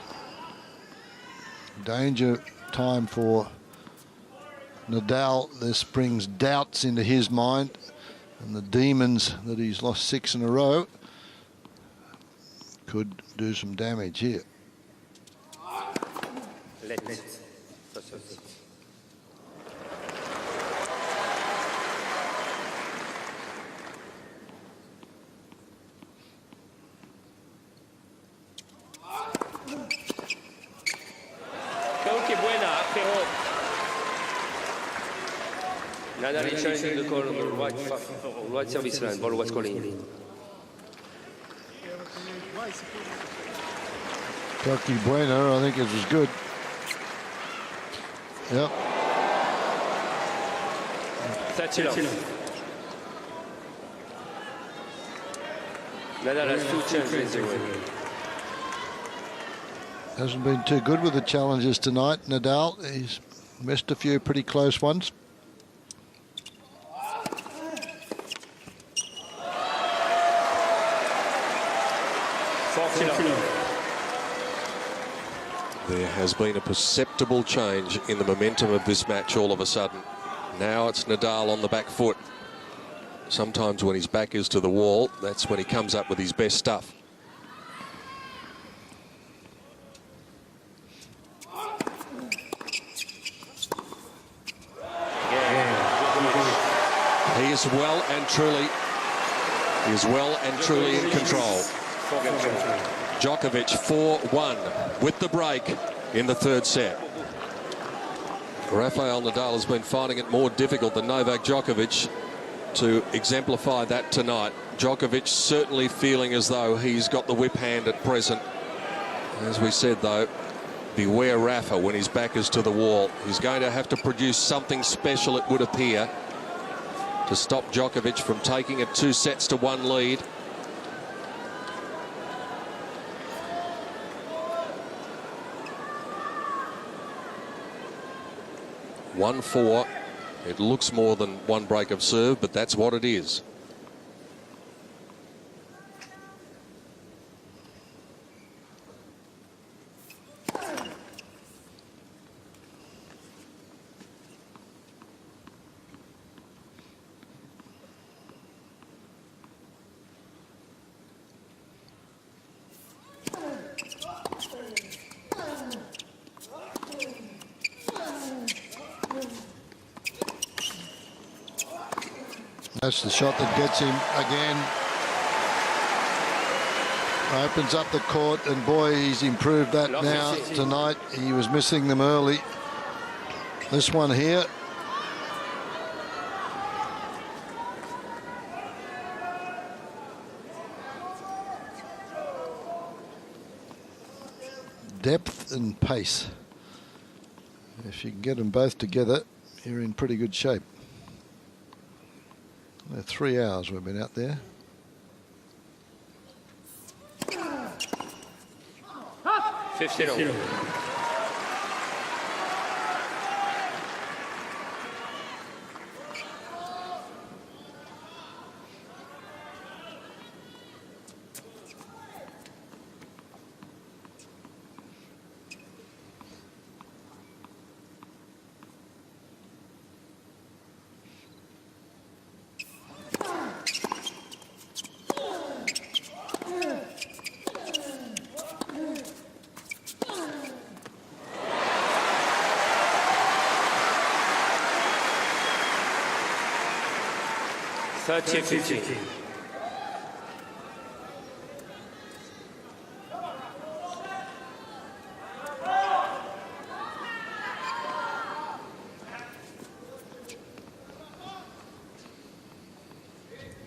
danger time for Nadal. This brings doubts into his mind, and the demons that he's lost 6 in a row could do some damage here. Nadal is challenging the call on the right service line. Ball was calling. Turkey Bueno, I think it was good. Yep. That's it. Nadal has 2 chances away. Hasn't been too good with the challenges tonight, Nadal. He's missed a few pretty close ones. There has been a perceptible change in the momentum of this match all of a sudden. Now it's Nadal on the back foot. Sometimes when his back is to the wall, that's when he comes up with his best stuff. He is well and truly in control. Djokovic 4-1 with the break in the third set. Rafael Nadal has been finding it more difficult than Novak Djokovic to exemplify that tonight. Djokovic certainly feeling as though he's got the whip hand at present. As we said, though, beware Rafa when his back is to the wall. He's going to have to produce something special, it would appear, to stop Djokovic from taking it 2-1 lead. (1-4). It looks more than one break of serve, but that's what it is. That's the shot that gets him again. Opens up the court, and boy, he's improved that now tonight. He was missing them early. This one here. Depth and pace. If you can get them both together, you're in pretty good shape. 3 hours we've been out there.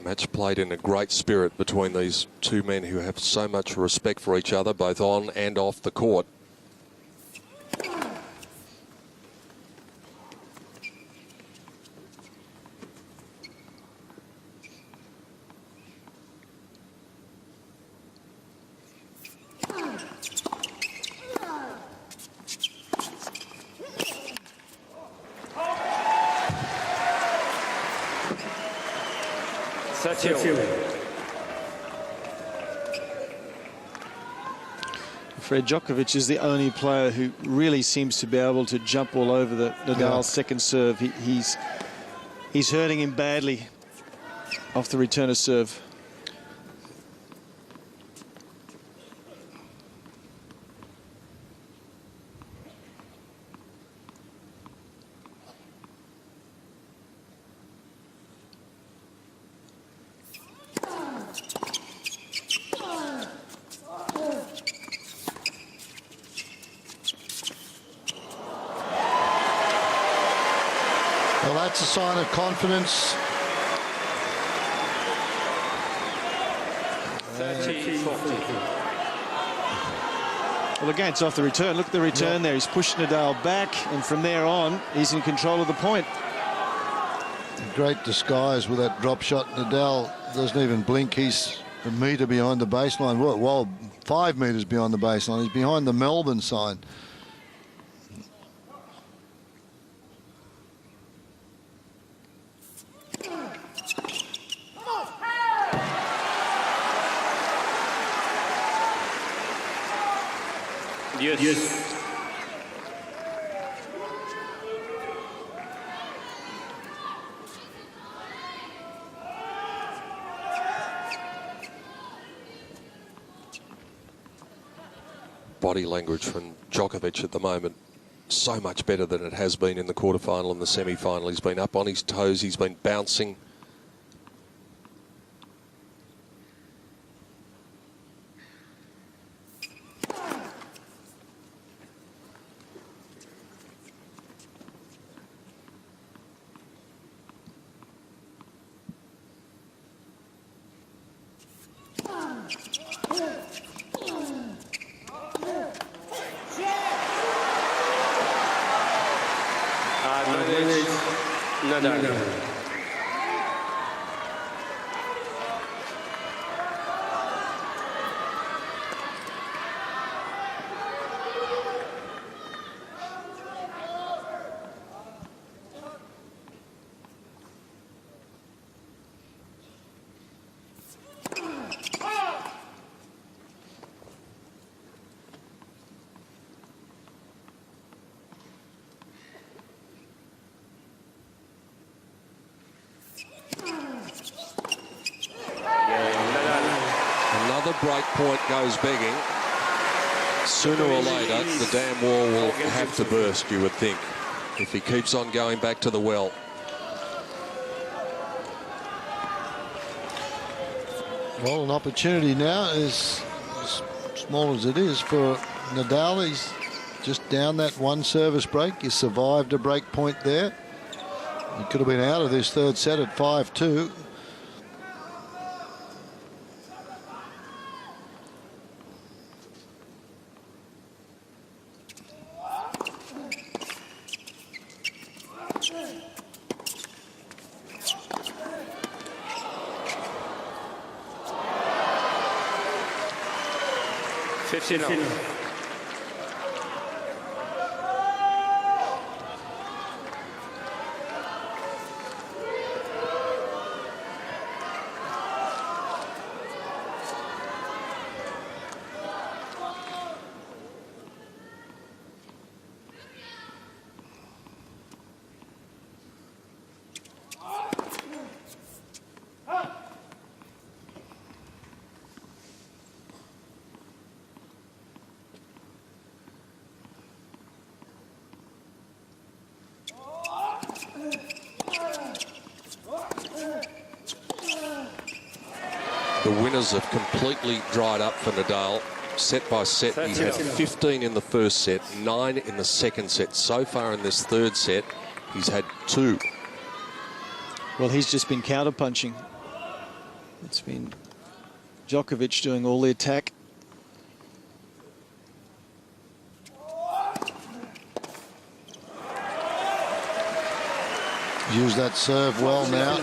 Match played in a great spirit between these two men who have so much respect for each other, both on and off the court. Fred, Djokovic is the only player who really seems to be able to jump all over the Nadal's second serve. He's hurting him badly off the return of serve. Well, that's a sign of confidence. 30-40. Well, again, it's off the return. Look at the return there. He's pushed Nadal back, and from there on, he's in control of the point. Great disguise with that drop shot. Nadal doesn't even blink. He's a metre behind the baseline. Well, 5 metres behind the baseline. He's behind the Melbourne sign. 10. Body language from Djokovic at the moment so much better than it has been in the quarterfinal and the semi-final. He's been up on his toes, he's been bouncing. Nadal. Another break point goes begging. Sooner or later, the damn wall will have to burst, you would think, if he keeps on going back to the well. Well, an opportunity now is as small as it is for Nadal. He's just down that one service break. He survived a break point there. He could have been out of this third set at 5-2. The winners have completely dried up for Nadal. Set by set, he had 15 in the first set, 9 in the second set. So far in this third set, he's had 2. Well, he's just been counter-punching. It's been Djokovic doing all the attack. Use that serve well now.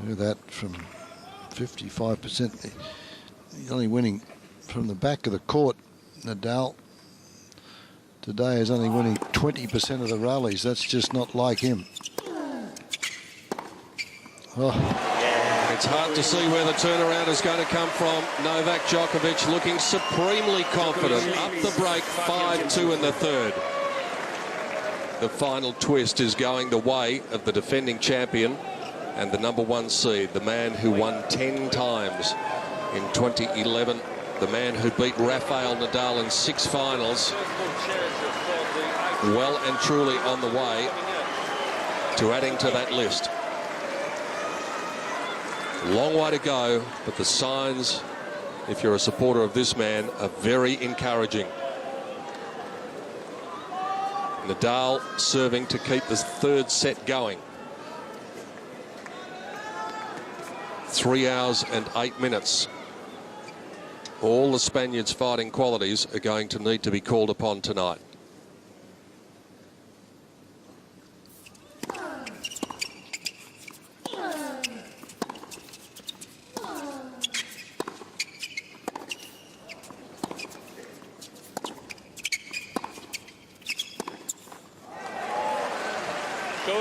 Look at that, from 55%. He's only winning from the back of the court. Nadal today is only winning 20% of the rallies. That's just not like him. Oh. It's hard to see where the turnaround is going to come from. Novak Djokovic looking supremely confident. Up the break, 5-2 in the third. The final twist is going the way of the defending champion and the #1 seed, the man who won 10 times in 2011, the man who beat Rafael Nadal in 6 finals, well and truly on the way to adding to that list. Long way to go, but the signs, if you're a supporter of this man, are very encouraging. Nadal serving to keep the third set going. 3 hours and 8 minutes. All the Spaniards' fighting qualities are going to need to be called upon tonight.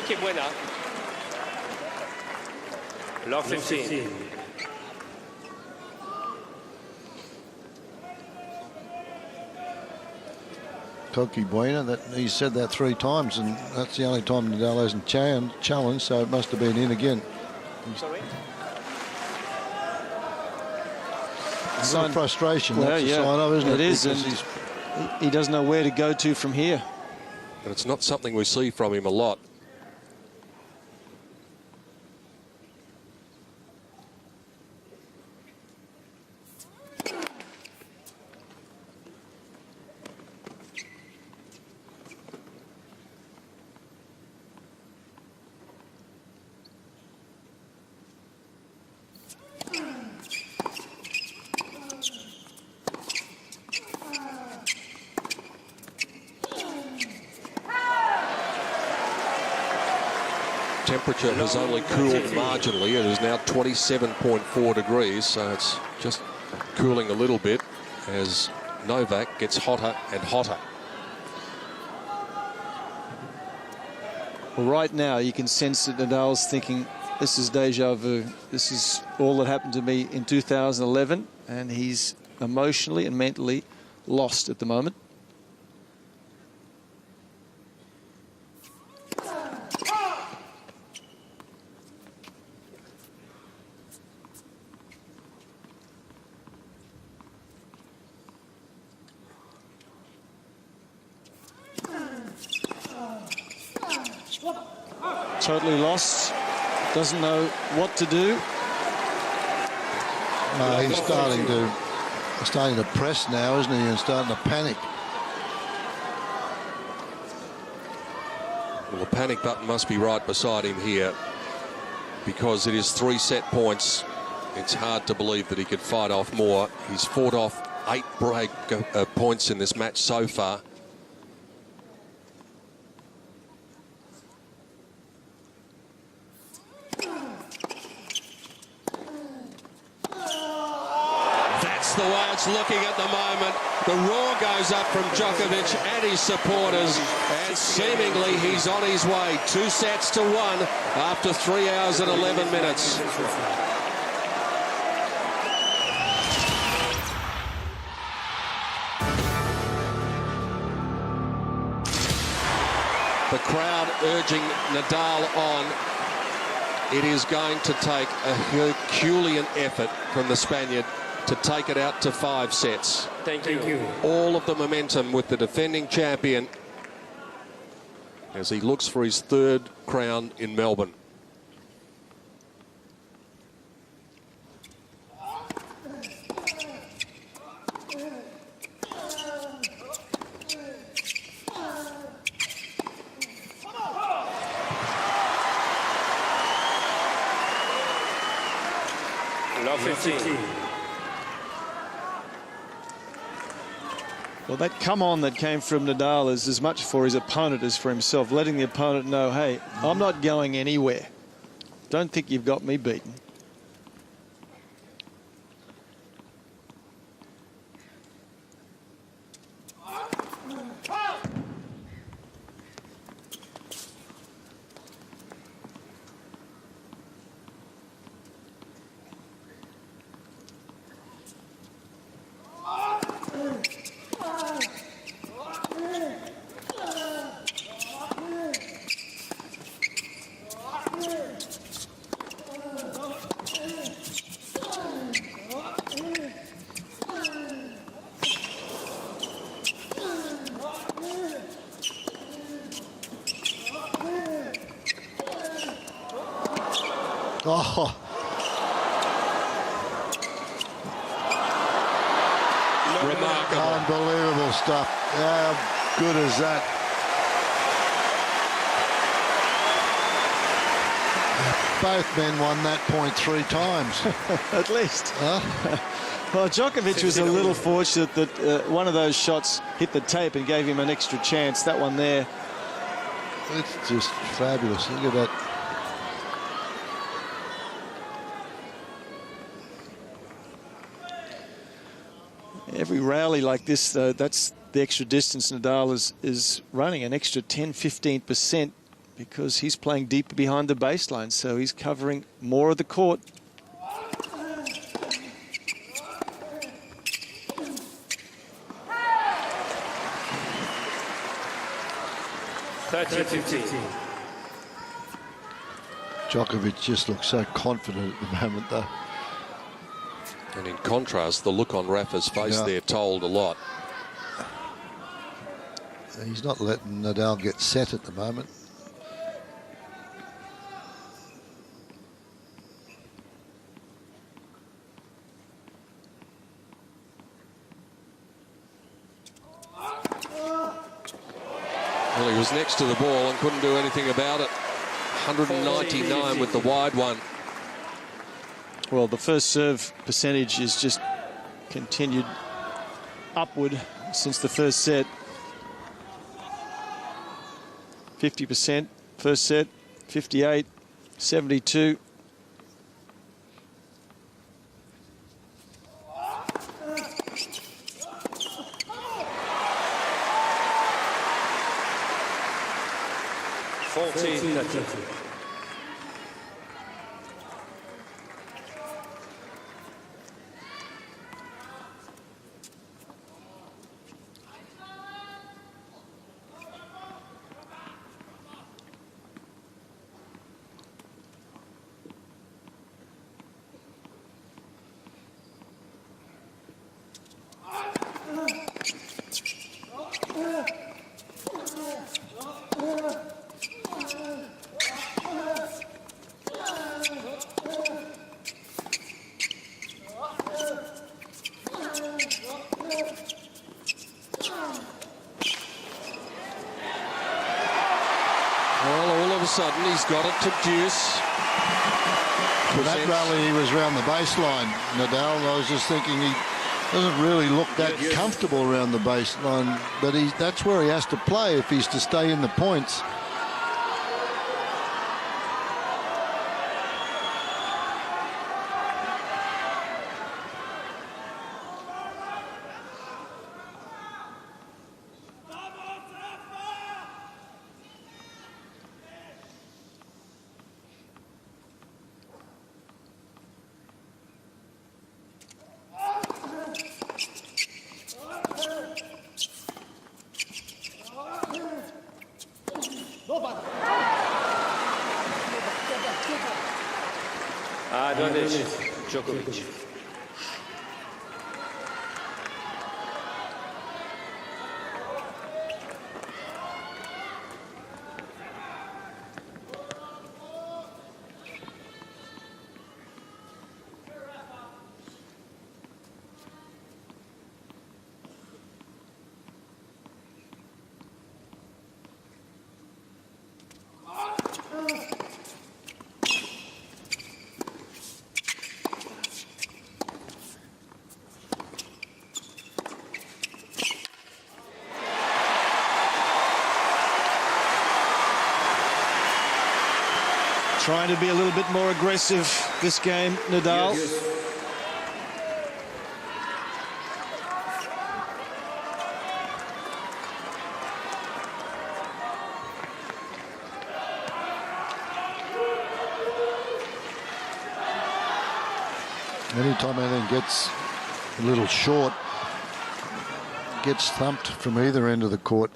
Qué buena. Love 15. Coqui Buena, that he said that 3 times, and that's the only time Nadal hasn't challenged, so it must have been in again. Sorry? It's a frustration, Well, that's a yeah, sign of, isn't it? It is, Because and he doesn't know where to go to from here. And it's not something we see from him a lot. Temperature has only cooled marginally. It is now 27.4 degrees, so it's just cooling a little bit as Novak gets hotter and hotter. Well, right now you can sense that Nadal's thinking, this is deja vu. This is all that happened to me in 2011, and he's emotionally and mentally lost at the moment. Totally lost, doesn't know what to do. he's starting to press now, isn't he, and starting to panic. Well, the panic button must be right beside him here, because it is 3 set points. It's hard to believe that he could fight off more. He's fought off 8 break points in this match so far. That's the way it's looking at the moment. The roar goes up from Djokovic and his supporters, and seemingly he's on his way. 2 sets to 1 after 3 hours and 11 minutes. The crowd urging Nadal on. It is going to take a Herculean effort from the Spaniard to take it out to 5 sets. Thank you. All of the momentum with the defending champion as he looks for his 3rd crown in Melbourne. Love 15. Well, that come on that came from Nadal is as much for his opponent as for himself, letting the opponent know, hey, I'm not going anywhere. Don't think you've got me beaten. Oh, Remarkable. unbelievable stuff. How good is that? Both men won that point 3 times. At least. Huh? Well, Djokovic was a little fortunate that one of those shots hit the tape and gave him an extra chance. That one there. It's just fabulous. Look at that. Every rally like this, though, that's the extra distance Nadal is running, an extra 10-15% because he's playing deeper behind the baseline, so he's covering more of the court. Djokovic just looks so confident at the moment, though. And in contrast, the look on Rafa's face there told a lot. He's not letting Nadal get set at the moment. Well, he was next to the ball and couldn't do anything about it. 199 with the wide one. Well, the first serve percentage is just continued upward since the first set. 50% first set, 58, 72. Well, all of a sudden, he's got it to deuce. Well, that rally, he was around the baseline, Nadal. I was just thinking he doesn't really look that comfortable around the baseline, but that's where he has to play if he's to stay in the points. Advantage, Djokovic. Trying to be a little bit more aggressive this game, Nadal. Anytime anything gets a little short, gets thumped from either end of the court.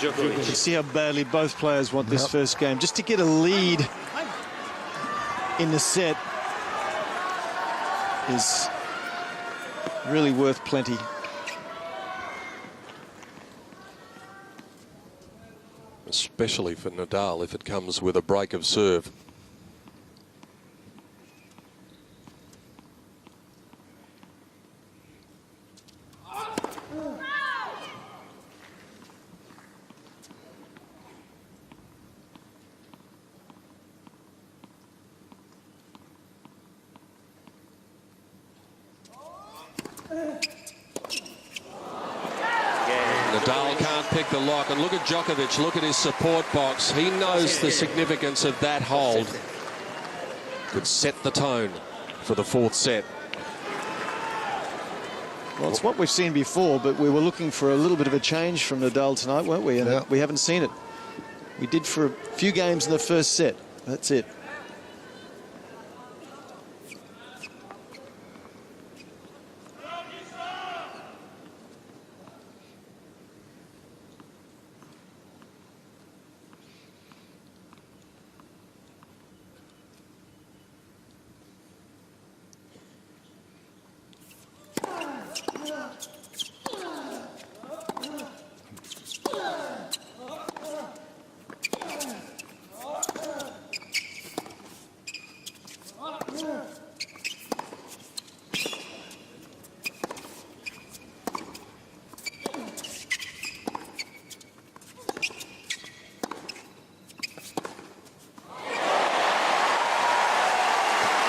You can see how badly both players want this first game. Just to get a lead in the set is really worth plenty. Especially for Nadal if it comes with a break of serve. Nadal can't pick the lock. And look at Djokovic. Look at his support box. He knows the significance of that hold. Could set the tone for the fourth set. Well, it's what we've seen before, but we were looking for a little bit of a change from Nadal tonight, weren't we? And yeah, we haven't seen it. We did for a few games in the first set. That's it.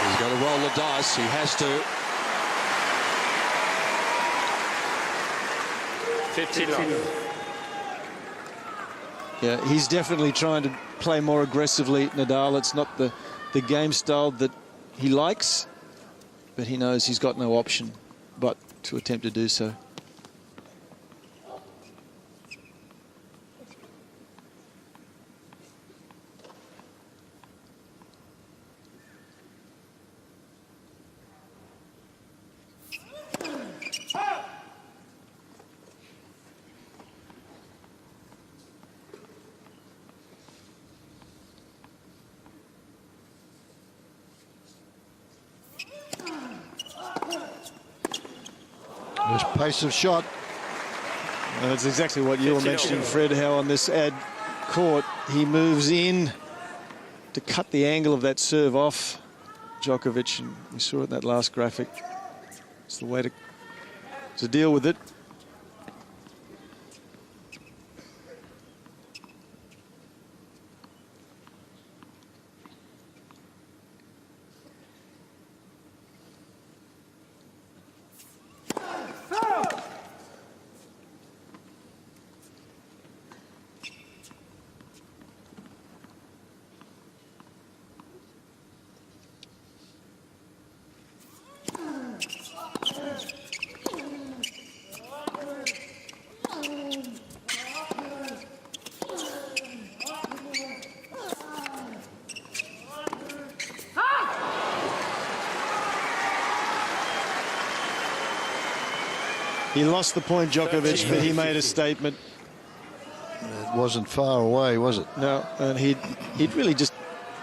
He's going to roll the dice. He has to. 15 love. Yeah, he's definitely trying to play more aggressively, Nadal. It's not the game style that he likes, but he knows he's got no option but to attempt to do so. This pace of shot. And that's exactly what you were mentioning, Fred, how on this ad court he moves in to cut the angle of that serve off Djokovic, and we saw it in that last graphic. It's the way to deal with it. He lost the point, Djokovic, but he made a statement. It wasn't far away, was it? No, and he'd really just,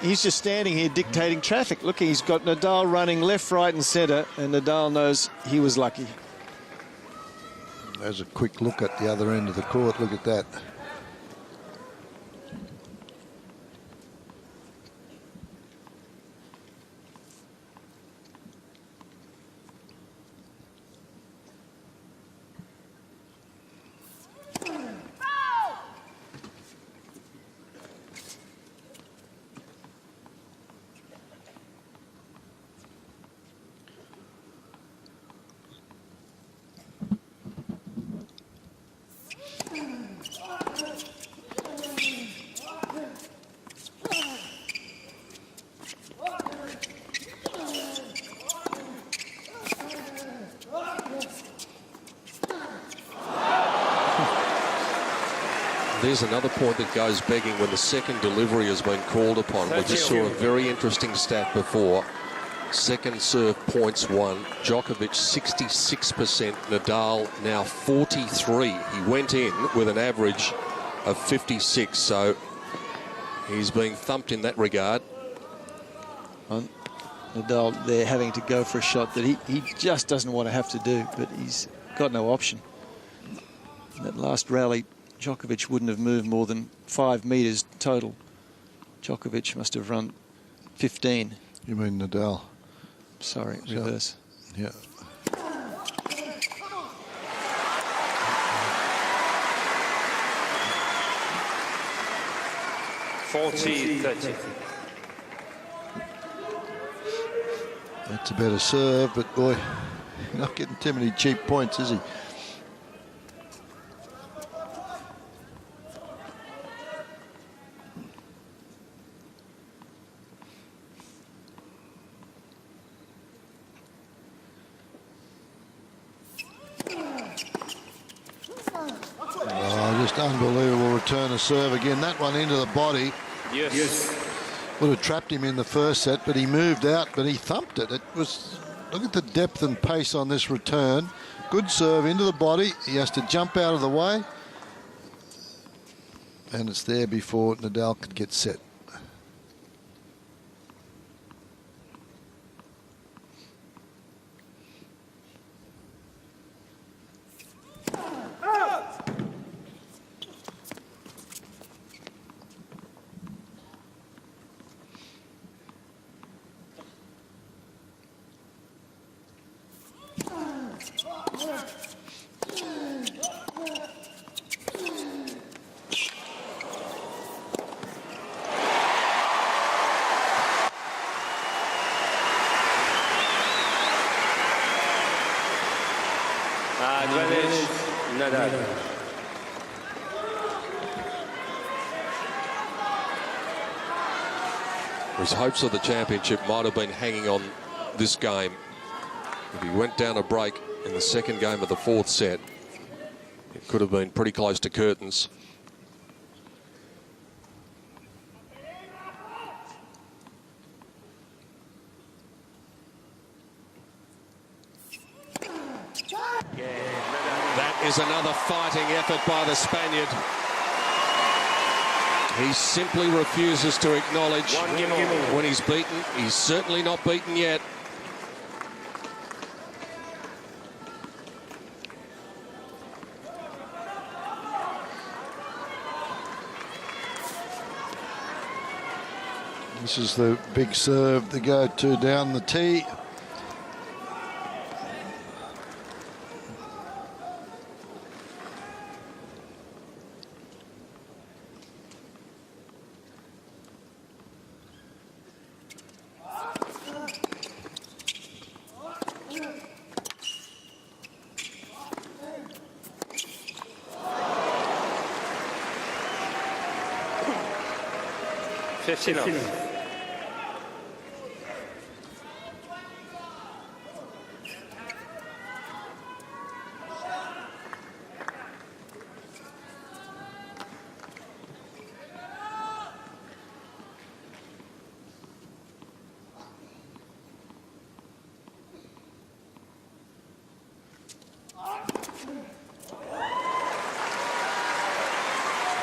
he's just standing here dictating traffic. Look, he's got Nadal running left, right and centre, and Nadal knows he was lucky. There's a quick look at the other end of the court. Look at that. There's another point that goes begging when the second delivery has been called upon. We just saw a very interesting stat before. Second serve points won. Djokovic 66%, Nadal now 43. He went in with an average of 56, so he's being thumped in that regard. Nadal there having to go for a shot that he just doesn't want to have to do, but he's got no option. In that last rally, Djokovic wouldn't have moved more than 5 metres total. Djokovic must have run 15. You mean Nadal? Sorry, reverse. Yeah. That's a better serve, but boy, He's not getting too many cheap points, is he? Just unbelievable return of serve again. That one into the body. Yes. Would have trapped him in the first set, but he moved out, but he thumped it. It was, look at the depth and pace on this return. Good serve into the body. He has to jump out of the way. And it's there before Nadal could get set. Advantage, Nadal. His hopes of the championship might have been hanging on this game. If he went down a break in the second game of the fourth set, it could have been pretty close to curtains. That is another fighting effort by the Spaniard. He simply refuses to acknowledge when he's beaten. He's certainly not beaten yet. This is the big serve to go to down the tee.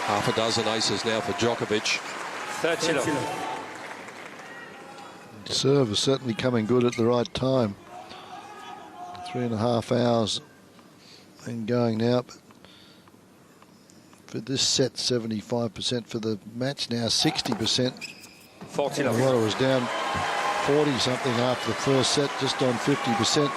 Half a dozen aces now for Djokovic. 30. Serve is certainly coming good at the right time. 3.5 hours and going now. But for this set, 75%. For the match now, 60%. 40. Well, it was down 40 something after the first set, just on 50%.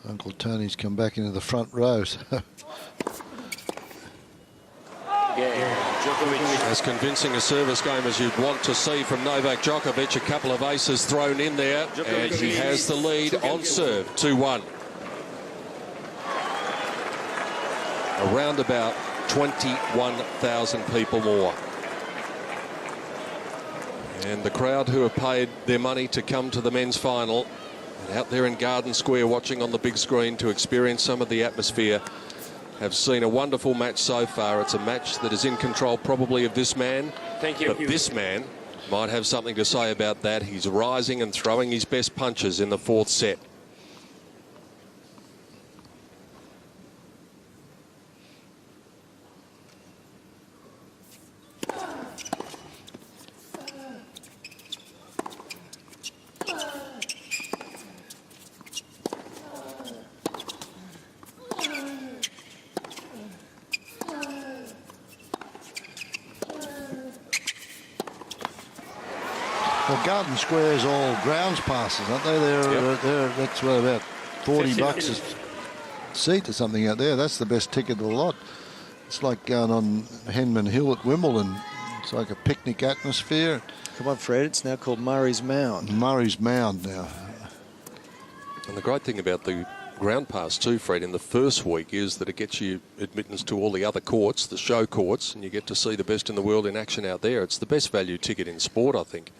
Uncle Tony's come back into the front row. So. As convincing a service game as you'd want to see from Novak Djokovic. A couple of aces thrown in there, and he has the lead on serve, 2-1. Around about 21,000 people more. And the crowd who have paid their money to come to the men's final, and out there in Garden Square watching on the big screen to experience some of the atmosphere, have seen a wonderful match so far. It's a match that is in control probably of this man. Thank you. But this man might have something to say about that. He's rising and throwing his best punches in the fourth set. Well, Garden Square's all grounds passes, aren't they? That's what, about $40 a seat or something out there. That's the best ticket of the lot. It's like going on Henman Hill at Wimbledon. It's like a picnic atmosphere. Come on, Fred. It's now called Murray's Mound. Murray's Mound now. And the great thing about the ground pass too, Fred, in the first week is that it gets you admittance to all the other courts, the show courts, and you get to see the best in the world in action out there. It's the best value ticket in sport, I think.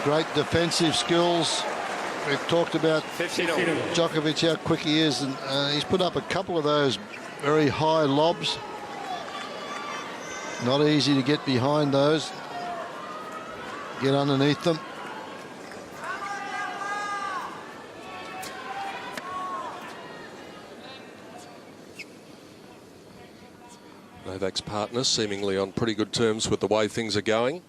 Great defensive skills. We've talked about Djokovic, how quick he is, and he's put up a couple of those very high lobs. Not easy to get behind those, get underneath them. Novak's partner seemingly on pretty good terms with the way things are going.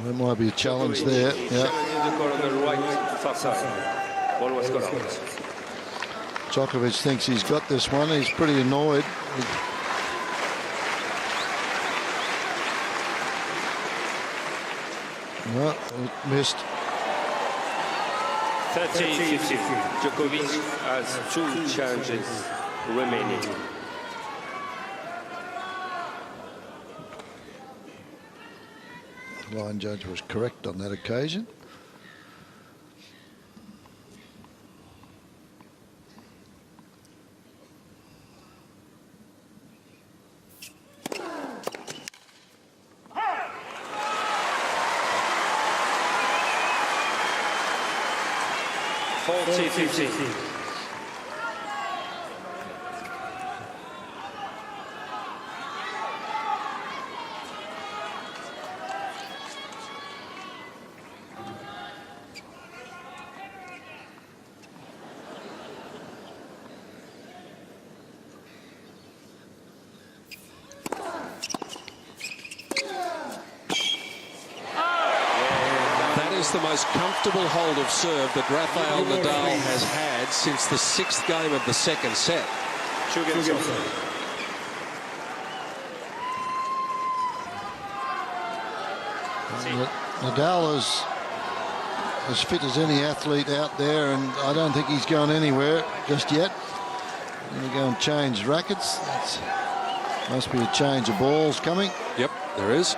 There might be a challenge there. Yeah. Djokovic thinks he's got this one. He's pretty annoyed. No, it missed. 30-50. Djokovic has 2 challenges remaining. The line judge was correct on that occasion. The most comfortable hold of serve that Rafael Nadal has had since the 6th game of the second set. Nadal is as fit as any athlete out there, and I don't think he's going anywhere just yet. Going to go and change rackets. Must be a change of balls coming. Yep, there is.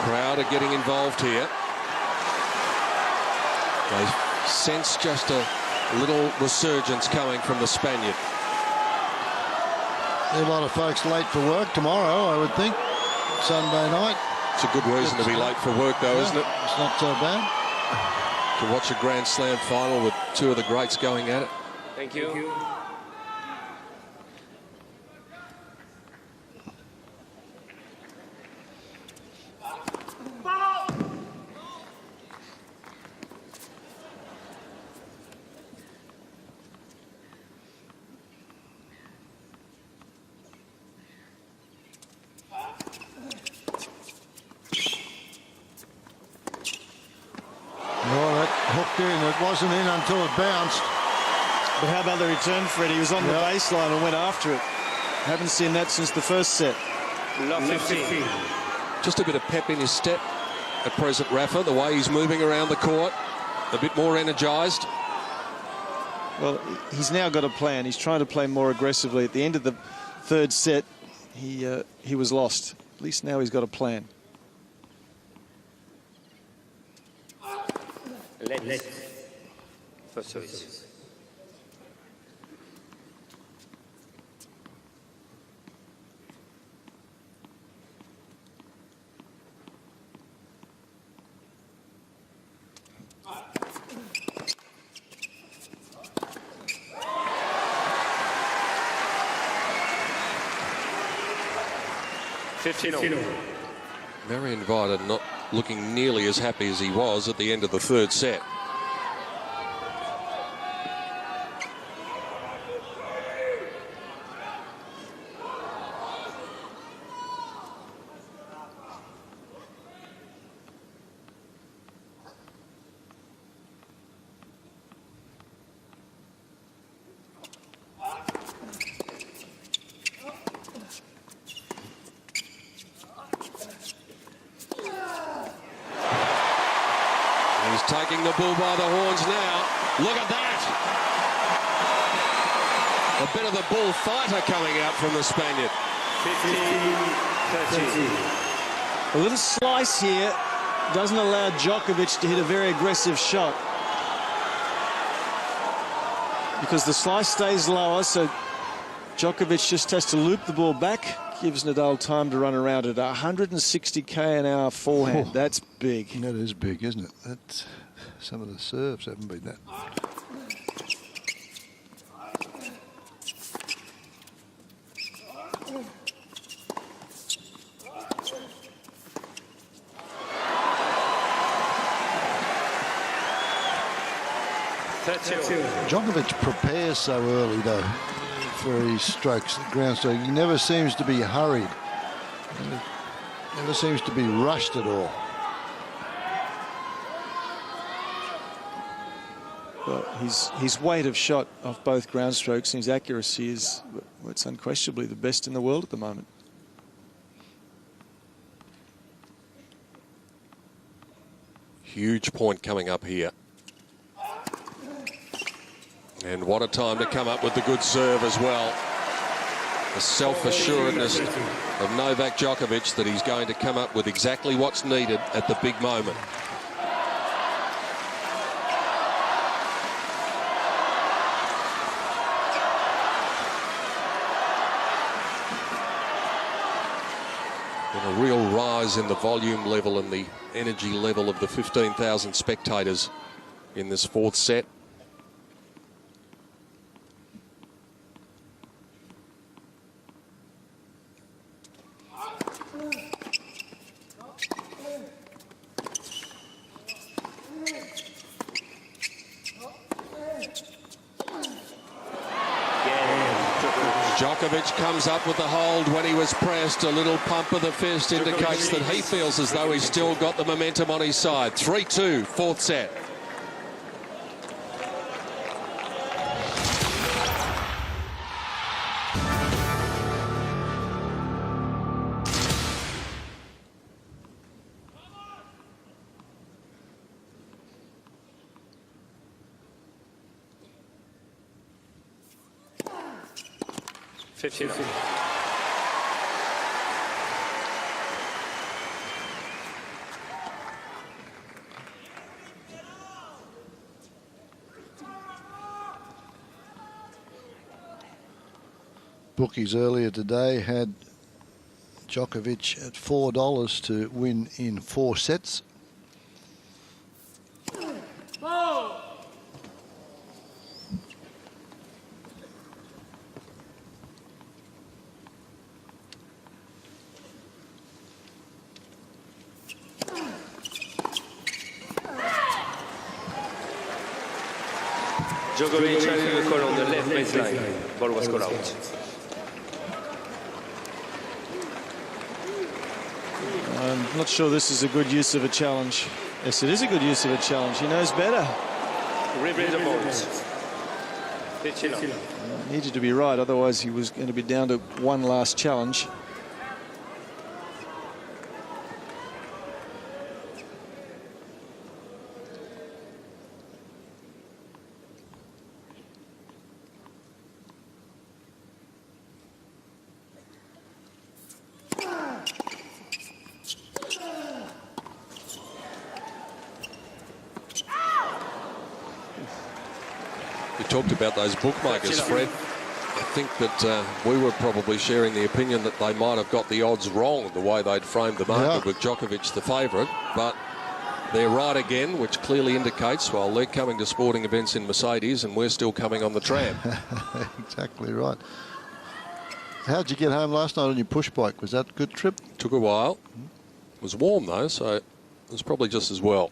Crowd are getting involved here. They sense just a little resurgence coming from the Spaniard. There are a lot of folks late for work tomorrow, I would think, Sunday night. It's a good reason to be late for work, though, isn't it? It's not so bad. To watch a Grand Slam final with 2 of the greats going at it. Thank you. It wasn't in until it bounced. But how about the return, Fred? He was on the baseline and went after it. Haven't seen that since the first set. Just a bit of pep in his step at present, Rafa, the way he's moving around the court, a bit more energised. Well, he's now got a plan. He's trying to play more aggressively. At the end of the 3rd set, he was lost. At least now he's got a plan. Let's. First service. Very invited, not looking nearly as happy as he was at the end of the 3rd set. He's taking the bull by the horns now. Look at that. A bit of the bullfighter coming out from the Spaniard. 15-13. A little slice here doesn't allow Djokovic to hit a very aggressive shot, because the slice stays lower, so Djokovic just has to loop the ball back, gives Nadal time to run around at 160 km/h forehand. That's big. That is big, isn't it? That's, some of the serves haven't been that. Djokovic prepares so early, though, for his strokes, ground stroke. He never seems to be hurried. Never seems to be rushed at all. Well, his weight of shot off both ground strokes and his accuracy is, well, it's unquestionably the best in the world at the moment. Huge point coming up here. And what a time to come up with the good serve as well. The self-assuredness of Novak Djokovic that he's going to come up with exactly what's needed at the big moment. And a real rise in the volume level and the energy level of the 15,000 spectators in this fourth set. Djokovic comes up with the hold when he was pressed. A little pump of the fist indicates that he feels as though he's still got the momentum on his side. 3-2, fourth set. Bookies earlier today had Djokovic at $4 to win in 4 sets. Djokovic having the call on the left baseline. Ball was called out. I'm not sure this is a good use of a challenge. Yes, it is a good use of a challenge. He knows better. Replay the balls. Needed to be right, otherwise he was going to be down to one last challenge. You talked about those bookmakers, Fred. I think that we were probably sharing the opinion that they might have got the odds wrong, the way they'd framed the market with Djokovic the favourite. But they're right again, which clearly indicates, well, they're coming to sporting events in Mercedes and we're still coming on the tram. Exactly right. How'd you get home last night on your push bike? Was that a good trip? Took a while. It was warm, though, so it was probably just as well.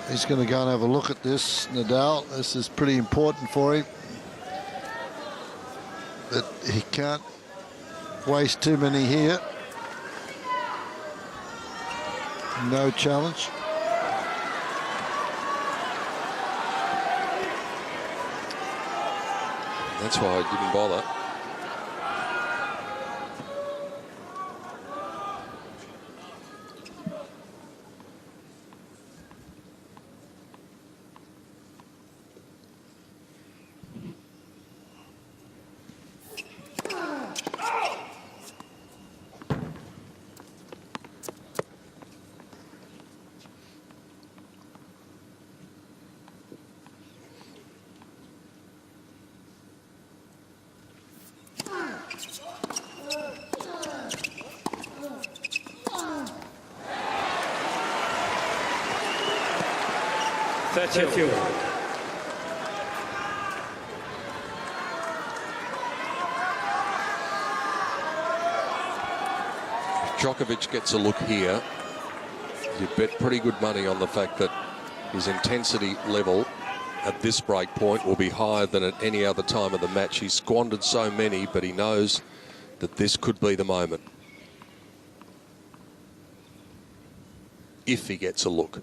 He's going to go and have a look at this, Nadal. This is pretty important for him. But he can't waste too many here. No challenge. That's why I didn't bother. Djokovic gets a look here. You bet pretty good money on the fact that his intensity level at this break point will be higher than at any other time of the match. He's squandered so many, but he knows that this could be the moment if he gets a look.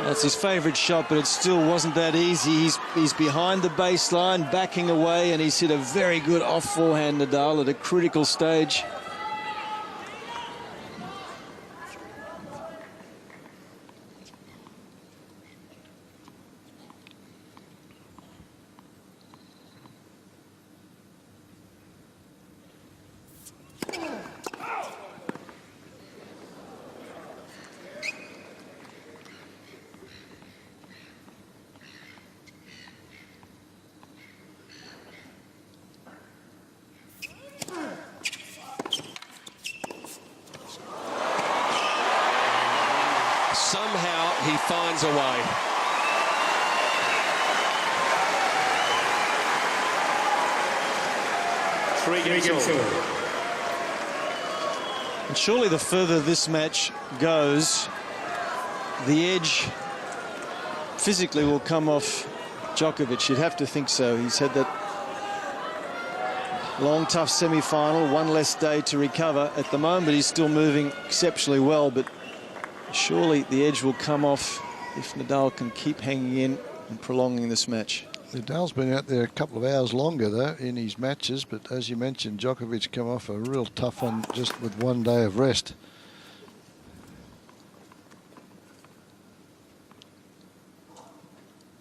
That's his favourite shot, but it still wasn't that easy. He's behind the baseline, backing away, and he's hit a very good off-forehand Nadal at a critical stage. Somehow he finds a way. And surely the further this match goes, the edge physically will come off Djokovic. You'd have to think so. He's had that long, tough semi-final, one less day to recover. At the moment, he's still moving exceptionally well, but surely the edge will come off if Nadal can keep hanging in and prolonging this match. Nadal's been out there a couple of hours longer, though, in his matches, but as you mentioned, Djokovic come off a real tough one just with one day of rest.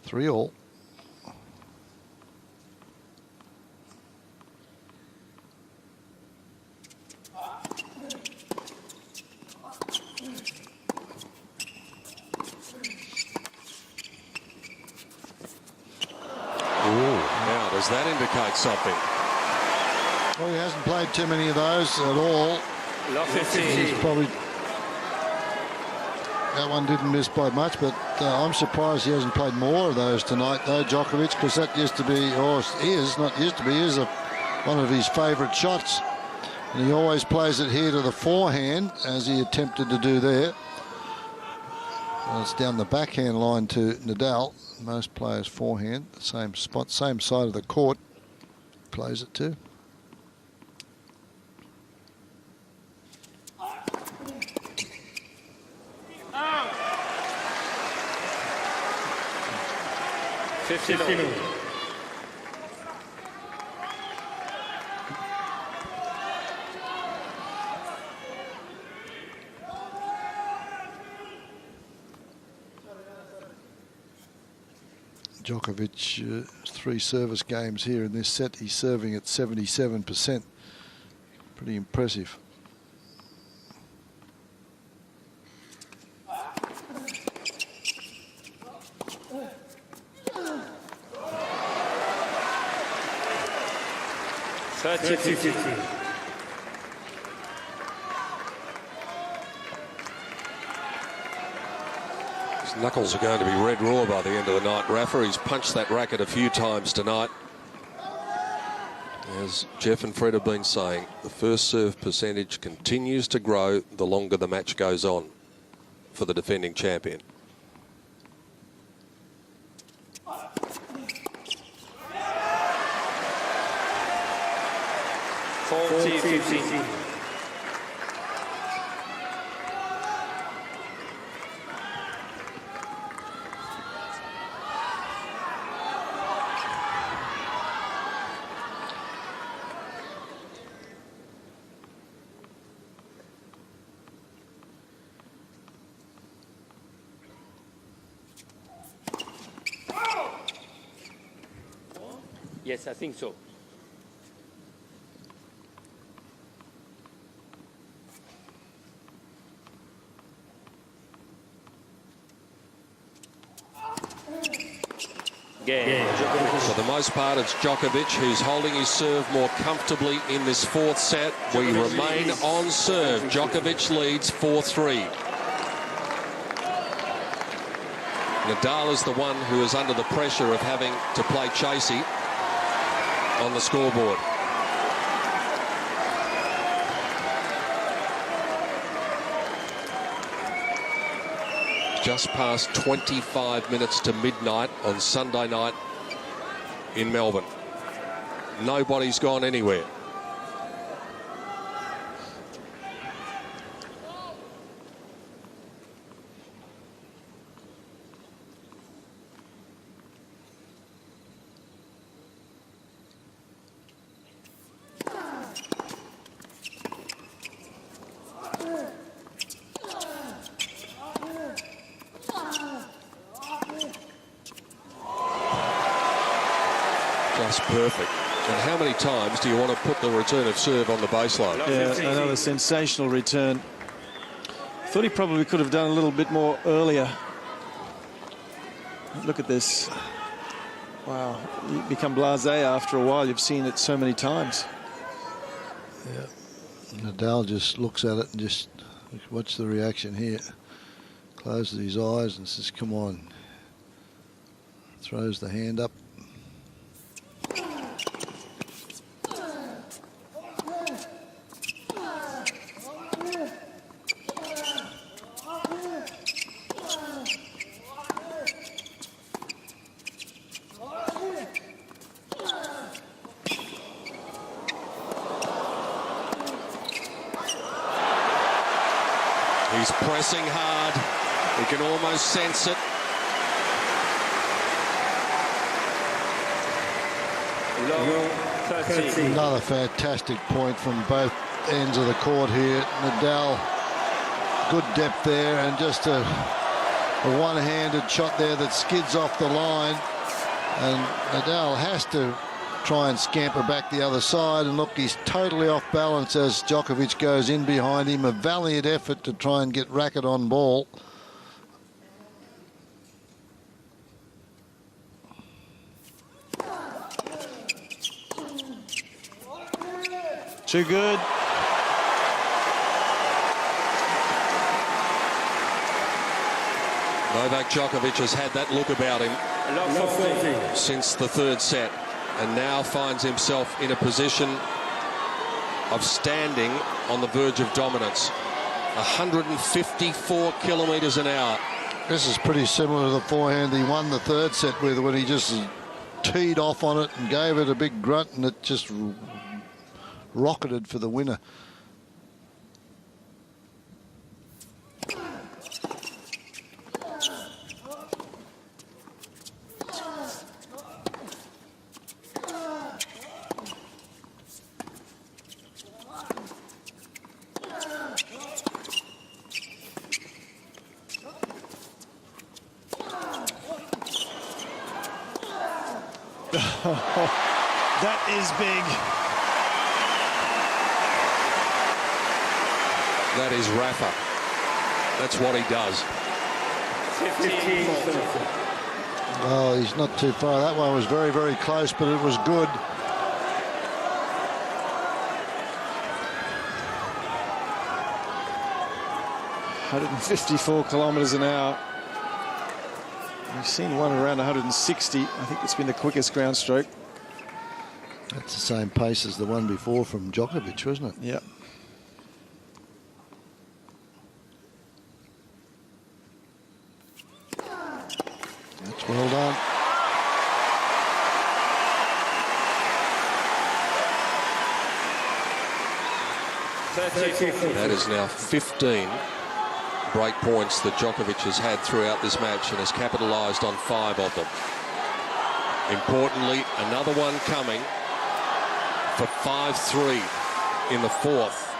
Three all. Does that indicate something? Well, he hasn't played too many of those at all. He's probably... That one didn't miss by much, but I'm surprised he hasn't played more of those tonight, though, Djokovic, because that used to be, or is, not used to be, is one of his favourite shots. And he always plays it here to the forehand, as he attempted to do there. Well, it's down the backhand line to Nadal. Most players forehand, the same spot, same side of the court, plays it to. Djokovic, 3 service games here in this set. He's serving at 77%. Pretty impressive. 30-15. His knuckles are going to be red raw by the end of the night. Rafa, he's punched that racket a few times tonight. As Jeff and Fred have been saying, the first serve percentage continues to grow the longer the match goes on for the defending champion. Yes, I think so. For the most part, it's Djokovic who's holding his serve more comfortably in this fourth set. We remain on serve. Djokovic leads 4-3. Nadal is the one who is under the pressure of having to play chasey on the scoreboard. Just past 25 minutes to midnight on Sunday night in Melbourne. Nobody's gone anywhere. Just perfect. And how many times do you want to put the return of serve on the baseline? Yeah, another sensational return. Thought he probably could have done a little bit more earlier. Look at this. Wow, you become blasé after a while. You've seen it so many times. Yeah. Nadal just looks at it and just watch the reaction here. Closes his eyes and says, come on. Throws the hand up. He's pressing hard. He can almost sense it. Another fantastic point from both ends of the court here. Nadal, good depth there, and just a one-handed shot there that skids off the line. And Nadal has to try and scamper back the other side, and look, he's totally off balance as Djokovic goes in behind him. A valiant effort to try and get racket on ball. Too good. Novak Djokovic has had that look about him since the third set, and now finds himself in a position of standing on the verge of dominance. 154 kilometres an hour. This is pretty similar to the forehand he won the third set with, when he just teed off on it and gave it a big grunt, and it just rocketed for the winner. That is big. That is Rafa. That's what he does. Oh, he's not too far. That one was very, very close, but it was good. 154 kilometres an hour. We've seen one around 160. I think it's been the quickest ground stroke. That's the same pace as the one before from Djokovic, wasn't it? Yeah. That's well done. That is now 15 break points that Djokovic has had throughout this match and has capitalised on 5 of them. Importantly, another one coming for 5-3 in the 4th.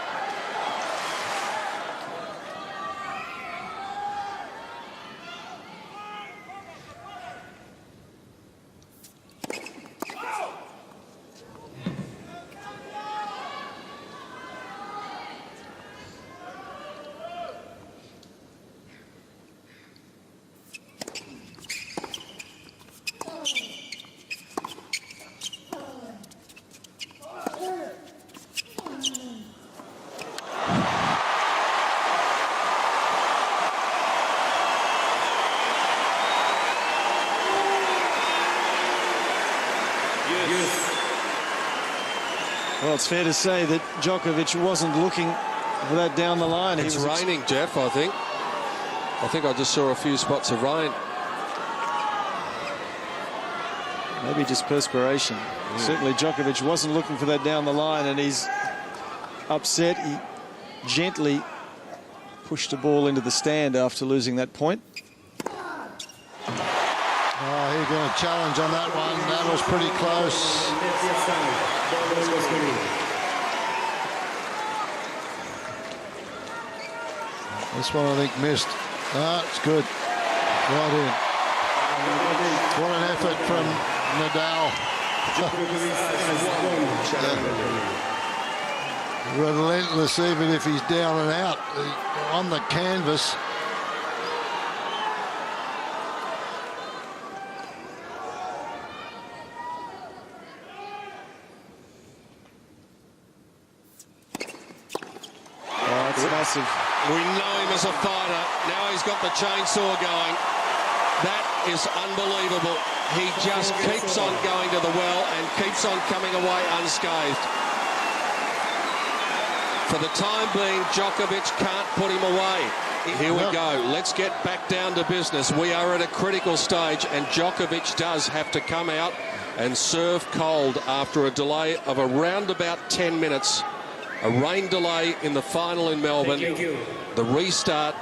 Well, it's fair to say that Djokovic wasn't looking for that down the line. It's raining, Jeff, I think. I just saw a few spots of rain. Maybe just perspiration. Certainly Djokovic wasn't looking for that down the line, and he's upset. He gently pushed the ball into the stand after losing that point. Oh, he's going to challenge on that one. That was pretty close. This one I think missed. Ah, it's good. Right in. What an effort from Nadal. Relentless even if he's down and out on the canvas. Massive. We know him as a fighter. Now he's got the chainsaw going. That is unbelievable. He just keeps on going to the well and keeps on coming away unscathed. For the time being, Djokovic can't put him away. Here we go. Let's get back down to business. We are at a critical stage, and Djokovic does have to come out and serve cold after a delay of around about 10 minutes. A rain delay in the final in Melbourne. The restart,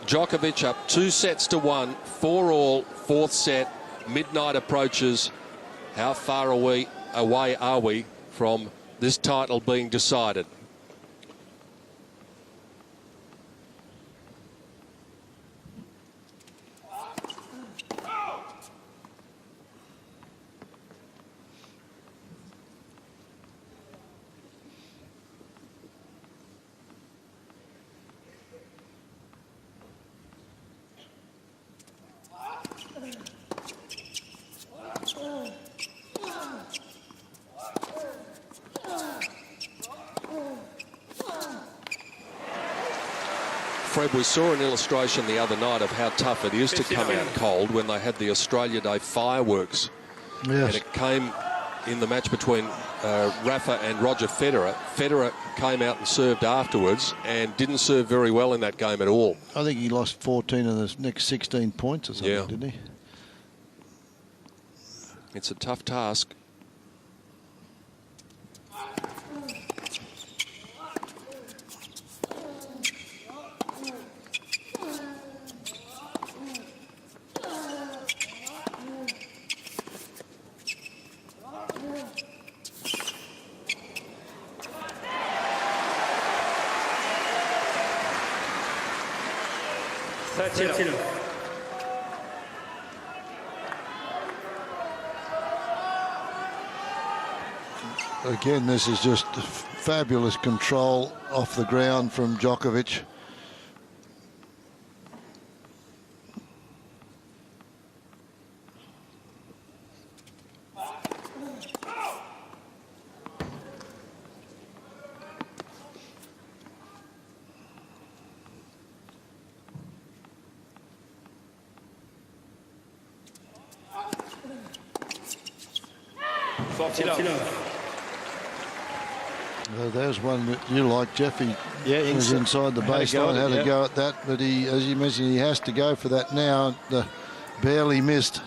Djokovic up 2-1, 4-all, 4th set. Midnight approaches. How far away are we from this title being decided? Fred, we saw an illustration the other night of how tough it is to come out cold when they had the Australia Day fireworks. Yes. And it came in the match between Rafa and Roger Federer. Federer came out and served afterwards and didn't serve very well in that game at all. I think he lost 14 of the next 16 points or something, didn't he? It's a tough task. Again, this is just fabulous control off the ground from Djokovic. There's one that you like, Jeffy. Yeah, was inside the baseline, had a go at that, but he, as you mentioned, he has to go for that now. Barely missed.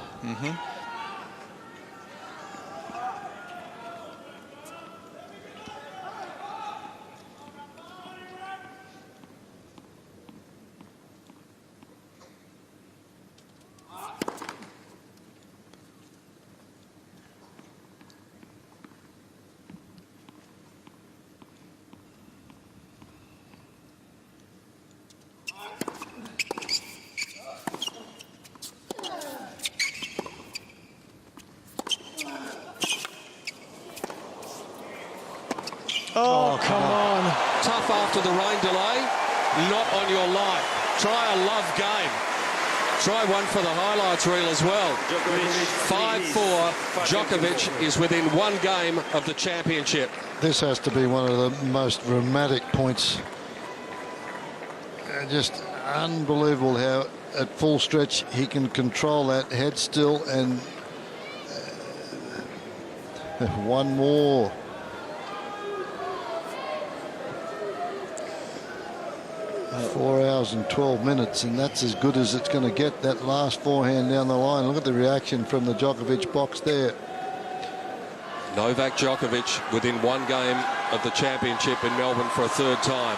Oh, come on. Tough after the rain delay. Not on your life. Try a love game. Try one for the highlights reel as well. 5-4. Djokovic is within one game of the championship. This has to be one of the most dramatic points. Just unbelievable how at full stretch he can control that head still, and one more. Four hours and 12 minutes, and that's as good as it's going to get, that last forehand down the line. Look at the reaction from the Djokovic box there. Novak Djokovic within one game of the championship in Melbourne for a third time.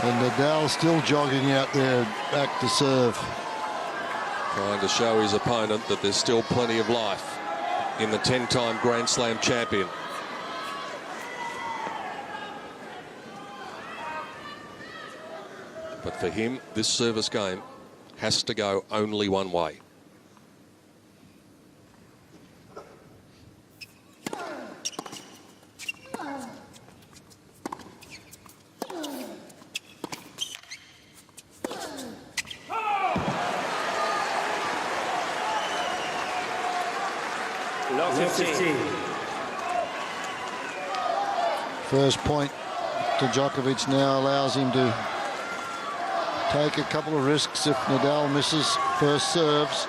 And Nadal still jogging out there back to serve. Trying to show his opponent that there's still plenty of life in the 10-time Grand Slam champion. But for him, this service game has to go only one way. First point to Djokovic now allows him to take a couple of risks if Nadal misses first serves.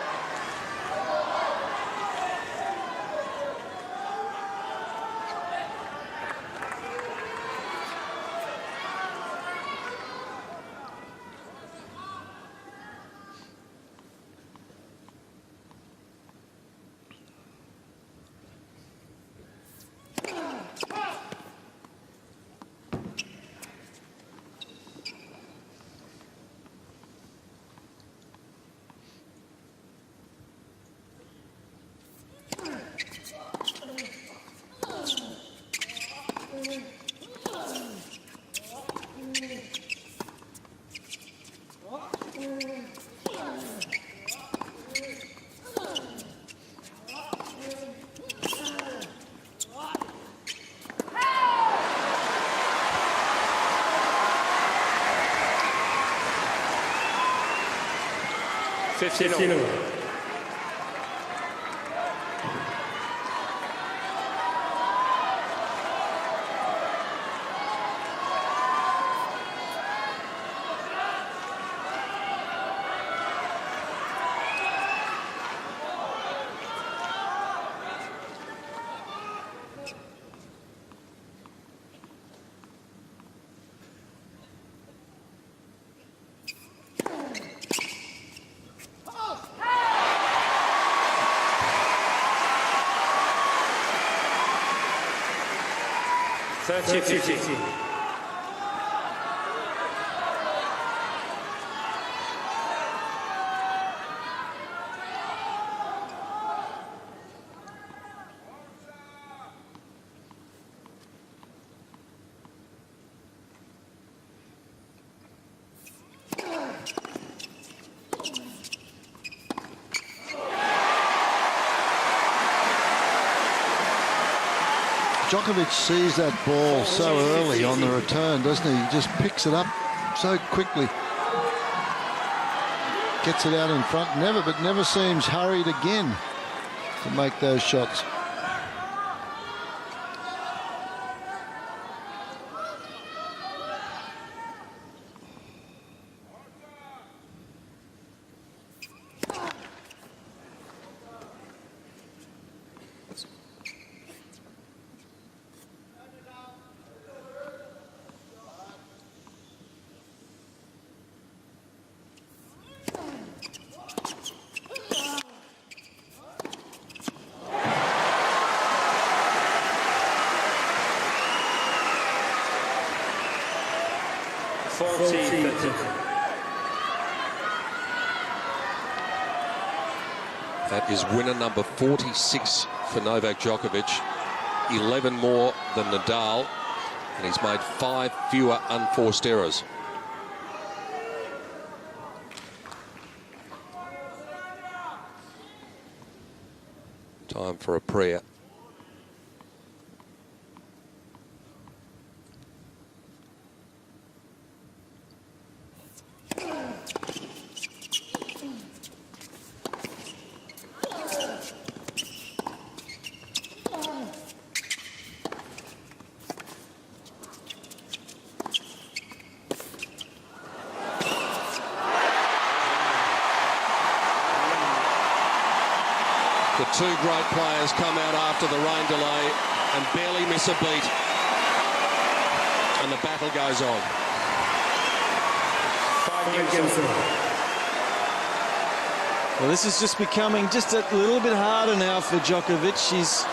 Djokovic sees that ball so early on the return, doesn't he? He just picks it up so quickly. Gets it out in front, but never seems hurried again to make those shots. 40-30. That is winner number 46 for Novak Djokovic. 11 more than Nadal, and he's made 5 fewer unforced errors. Time for a prayer. The two great players come out after the rain delay and barely miss a beat. And the battle goes on. 5 games. Well, this is just becoming just a little bit harder now for Djokovic. He's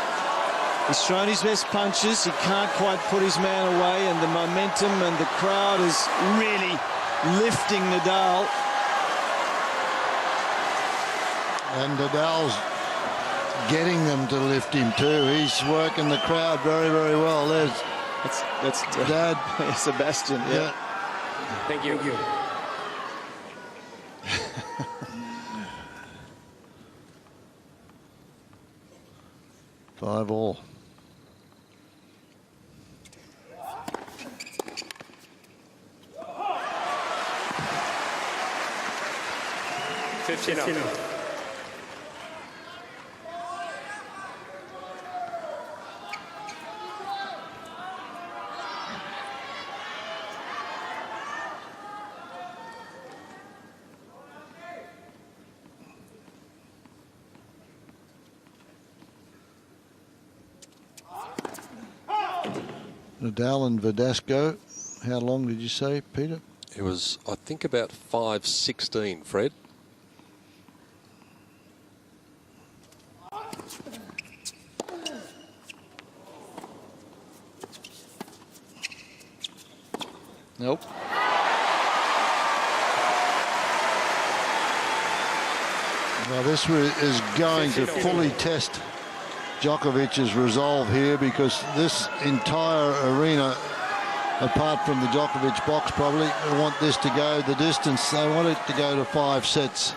thrown his best punches. He can't quite put his man away, and the momentum and the crowd is really lifting Nadal. And Nadal's getting them to lift him too. He's working the crowd very, very well. That's Dad. Sebastian. Yeah. Thank you. 5-all. Nadal and Verdasco, how long did you say, Peter? It was, I think, about 5-16, Fred. Nope. Now this is going to fully test Djokovic's resolve here, because this entire arena, apart from the Djokovic box probably, they want this to go the distance. They want it to go to 5 sets.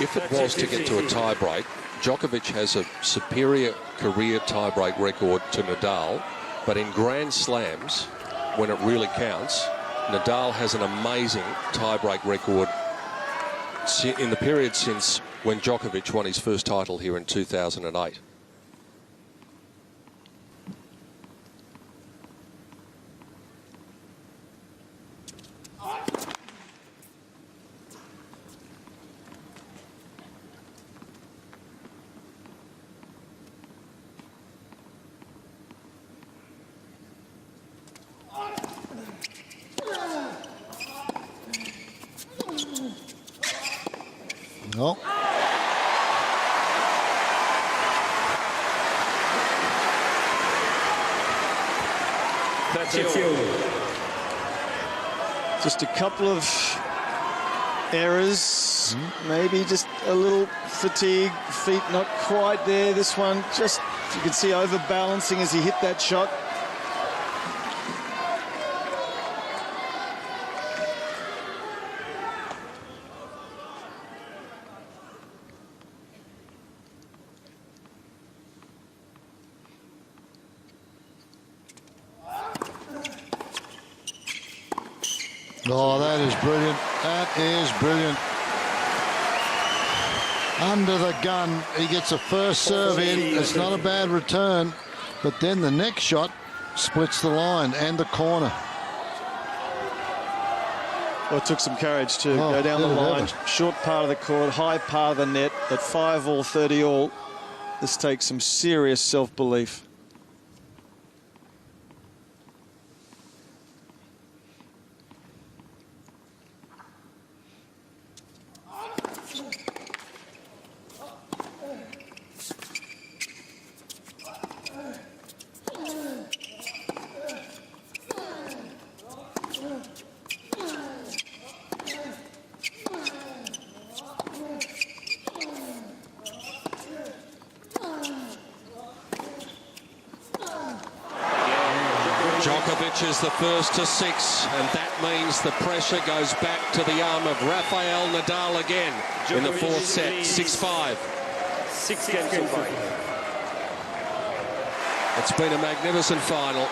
If it was to get to a tie-break, Djokovic has a superior career tie-break record to Nadal, but in Grand Slams, when it really counts, Nadal has an amazing tie-break record in the period since when Djokovic won his first title here in 2008. No. That's you. Just a couple of errors, maybe just a little fatigue, feet not quite there. This one just, you can see, overbalancing as he hit that shot. Oh, that is brilliant. That is brilliant. under the gun. He gets a first serve in. It's not a bad return, but then the next shot splits the line and the corner. Well, it took some courage to go down the line. Short part of the court, high part of the net at 5-all, 30-all. This takes some serious self-belief. Djokovic is the first to 6, and that means the pressure goes back to the arm of Rafael Nadal again in the fourth set, 6-5. 6 games to 5. It's been a magnificent final.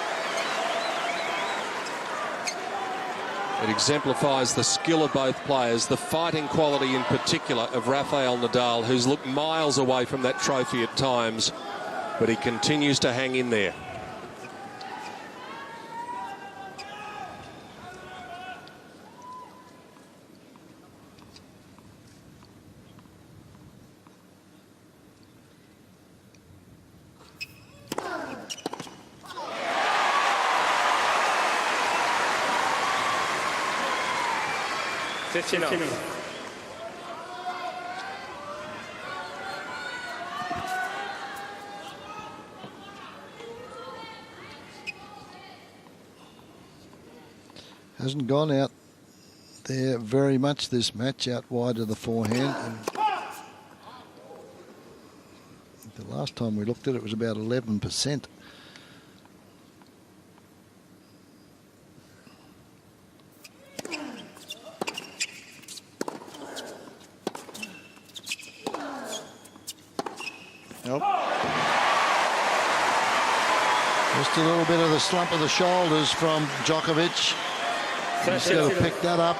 It exemplifies the skill of both players, the fighting quality in particular of Rafael Nadal, who's looked miles away from that trophy at times, but he continues to hang in there. Hasn't gone out there very much this match, out wide of the forehand. And the last time we looked at it was about 11%. Nope. Just a little bit of the slump of the shoulders from Djokovic. He's got to pick that up.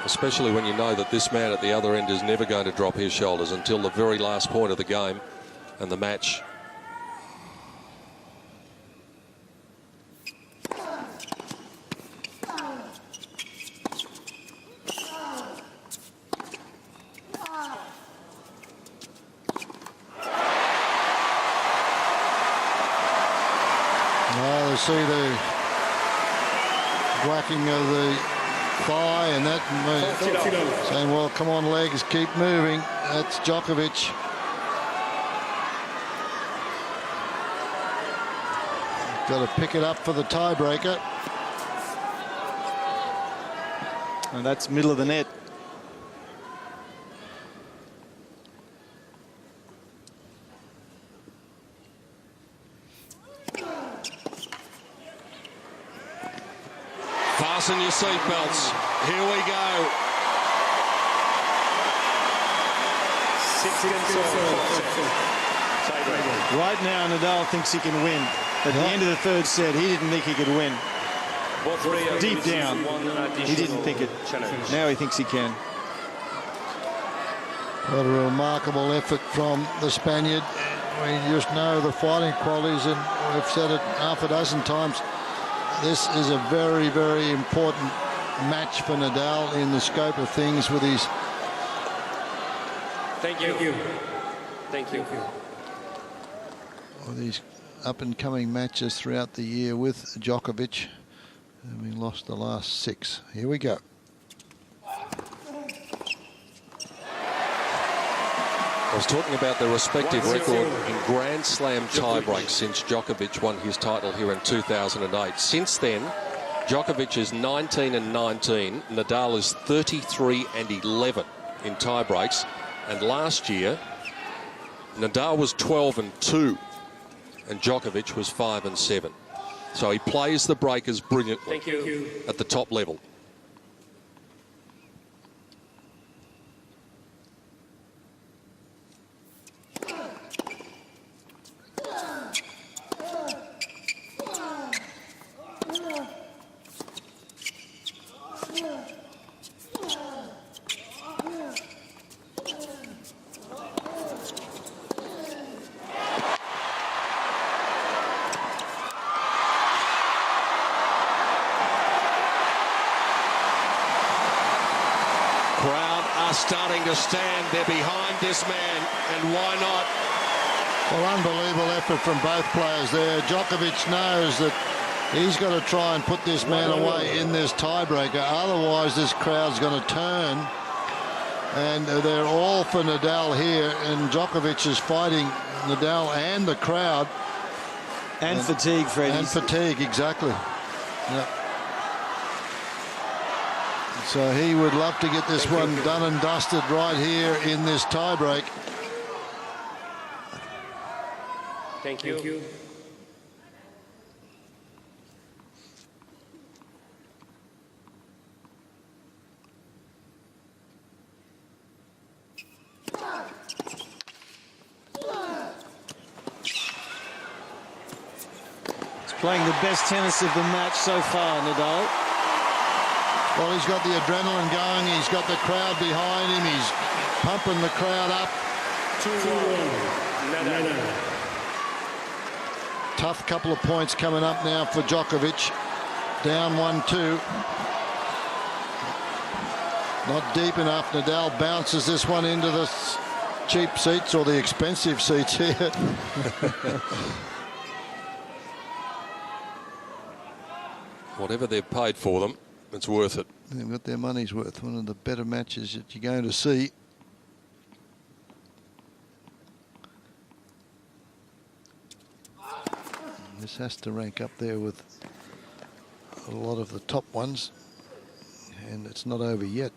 Especially when you know that this man at the other end is never going to drop his shoulders until the very last point of the game and the match. See the whacking of the thigh and that, saying, well, come on, legs, keep moving. That's Djokovic. Got to pick it up for the tiebreaker. And that's middle of the net. Fasten your seatbelts. Here we go. 6 games. Right now, Nadal thinks he can win. At the end of the third set, he didn't think he could win. Deep down, he didn't think it. Now he thinks he can. What a remarkable effort from the Spaniard. We just know the fighting qualities, and we've said it half a dozen times. This is a very, very important match for Nadal in the scope of things with his... Thank you. With these up-and-coming matches throughout the year with Djokovic, having lost the last 6. Here we go. I was talking about the respective record in Grand Slam tiebreaks since Djokovic won his title here in 2008. Since then, Djokovic is 19-19. Nadal is 33-11 in tiebreaks. And last year, Nadal was 12-2, and Djokovic was 5-7. So he plays the breakers brilliantly at the top level. crowd are starting to stand. They're behind this man, and why not? Well, unbelievable effort from both players there. Djokovic knows that he's got to try and put this man away in this tiebreaker. Otherwise, this crowd's going to turn. And they're all for Nadal here. And Djokovic is fighting Nadal and the crowd. And fatigue, Freddie. And fatigue, exactly. Yep. So he would love to get this one done and dusted right here in this tiebreak. Thank you. He's playing the best tennis of the match so far, Nadal. Well, he's got the adrenaline going. He's got the crowd behind him. He's pumping the crowd up. 2-1. Tough couple of points coming up now for Djokovic. Down 1-2. Not deep enough. Nadal bounces this one into the cheap seats, or the expensive seats here. Whatever they've paid for them, it's worth it. They've got their money's worth. One of the better matches that you're going to see. This has to rank up there with a lot of the top ones, and it's not over yet.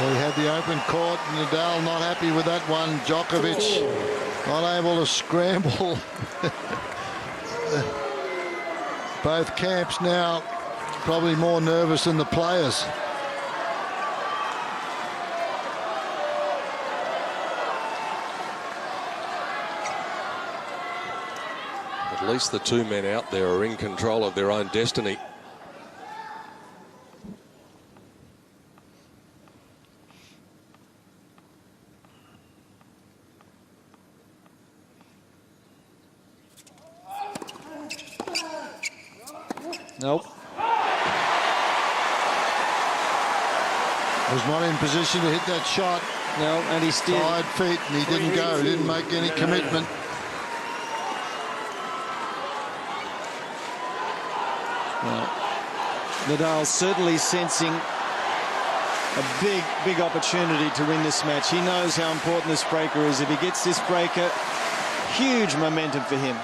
He had the open court. Nadal not happy with that one. Djokovic not able to scramble. Both camps now probably more nervous than the players. At least the two men out there are in control of their own destiny. Nope. Was not in position to hit that shot. No, and he steered. Side feet, and he didn't go. He didn't make any commitment. Well, Nadal's certainly sensing a big opportunity to win this match. He knows how important this breaker is. If he gets this breaker, huge momentum for him.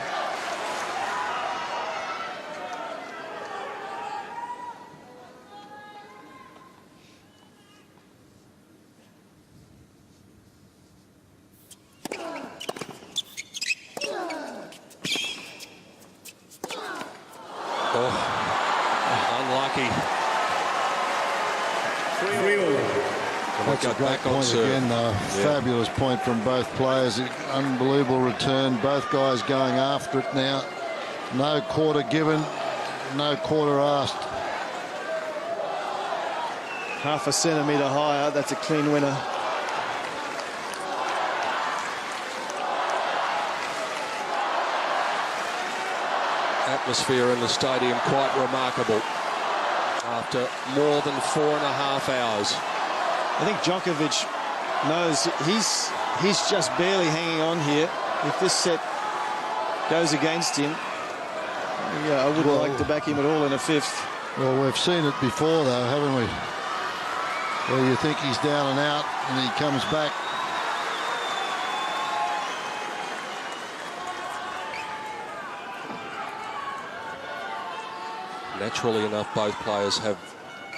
That's a great point again, though. Fabulous point from both players. Unbelievable return. Both guys going after it now. No quarter given, no quarter asked. Half a centimetre higher. That's a clean winner. Atmosphere in the stadium quite remarkable after more than 4.5 hours. I think Djokovic knows he's just barely hanging on here. If this set goes against him, yeah, I wouldn't like to back him at all in a fifth. Well, we've seen it before, though, haven't we? Where you think he's down and out, and he comes back. Naturally enough, both players have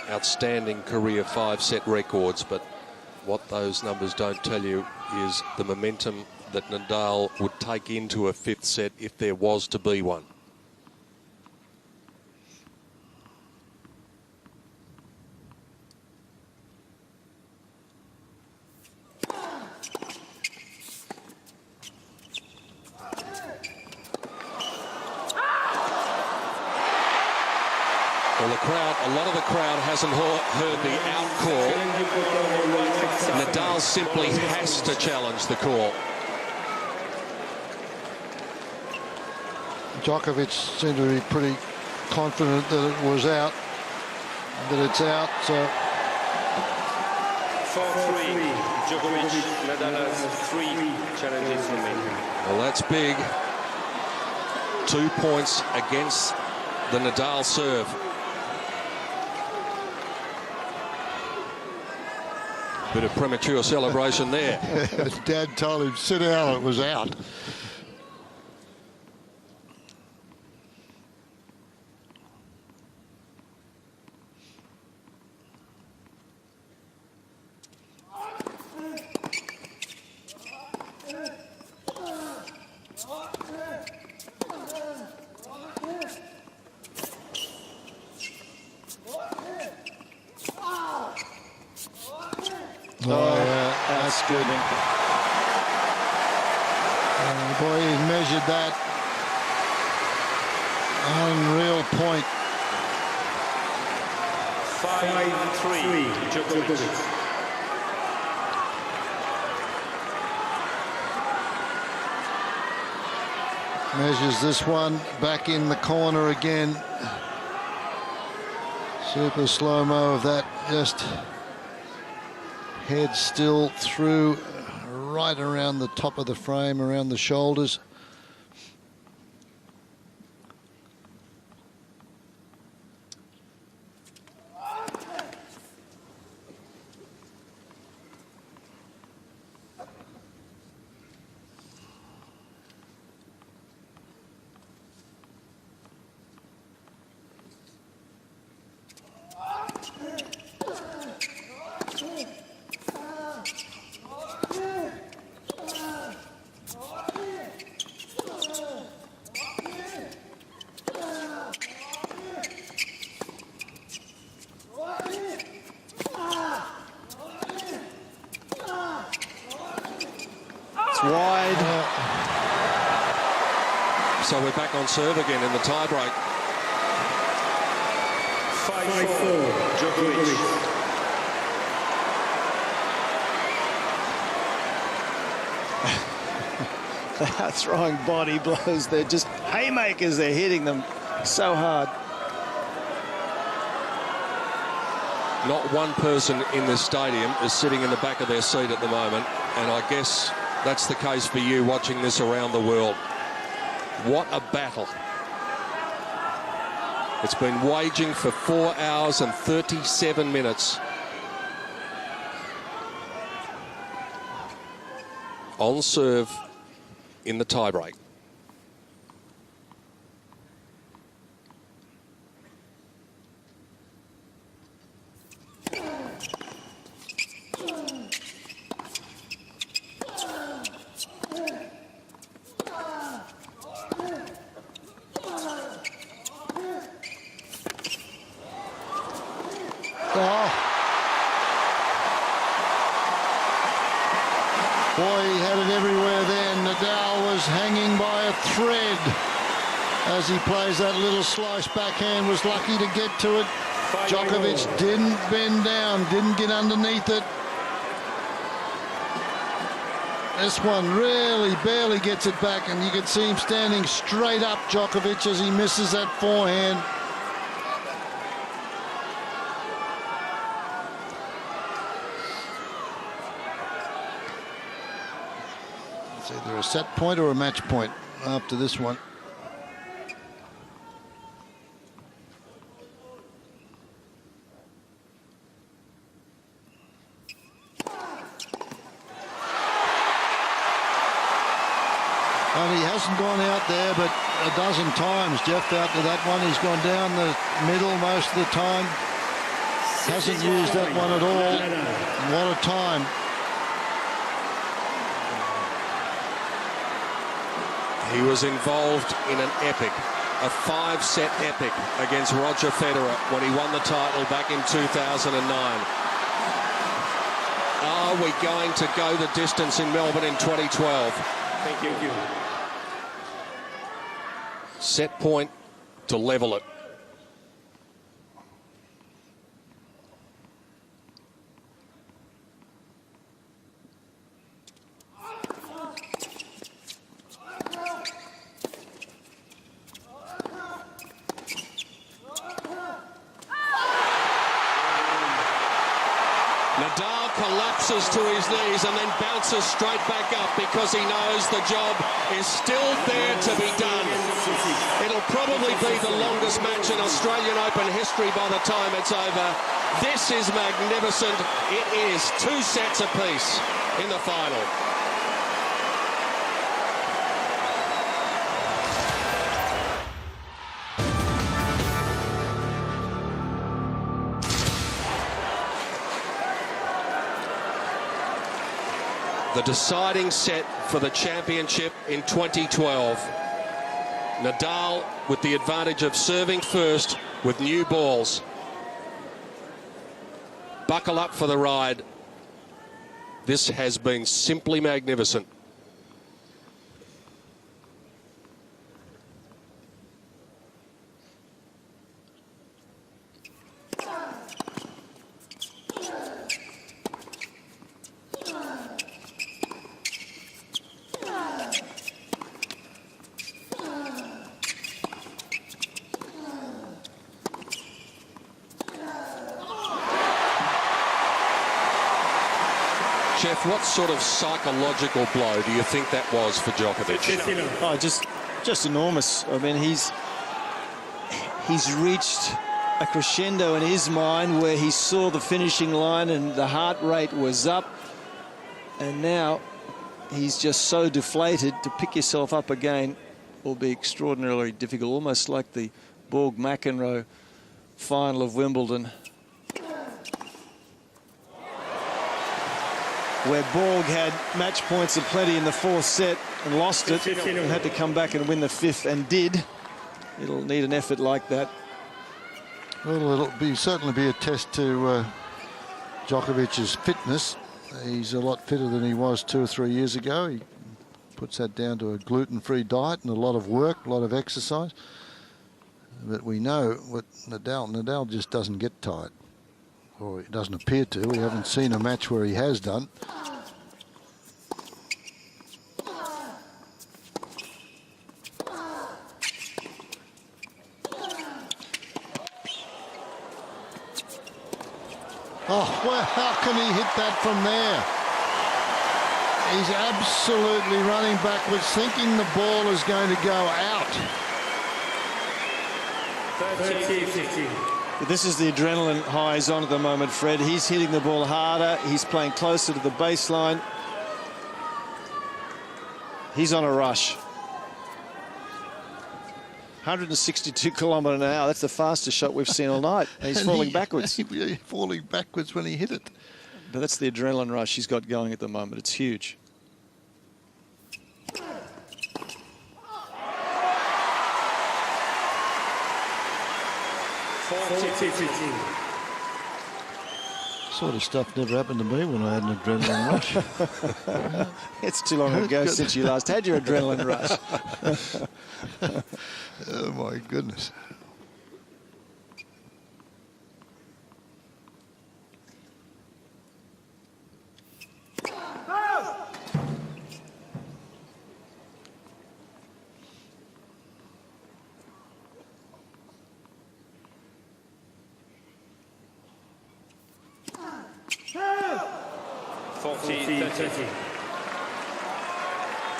outstanding career 5-set records, but what those numbers don't tell you is the momentum that Nadal would take into a 5th set if there was to be one. Well, a lot of the crowd hasn't heard the out call. Nadal simply has to challenge the call. Djokovic seemed to be pretty confident that it was out, that it's out. So 4-3. Djokovic, Nadal has 3 challenges remaining. Well, that's big. 2 points against the Nadal serve. Bit of premature celebration there. Dad told him, sit down, it was out. That's good. Boy, he measured that. Unreal point. 5-3. Djokovic. Measures this one back in the corner again. Super slow-mo of that, just head still through right around the top of the frame, around the shoulders. Wide. So we're back on serve again in the tie-break. 5-4. Djokovic. They are throwing body blows. They're just haymakers. They're hitting them so hard. Not one person in this stadium is sitting in the back of their seat at the moment, and I guess that's the case for you watching this around the world. What a battle. It's been waging for 4 hours and 37 minutes. On serve in the tiebreak. Boy, he had it everywhere then. Nadal was hanging by a thread as he plays that little slice backhand, was lucky to get to it. Djokovic didn't bend down, didn't get underneath it. This one really barely gets it back, and you can see him standing straight up, Djokovic, as he misses that forehand. It's either a set point or a match point after this one. And he hasn't gone out there but a dozen times, Jeff, after that one. He's gone down the middle most of the time. Hasn't used that one at all. What a time. He was involved in an epic, a 5-set epic against Roger Federer when he won the title back in 2009. Are we going to go the distance in Melbourne in 2012? Thank you. Set point to level it. collapses to his knees and then bounces straight back up because he knows the job is still there to be done. It'll probably be the longest match in Australian Open history by the time it's over. This is magnificent. It is 2 sets apiece in the final. The deciding set for the championship in 2012. Nadal with the advantage of serving first with new balls. Buckle up for the ride. This has been simply magnificent. Jeff, what sort of psychological blow do you think that was for Djokovic? Oh, just enormous. I mean, he's reached a crescendo in his mind where he saw the finishing line and the heart rate was up, and now he's just so deflated. To pick yourself up again will be extraordinarily difficult, almost like the Borg-McEnroe final of Wimbledon, where Borg had match points aplenty in the 4th set and lost it and had to come back and win the 5th, and did. It'll need an effort like that. Well, it'll certainly be a test to Djokovic's fitness. He's a lot fitter than he was 2 or 3 years ago. He puts that down to a gluten-free diet and a lot of work, a lot of exercise. But we know what Nadal just doesn't get tired. Or it doesn't appear to. We haven't seen a match where he has done. Oh, well, how can he hit that from there? He's absolutely running backwards, thinking the ball is going to go out. 13-15. This is the adrenaline high he's on at the moment, Fred. He's hitting the ball harder. He's playing closer to the baseline. He's on a rush. 162 kilometres an hour. That's the fastest shot we've seen all night. And he's falling backwards. He's falling backwards when he hit it. But that's the adrenaline rush he's got going at the moment. It's huge. Sort of stuff never happened to me when I had an adrenaline rush. It's too long ago since you last had your adrenaline rush. Oh, my goodness.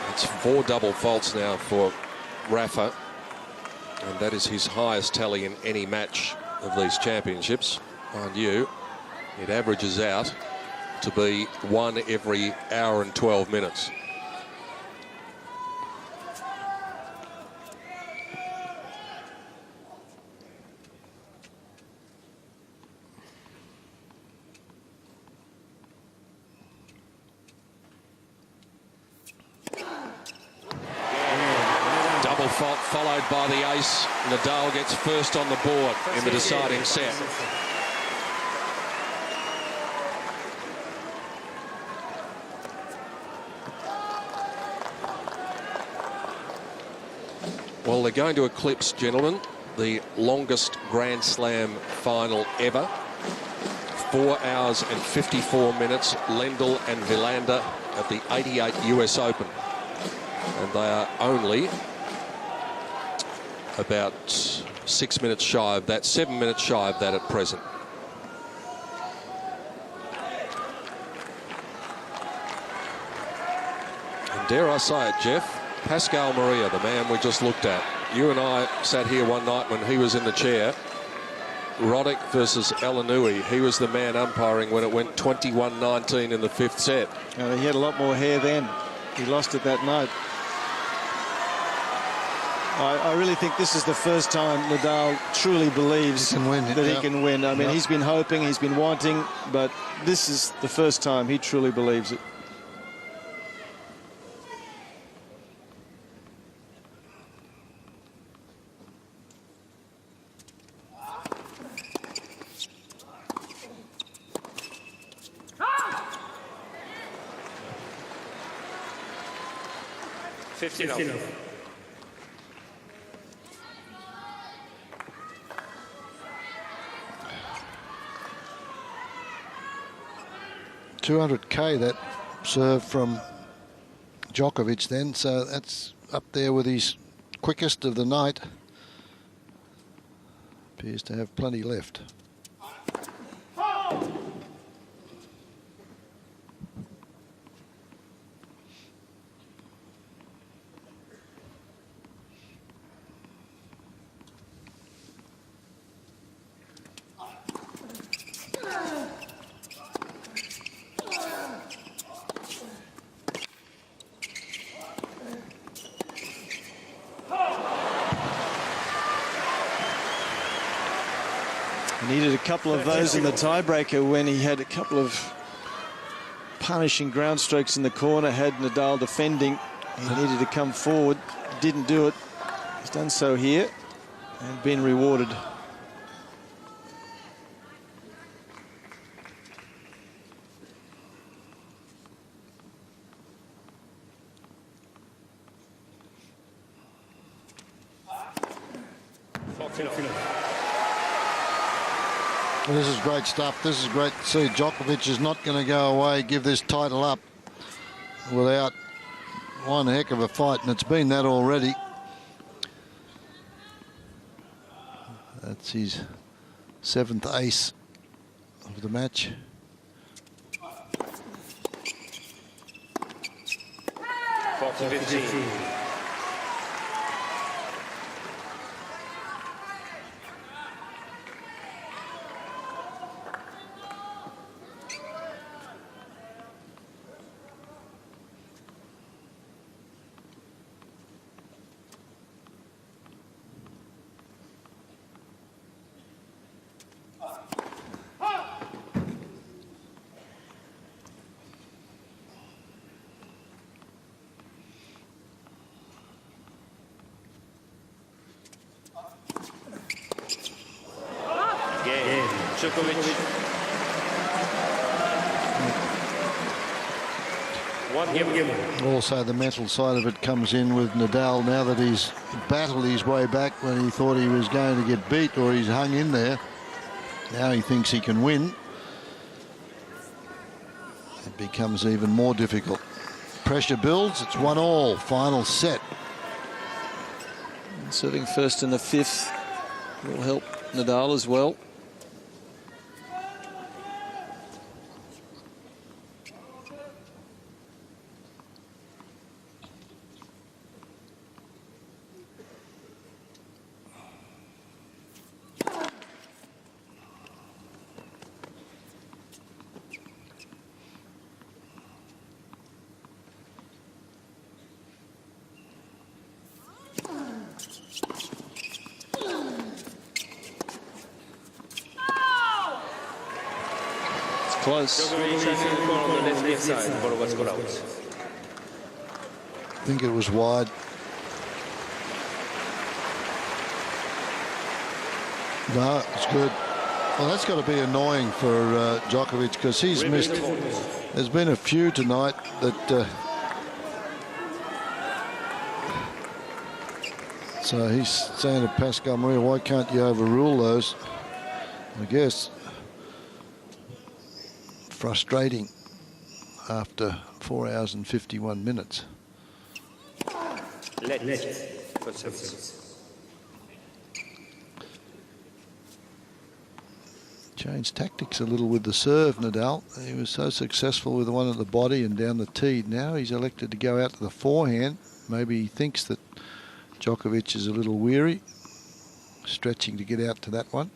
It's 4 double faults now for Rafa, and that is his highest tally in any match of these championships. Mind you, it averages out to be 1 every hour and 12 minutes. Fault followed by the ace. Nadal gets first on the board in the deciding set. Well, they're going to eclipse, gentlemen, the longest Grand Slam final ever. 4 hours and 54 minutes. Lendl and Wilander at the 88 US Open. And they are only about 6 minutes shy of that, 7 minutes shy of that at present. And dare I say it, Jeff, Pascal Maria, the man we just looked at. You and I sat here one night when he was in the chair. Roddick versus Alanui. He was the man umpiring when it went 21-19 in the 5th set. He had a lot more hair then. He lost it that night. I really think this is the first time Nadal truly believes that he can win. I mean, he's been hoping, he's been wanting, but this is the first time he truly believes it. $15. 200k that serve from Djokovic then, so that's up there with his quickest of the night. Appears to have plenty left. He needed a couple of those in the tiebreaker when he had a couple of punishing ground strokes in the corner, had Nadal defending. He needed to come forward, didn't do it. He's done so here and been rewarded. Well, this is great stuff. This is great to see. Djokovic is not going to go away, give this title up without one heck of a fight, and it's been that already. That's his 7th ace of the match. Djokovic. One game. Also, the mental side of it comes in with Nadal now that he's battled his way back when he thought he was going to get beat, or he's hung in there. Now he thinks he can win. It becomes even more difficult. Pressure builds. It's 1-1. Final set. Serving first in the 5th will help Nadal as well. Close. I think it was wide. No, it's good. Well, that's got to be annoying for Djokovic, because he's missed. There's been a few tonight that. So he's saying to Pascal Maria, why can't you overrule those? I guess. Frustrating after 4 hours and 51 minutes. changed tactics a little with the serve, Nadal. He was so successful with the one at the body and down the tee. Now he's elected to go out to the forehand. Maybe he thinks that Djokovic is a little weary, stretching to get out to that one.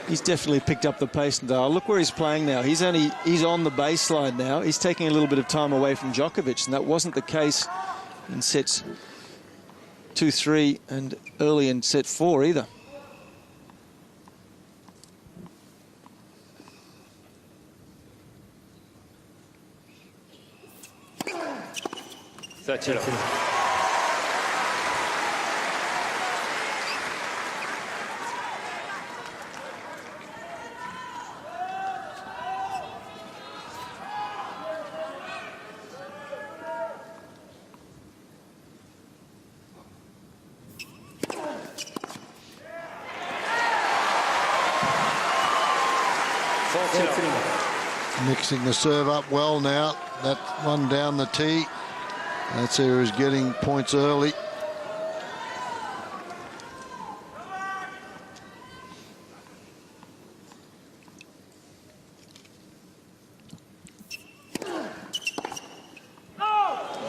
He's definitely picked up the pace, Nadal. Look where he's playing now. He's on the baseline now. He's taking a little bit of time away from Djokovic, and that wasn't the case in sets 2-3 and early in set 4 either. Mixing the serve up well now. That one down the tee. That's who is getting points early.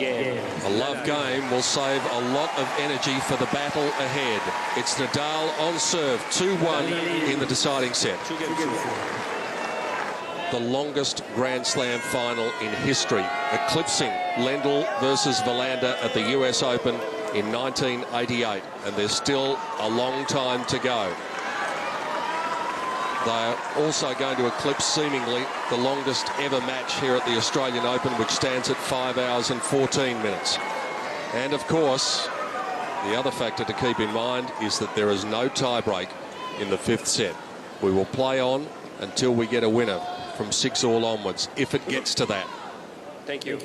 A love game will save a lot of energy for the battle ahead. It's Nadal on serve, 2-1 in the deciding set. The longest Grand Slam final in history, eclipsing Lendl versus Wilander at the US Open in 1988, and there's still a long time to go. They're also going to eclipse, seemingly, the longest ever match here at the Australian Open, which stands at 5 hours and 14 minutes. And, of course, the other factor to keep in mind is that there is no tie-break in the 5th set. We will play on until we get a winner from 6-all onwards, if it gets to that. Thank you.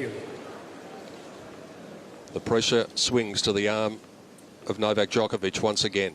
The pressure swings to the arm of Novak Djokovic once again.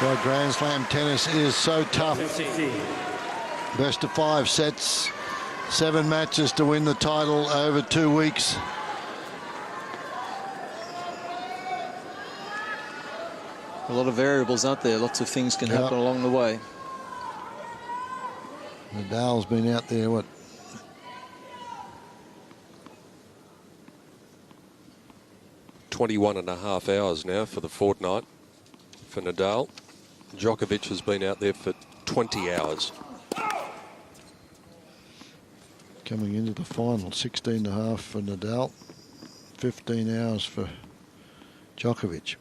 Well, Grand Slam tennis is so tough. Best of 5 sets, 7 matches to win the title over 2 weeks. A lot of variables, aren't there? Lots of things can happen along the way. Nadal's been out there, what, 21.5 hours now for the fortnight for Nadal. Djokovic has been out there for 20 hours. Coming into the final, 16.5 for Nadal, 15 hours for Djokovic.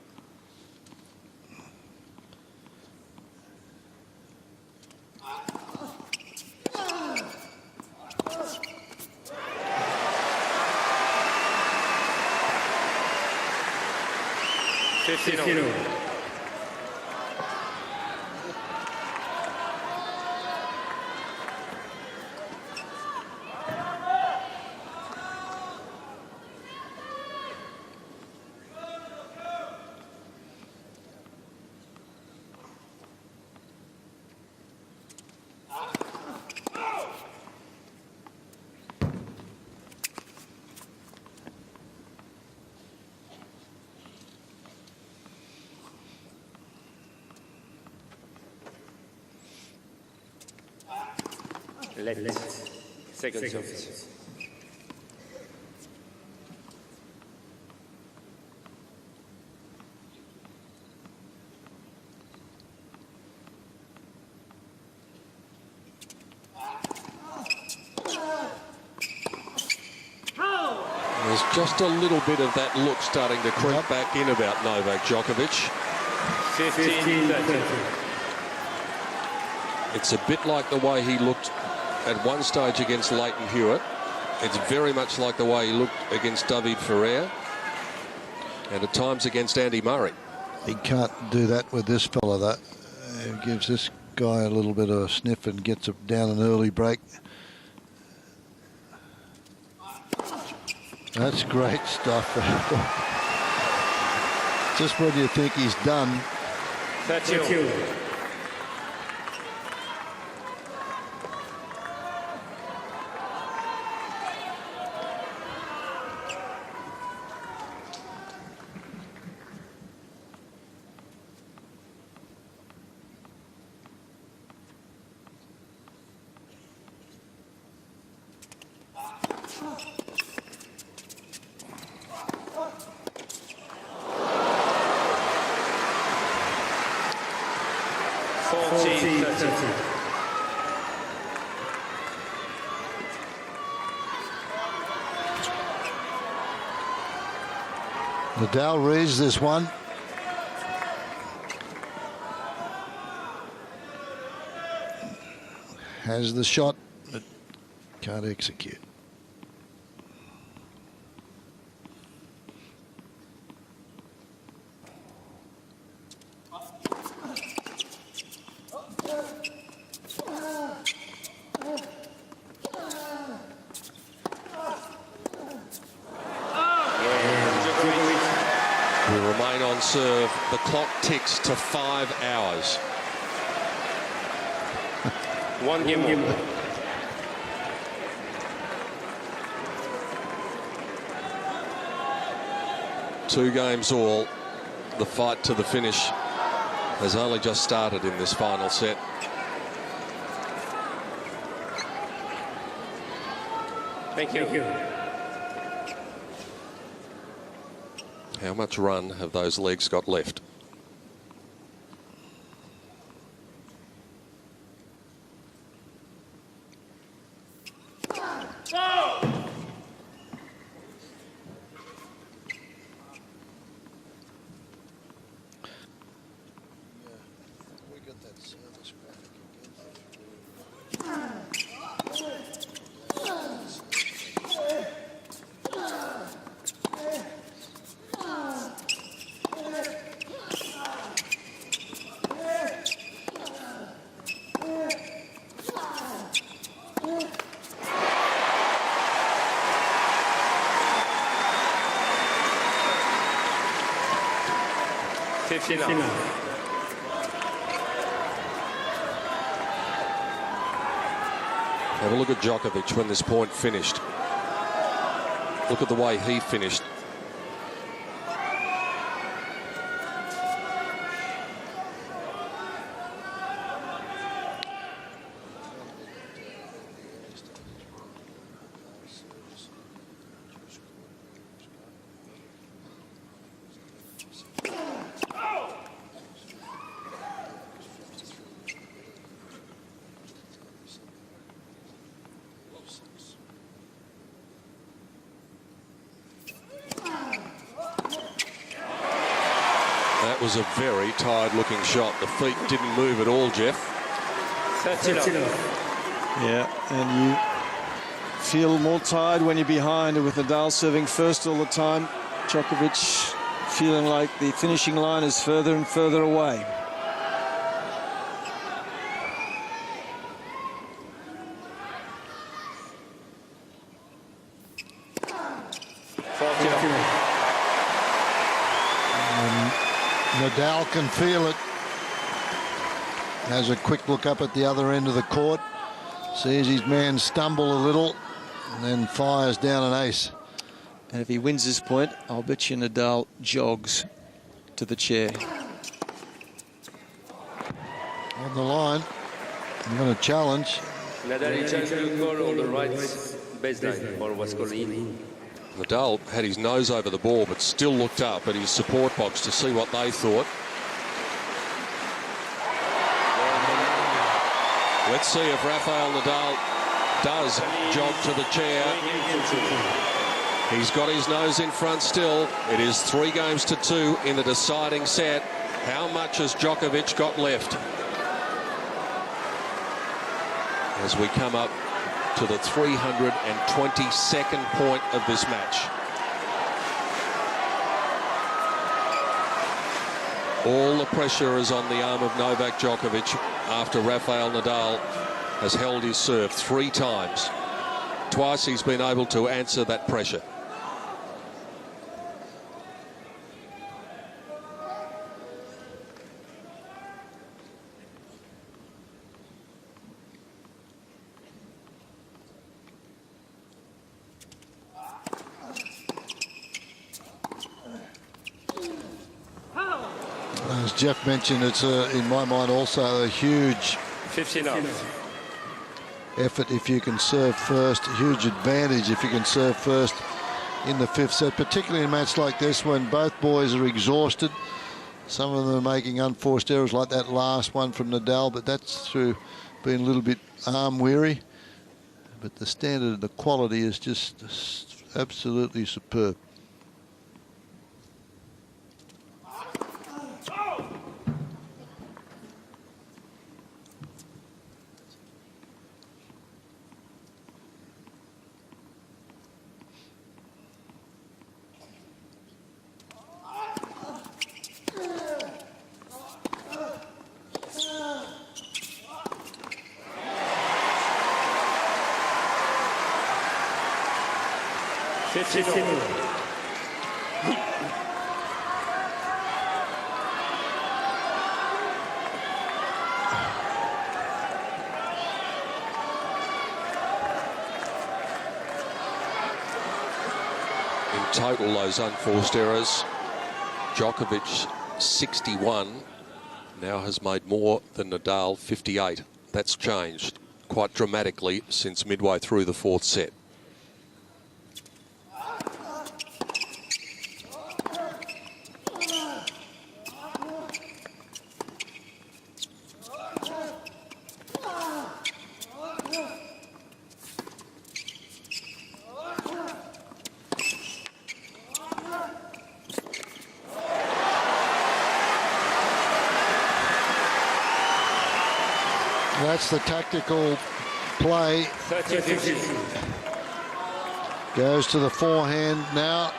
Let's second service. Just a little bit of that look starting to creep back in about Novak Djokovic. 15-13. It's a bit like the way he looked at one stage against Leighton Hewitt. It's very much like the way he looked against David Ferrer and at times against Andy Murray. He can't do that with this fella. That gives this guy a little bit of a sniff and gets it down an early break. That's great stuff. Just when you think he's done. 30. Nadal reads this one. Has the shot, but can't execute. Serve. The clock ticks to 5 hours. One game. 2 games all. The fight to the finish has only just started in this final set. Thank you. How much run have those legs got left? Have a look at Djokovic when this point finished. Look at the way he finished. That was a very tired-looking shot. The feet didn't move at all, Jeff. Yeah, and you feel more tired when you're behind with Nadal serving first all the time. Djokovic feeling like the finishing line is further and further away. Nadal can feel it. Has a quick look up at the other end of the court. Sees his man stumble a little and then fires down an ace. And if he wins this point, I'll bet you Nadal jogs to the chair. On the line. I'm going to challenge. Nadal returned to the goal on the right baseline. Ball was called in. Nadal had his nose over the ball but still looked up at his support box to see what they thought. Let's see if Rafael Nadal does jog to the chair. He's got his nose in front still. It is 3-2 in the deciding set. How much has Djokovic got left? As we come up to the 322nd point of this match. All the pressure is on the arm of Novak Djokovic after Rafael Nadal has held his serve 3 times. Twice he's been able to answer that pressure. As Jeff mentioned, it's in my mind also a huge 15 up. effort if you can serve first, a huge advantage if you can serve first in the 5th set, particularly in a match like this when both boys are exhausted. Some of them are making unforced errors like that last one from Nadal, but that's through being a little bit arm weary. But the standard and the quality is just absolutely superb. In total, those unforced errors, Djokovic 61 now has made more than Nadal 58. That's changed quite dramatically since midway through the 4th set. That's the tactical play. 13-15. Goes to the forehand now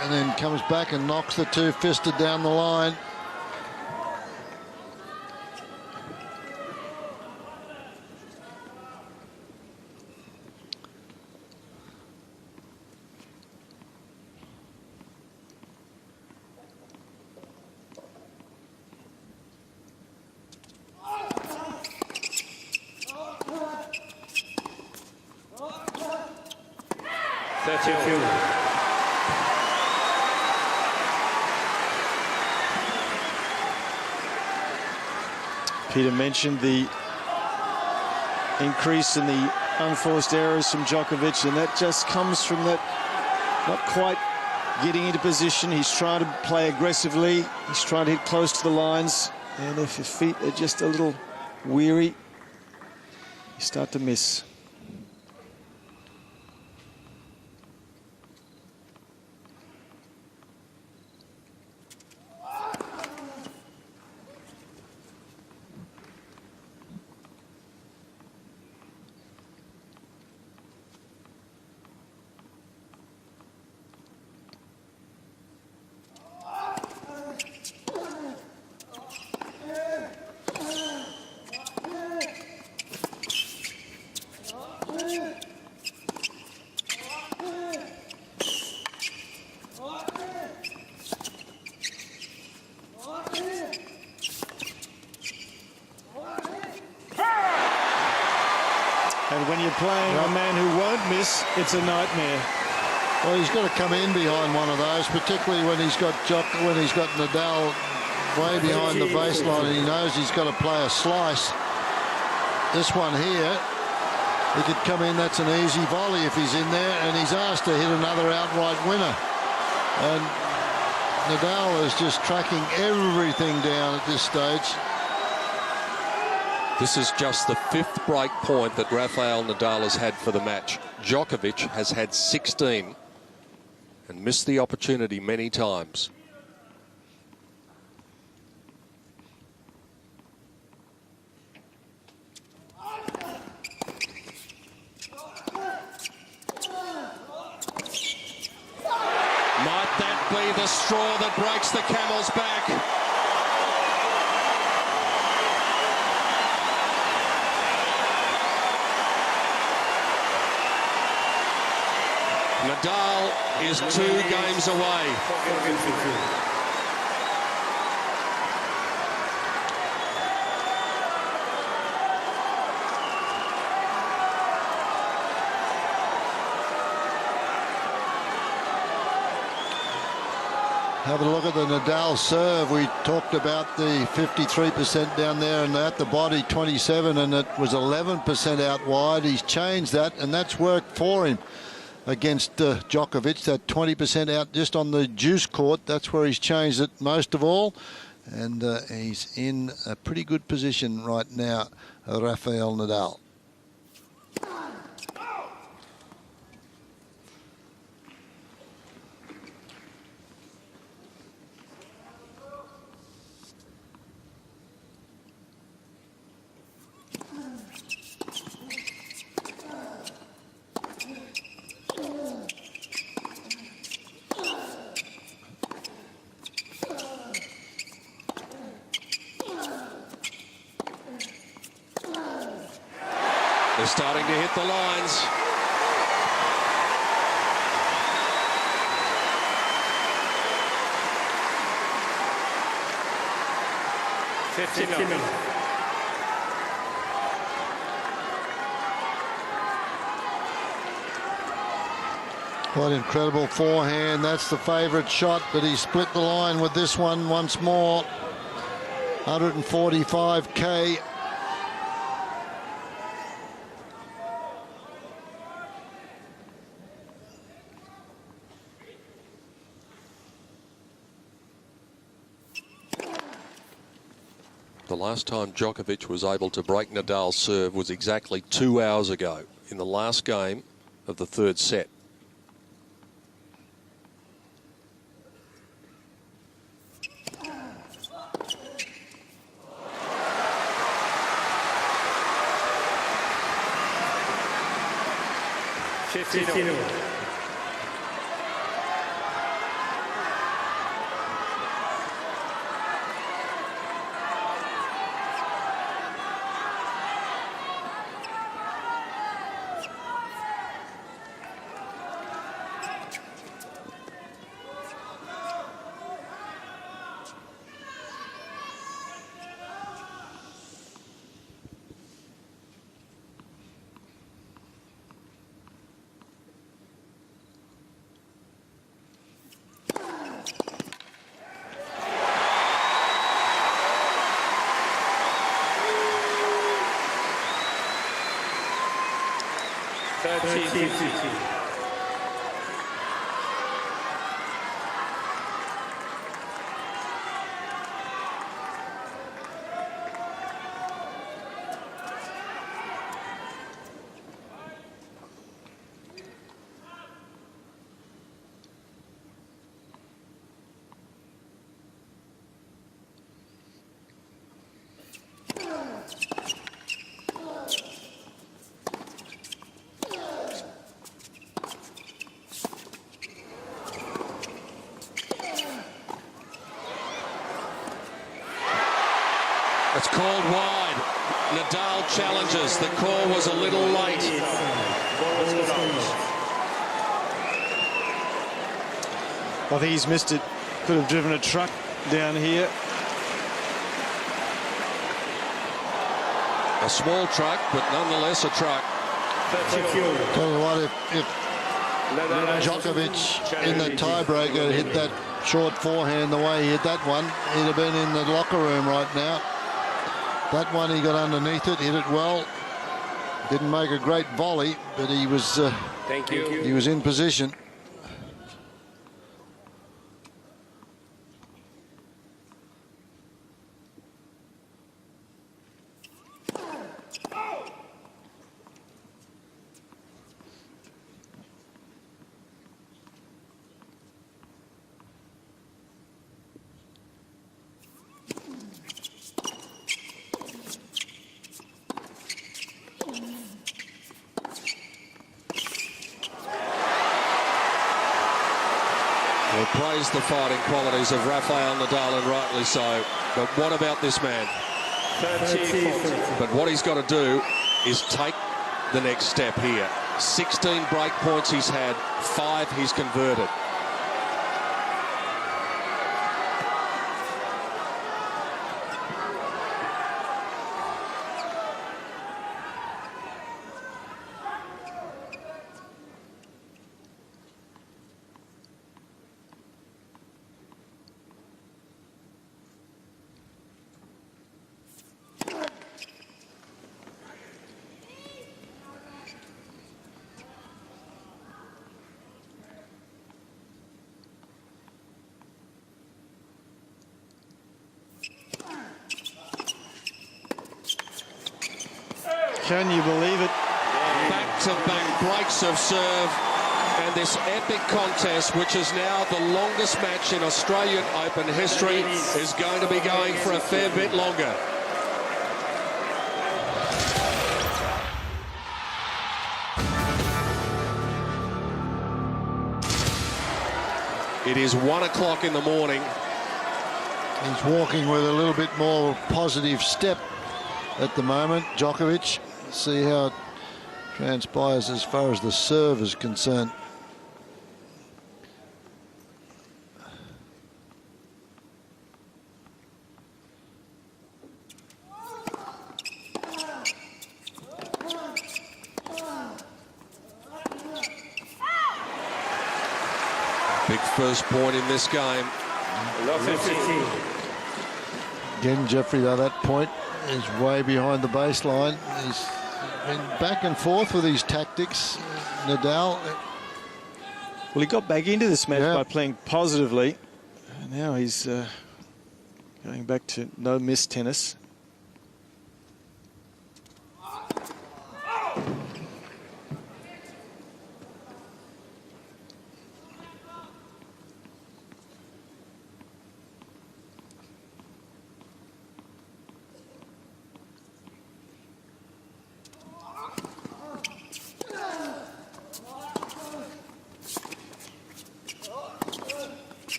and then comes back and knocks the two-fisted down the line. Peter mentioned the increase in the unforced errors from Djokovic, and that just comes from that not quite getting into position. He's trying to play aggressively. He's trying to hit close to the lines, and if your feet are just a little weary, you start to miss. And when you're playing a man who won't miss, it's a nightmare. Well, he's got to come in behind one of those, particularly when he's got Nadal way behind the baseline and he knows he's got to play a slice. This one here, he could come in, that's an easy volley if he's in there, and he's asked to hit another outright winner. And Nadal is just tracking everything down at this stage. This is just the 5th break point that Rafael Nadal has had for the match. Djokovic has had 16. and missed the opportunity many times. Might that be the straw that breaks the camel's back? Nadal is 2 games away. Have a look at the Nadal serve. We talked about the 53% down there and at the body 27, and it was 11% out wide. He's changed that, and that's worked for him against Djokovic. That 20% out just on the juice court, that's where he's changed it most of all. And he's in a pretty good position right now, Rafael Nadal. They're starting to hit the lines. What incredible forehand. That's the favourite shot, but he split the line with this one once more. 145k. The last time Djokovic was able to break Nadal's serve was exactly 2 hours ago in the last game of the 3rd set. It's called wide. Nadal challenges. The call was a little late. I think he's missed it. Could have driven a truck down here. A small truck, but nonetheless a truck. Tell you what, if Djokovic in the tiebreaker hit that short forehand the way he hit that one, he'd have been in the locker room right now. That one, he got underneath it, hit it well. Didn't make a great volley, but he was he was in position. praised the fighting qualities of Rafael Nadal, and rightly so. But what about this man? 30-40. But what he's got to do is take the next step here. 16 break points he's had, 5 he's converted. Can you believe it? Back-to-back breaks of serve, and this epic contest, which is now the longest match in Australian Open history, is going to be going for a fair bit longer. It is 1 o'clock in the morning. He's walking with a little bit more positive step at the moment, Djokovic. See how it transpires as far as the serve is concerned. Big first point in this game. Again, Jeffrey, though, that point is way behind the baseline. He's been back and forth with his tactics, Nadal. Well, he got back into this match Yeah. by playing positively. Now he's going back to no miss tennis.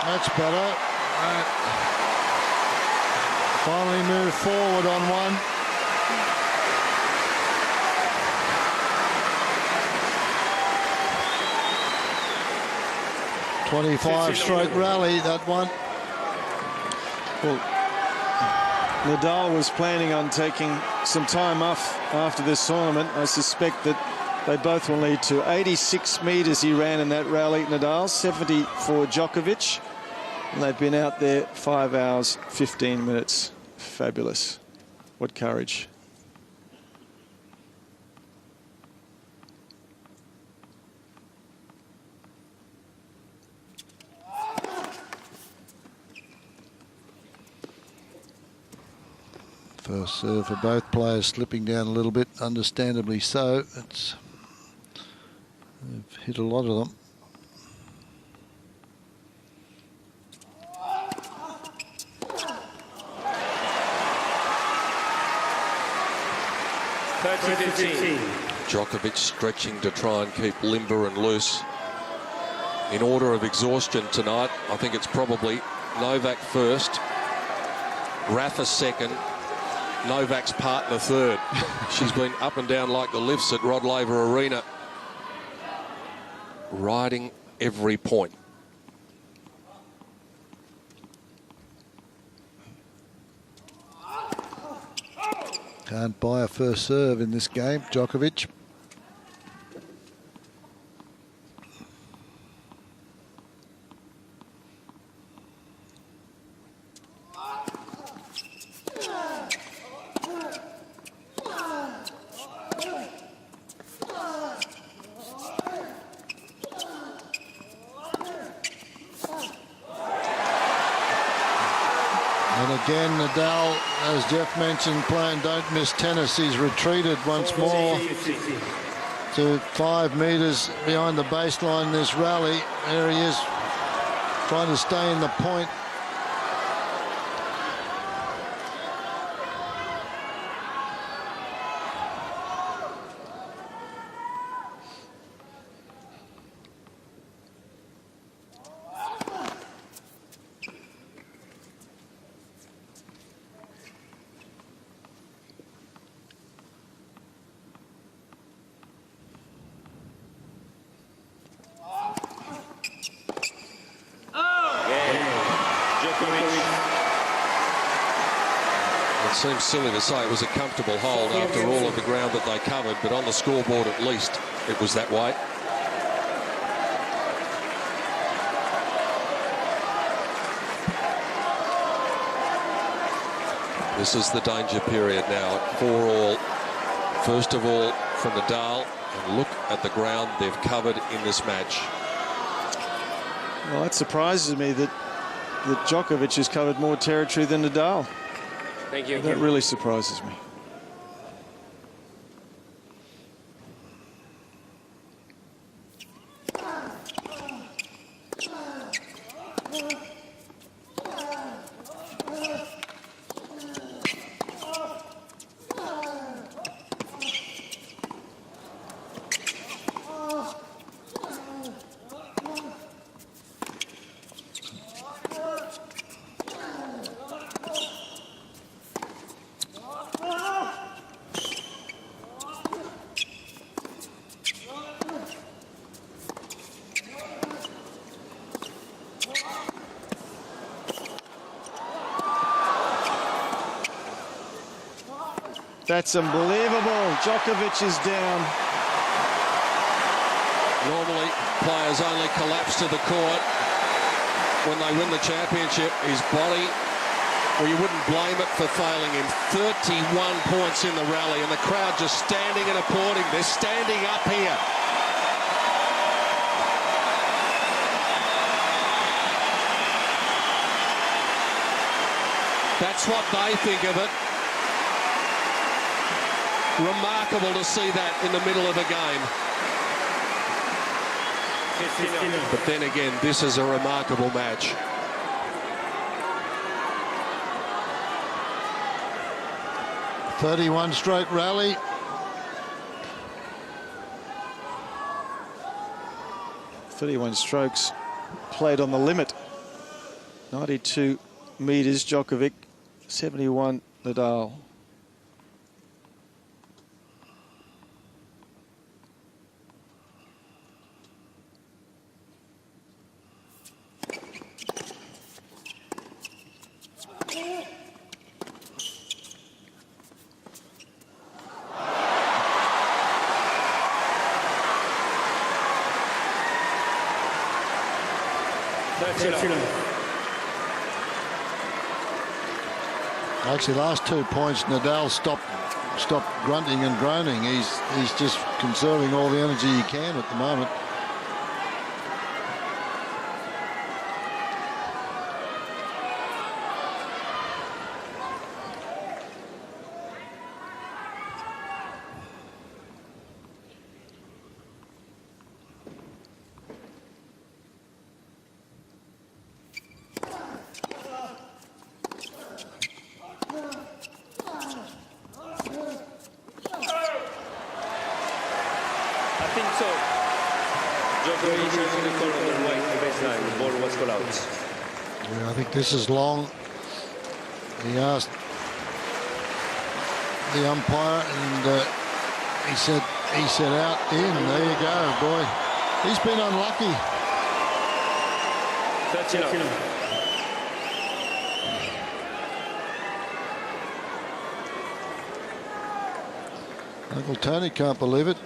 That's better. Finally moved forward on one. .25-stroke rally, that one. Well, Nadal was planning on taking some time off after this tournament. I suspect that they both will need to. 86 metres he ran in that rally, Nadal, 70 for Djokovic. And they've been out there 5 hours, 15 minutes. Fabulous. What courage. First serve for both players slipping down a little bit, understandably so. They've hit a lot of them. Djokovic stretching to try and keep limber and loose. In order of exhaustion tonight, I think it's probably Novak first, Rafa second, Novak's partner third. She's been up and down like the lifts at Rod Laver Arena, riding every point. Can't buy a first serve in this game, Djokovic. again, Nadal, as Jeff mentioned, playing don't miss tennis. He's retreated once more to 5 metres behind the baseline in this rally. There he is, trying to stay in the point. It seems silly to say it was a comfortable hold after all of the ground that they covered, but on the scoreboard at least it was that way. This is the danger period now at 4-all. First of all from Nadal, and look at the ground they've covered in this match. Well, that surprises me that Djokovic has covered more territory than Nadal. Thank you. That really surprises me. That's unbelievable. Djokovic is down. Normally, players only collapse to the court when they win the championship. His body, well, you wouldn't blame it for failing him. 31 points in the rally, and the crowd just standing and applauding. They're standing up here. That's what they think of it. Remarkable to see that in the middle of a game. But then again, this is a remarkable match. "31-stroke rally. "31 strokes played on the limit. 92 metres Djokovic, 71 Nadal. Actually, last 2 points, Nadal stopped grunting and groaning. He's just conserving all the energy he can at the moment. Yeah, I think this is long. He asked the umpire, and he said out in. There you go, boy. He's been unlucky. Uncle Tony can't believe it.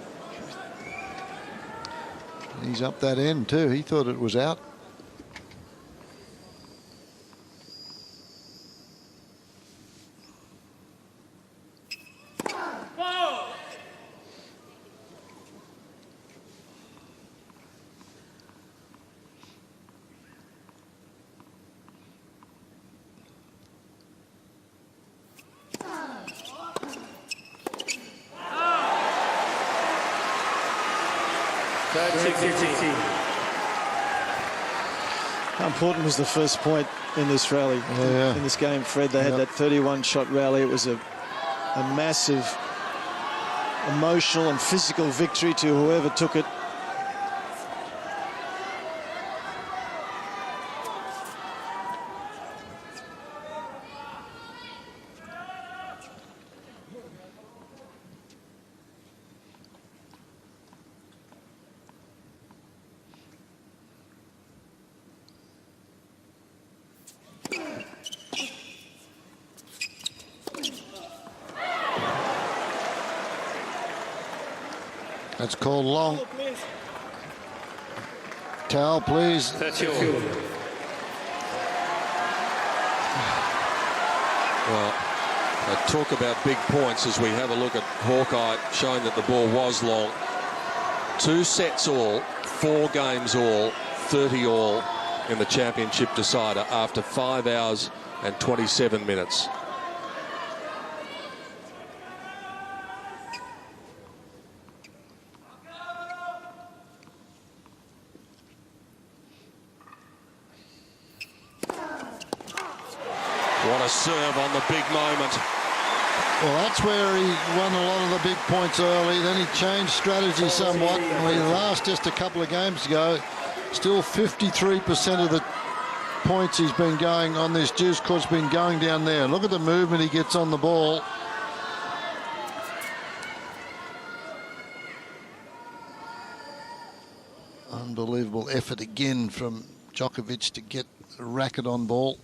He's up that end too. He thought it was out. 30-15. How important was the first point in this rally, in this game, Fred? They had that 31-shot rally. It was a massive emotional and physical victory to whoever took it. That's called long. Towel, please. Well, talk about big points as we have a look at Hawkeye, showing that the ball was long. 2 sets all, 4 games all, 30 all in the championship decider after 5 hours and 27 minutes. What a serve on the big moment. Well, that's where he won a lot of the big points early. Then he changed strategy somewhat. We last just a couple of games ago, still 53% of the points he's been going on this juice court's been going down there. Look at the movement he gets on the ball. Unbelievable effort again from Djokovic to get a racket on ball.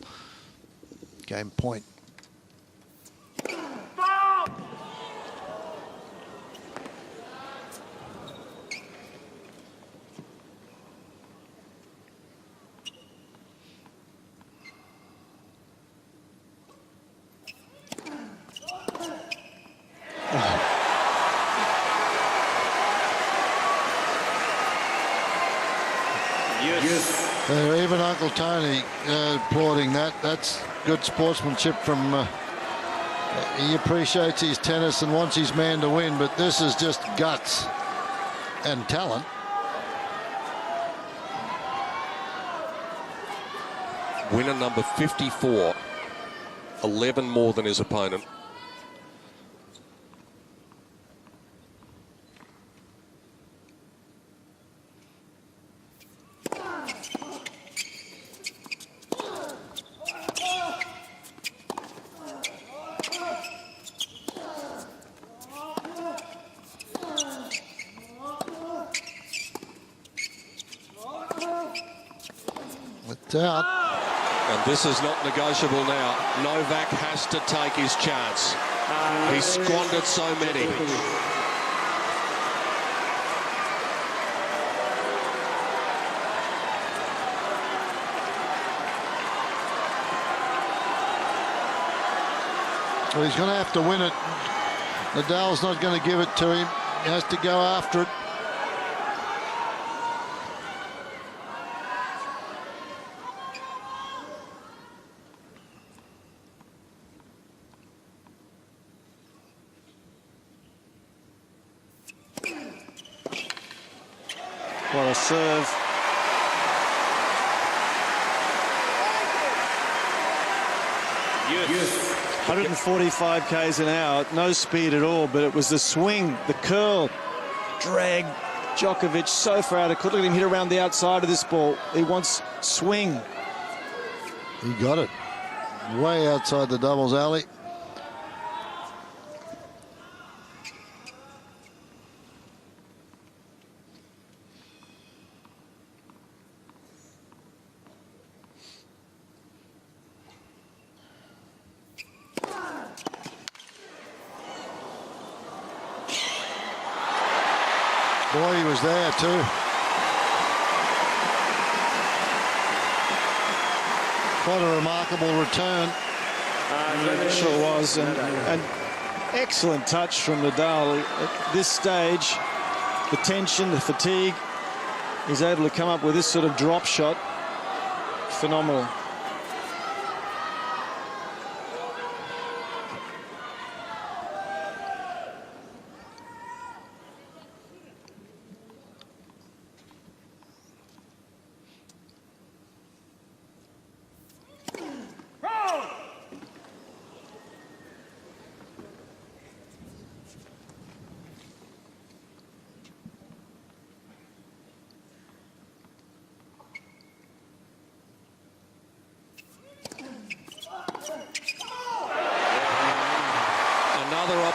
Game point. Even Uncle Tony applauding that. That's good sportsmanship from... he appreciates his tennis and wants his man to win, but this is just guts and talent. Winner number 54, 11 more than his opponent. Out. And this is not negotiable now. Novak has to take his chance. He squandered so many. Well, he's going to have to win it. Nadal's not going to give it to him. He has to go after it. What a serve. Yes. 145 k's an hour, no speed at all, but it was the swing, the curl, drag Djokovic so far out of court. Look at him hit around the outside of this ball. He wants swing. He got it way outside the doubles alley. Boy, he was there too. What a remarkable return. It sure was. And excellent touch from Nadal. At this stage, the tension, the fatigue, he's able to come up with this sort of drop shot. Phenomenal.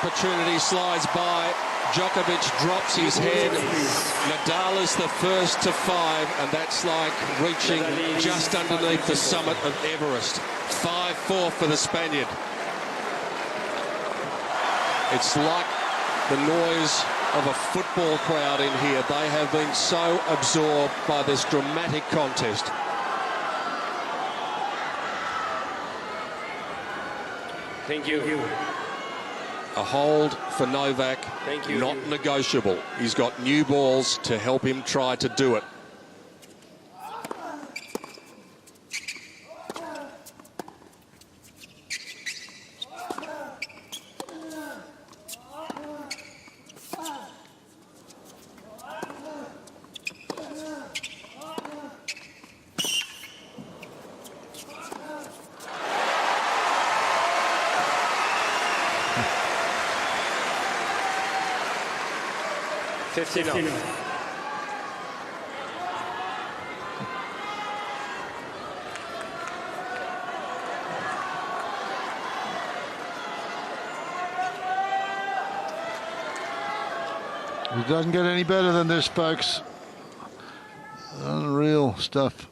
opportunity slides by. Djokovic drops his head. Nadal is the first to 5, and that's like reaching just underneath the summit of Everest. 5-4 for the Spaniard. It's like the noise of a football crowd in here. They have been so absorbed by this dramatic contest. Thank you. A hold for Novak, Thank you. not negotiable. He's got new balls to help him try to do it. It doesn't get any better than this, folks. Unreal stuff.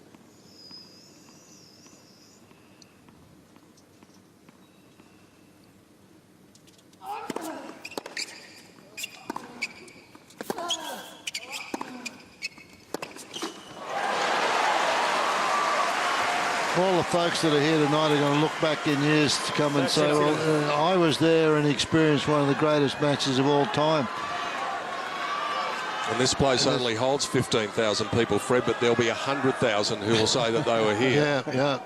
All the folks that are here tonight are going to look back in years to come and say, well, I was there and experienced one of the greatest matches of all time. And this place only holds 15,000 people, Fred, but there'll be 100,000 who will say that they were here. Yeah.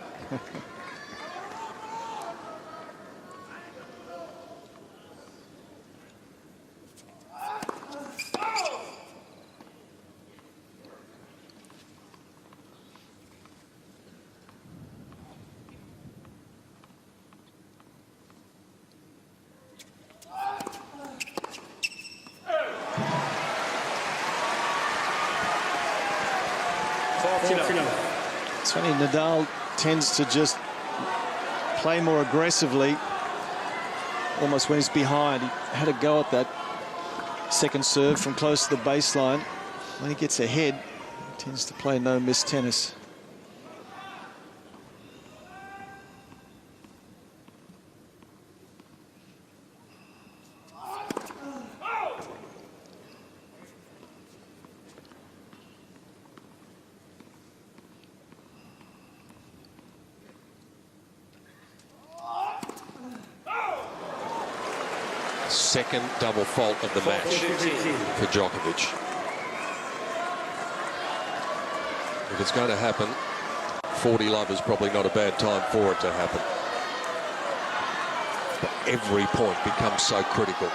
It's funny, Nadal tends to just play more aggressively, almost when he's behind. He had a go at that second serve from close to the baseline. When he gets ahead, he tends to play no-miss tennis. Second double fault of the match for Djokovic. If it's going to happen, 40 love is probably not a bad time for it to happen. But every point becomes so critical.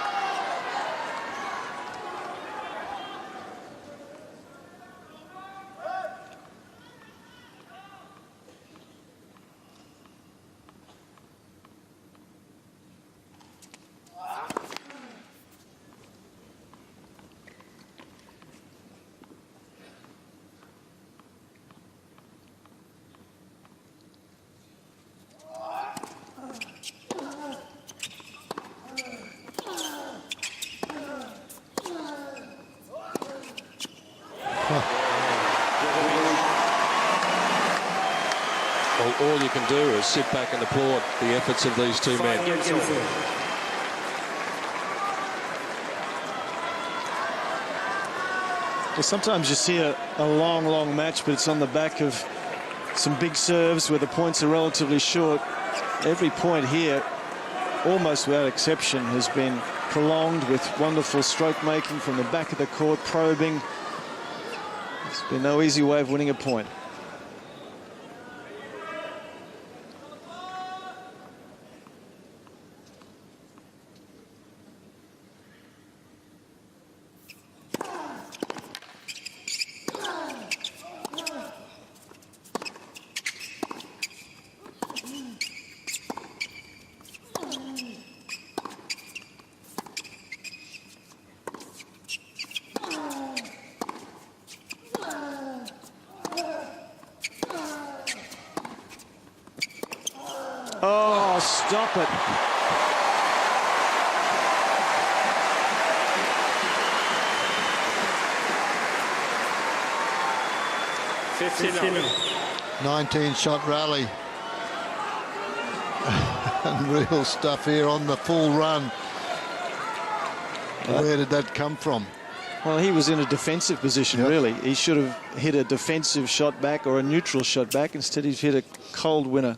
Well, all you can do is sit back and applaud the efforts of these two men. Well, sometimes you see a long match, but it's on the back of some big serves where the points are relatively short. Every point here, almost without exception, has been prolonged with wonderful stroke making from the back of the court, probing. There's been no easy way of winning a point. Oh, stop it. 19-shot rally. Unreal stuff here on the full run. Where did that come from? Well, he was in a defensive position, really. He should have hit a defensive shot back or a neutral shot back. Instead, he's hit a cold winner.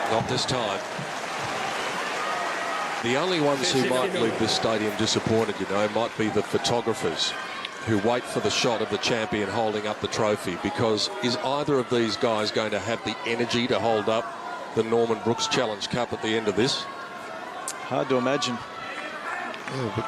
Not this time. The only ones who might leave this stadium disappointed, you know, might be the photographers who wait for the shot of the champion holding up the trophy, because is either of these guys going to have the energy to hold up the Norman Brooks Challenge Cup at the end of this? Hard to imagine. Yeah, but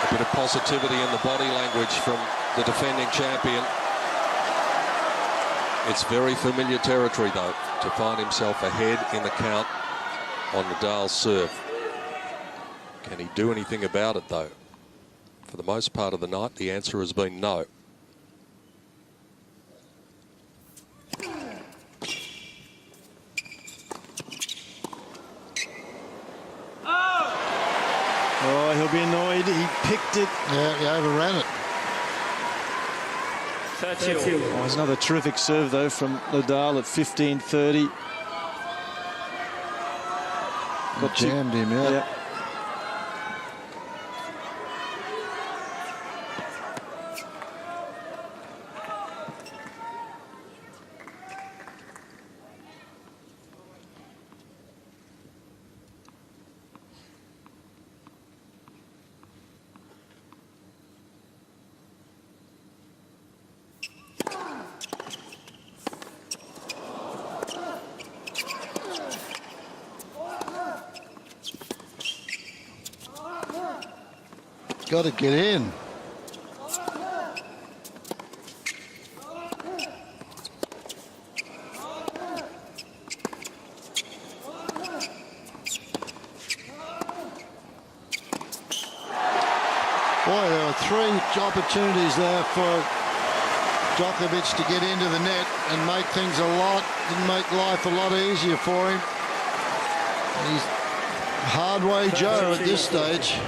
A bit of positivity in the body language from the defending champion. It's very familiar territory, though, to find himself ahead in the count on Nadal's serve. Can he do anything about it, though? For the most part of the night, the answer has been no. Oh, he'll be annoyed. He picked it. yeah, he overran it. Oh, it's another terrific serve, though, from Nadal at 15-30. Jammed him out. Yeah. Got to get in. Boy, there were three opportunities there for Djokovic to get into the net and make things didn't make life a lot easier for him. He's hard-way Joe at this stage.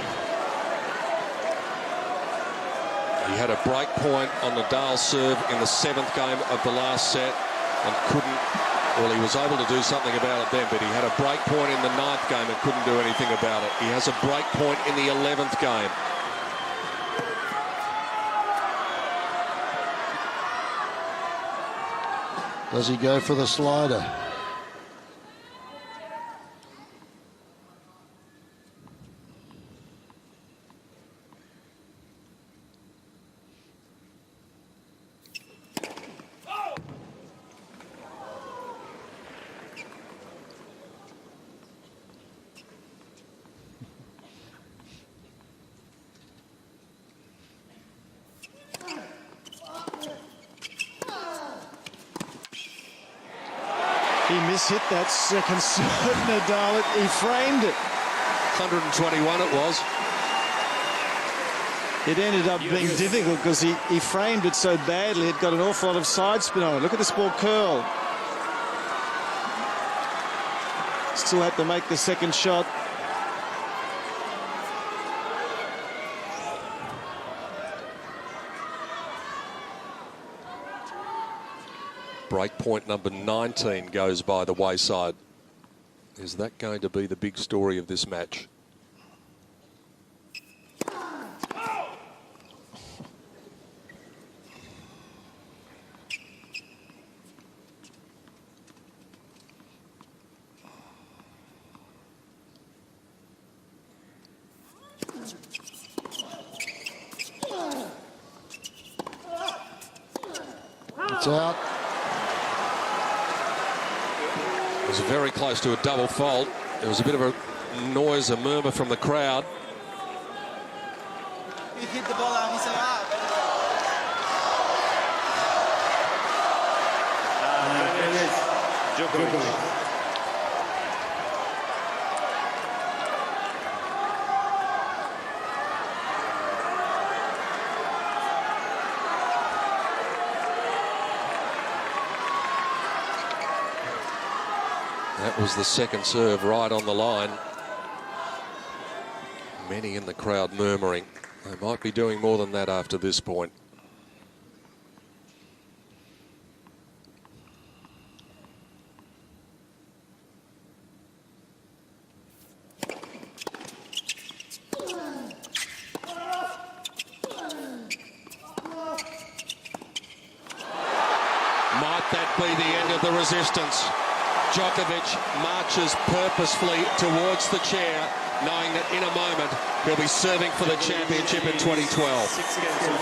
He had a break point on Nadal's serve in the 7th game of the last set and couldn't, well, he was able to do something about it then, but he had a break point in the 9th game and couldn't do anything about it. He has a break point in the 11th game. Does he go for the slider? He mishit that second serve, Nadal. He framed it. 121 it was. It ended up being difficult because he framed it so badly. It got an awful lot of side spin on it. Look at this ball curl. Still had to make the second shot. Break point number 19 goes by the wayside. Is that going to be the big story of this match? It's out. It was very close to a double fault. There was a bit of a noise, a murmur from the crowd. He hit the ball out. He said, Djokovic. That was the second serve right on the line. Many in the crowd murmuring. They might be doing more than that after this point. Might that be the end of the resistance? Djokovic marches purposefully towards the chair, knowing that in a moment he'll be serving for the championship in 2012. 6 games to 5.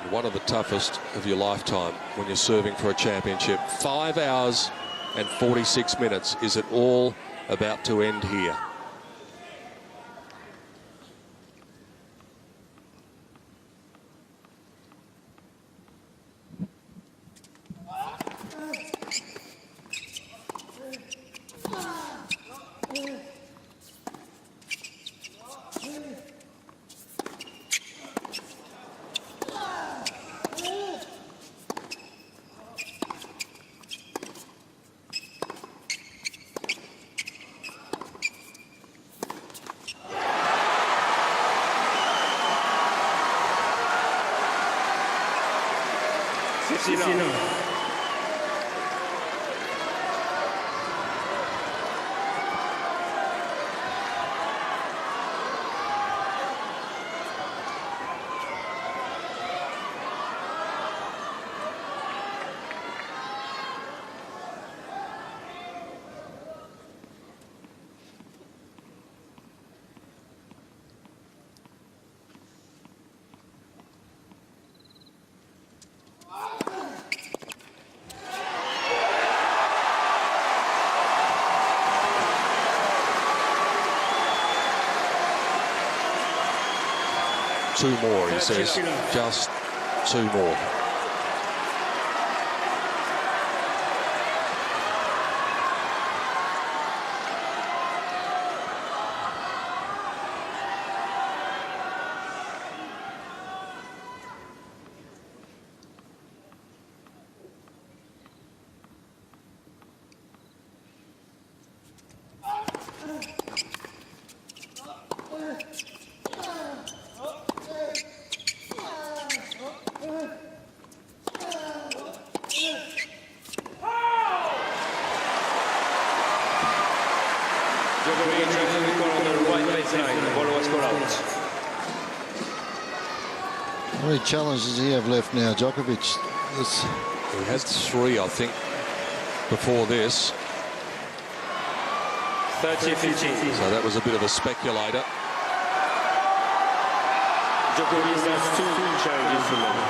And one of the toughest of your lifetime when you're serving for a championship. 5 hours and 46 minutes. Is it all about to end here? Two more, he says. Just two more. How many challenges does he have left now, Djokovic? He had 3, I think, before this. 30-15. So that was a bit of a speculator. Djokovic has 2 challenges remaining.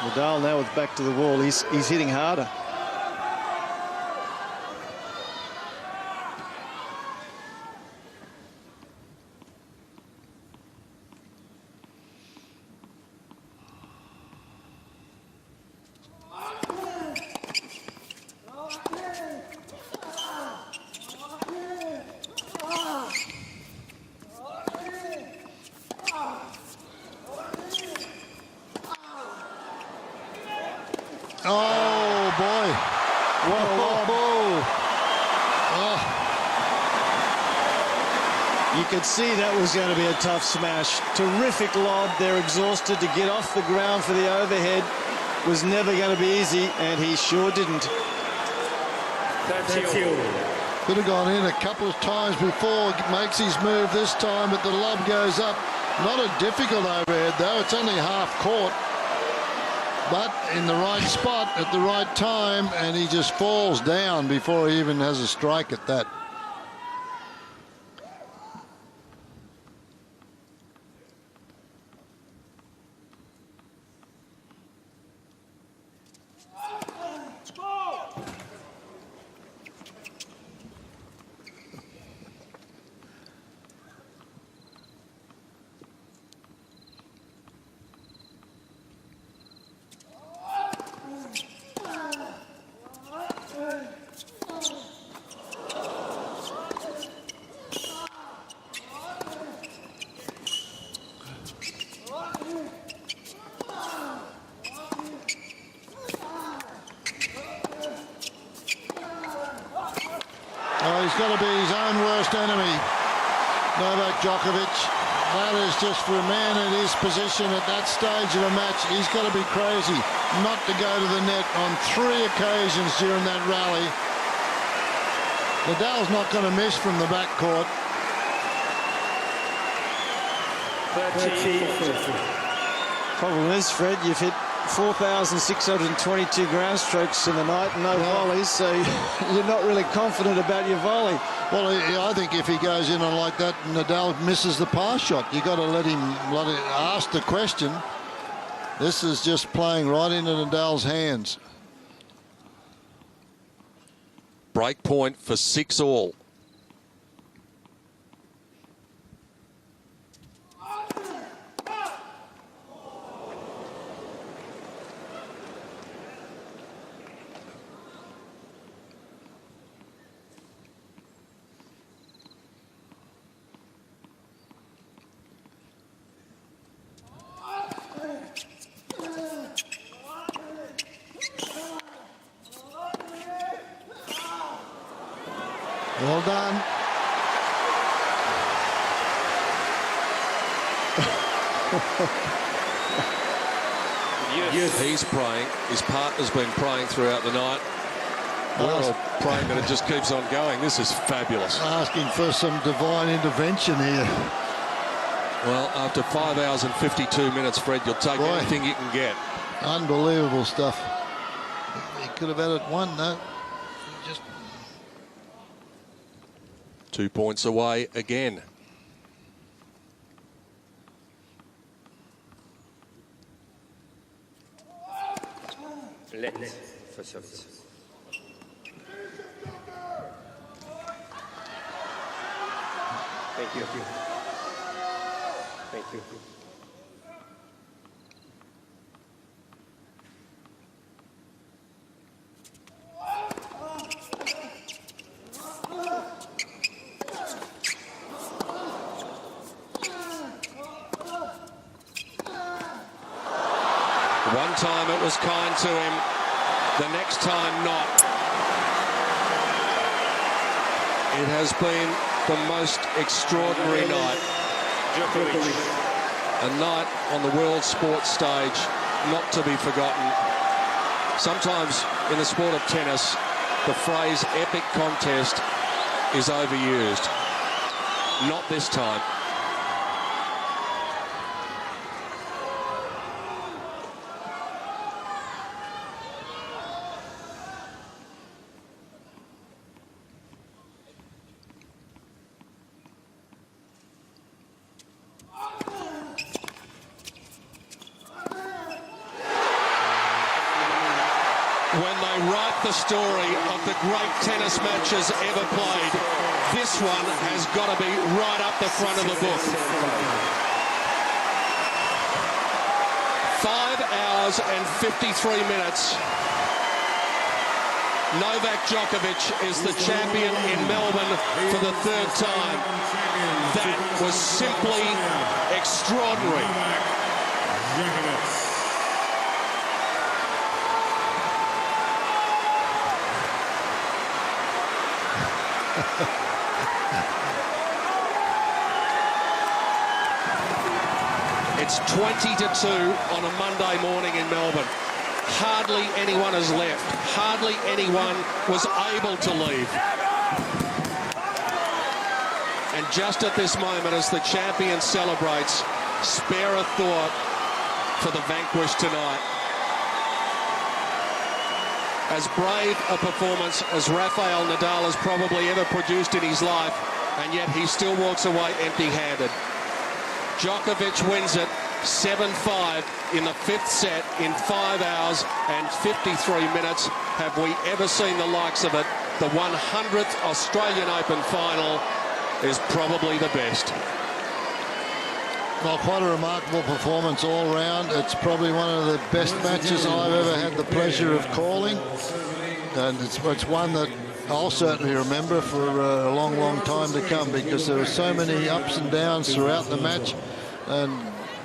Nadal now with back to the wall. He's hitting harder. Oh, boy. What a lob. You could see that was going to be a tough smash. Terrific lob. They're exhausted to get off the ground for the overhead. was never going to be easy, and he sure didn't. Could have gone in a couple of times before, makes his move this time, but the lob goes up. Not a difficult overhead, though. It's only half court, but in the right spot at the right time, and he just falls down before he even has a strike at that. Oh, he's got to be his own worst enemy, Novak Djokovic. That is just for a man in his position at that stage of a match. He's got to be crazy not to go to the net on 3 occasions during that rally. Nadal's not going to miss from the backcourt. 30. Problem is, Fred, you've hit 4,622 ground strokes in the night and no volleys, so you're not really confident about your volley. Well, I think if he goes in on like that, Nadal misses the pass shot. You've got to let him ask the question. This is just playing right into Nadal's hands. Break point for 6-all. Well done. He's praying. His partner's been praying throughout the night. We're all praying that it just keeps on going. This is fabulous. Asking for some divine intervention here. Well, after 5 hours and 52 minutes, Fred, you'll take anything you can get. Unbelievable stuff. He could have had it won, though. Just 2 points away again. Let for service. Thank you. Thank you. One time it was kind to him, the next time not. It has been the most extraordinary night. Djokovic. A night on the world sports stage not to be forgotten. Sometimes in the sport of tennis, the phrase epic contest is overused. Not this time. When they write the story of the great tennis matches ever played, this one has got to be right up the front of the book. 5 hours and 53 minutes. Novak Djokovic is the champion in Melbourne for the 3rd time. That was simply extraordinary. It's 20-2 on a Monday morning in Melbourne. hardly anyone has left. Hardly anyone was able to leave. And just at this moment, as the champion celebrates, spare a thought for the vanquished tonight. As brave a performance as Rafael Nadal has probably ever produced in his life, and yet he still walks away empty-handed. Djokovic wins it 7-5 in the fifth set in 5 hours and 53 minutes. Have we ever seen the likes of it? The 100th Australian Open final is probably the best. Well, quite a remarkable performance all round. It's probably one of the best matches I've ever had the pleasure of calling. And it's one that I'll certainly remember for a long, long time to come, because there were so many ups and downs throughout the match. And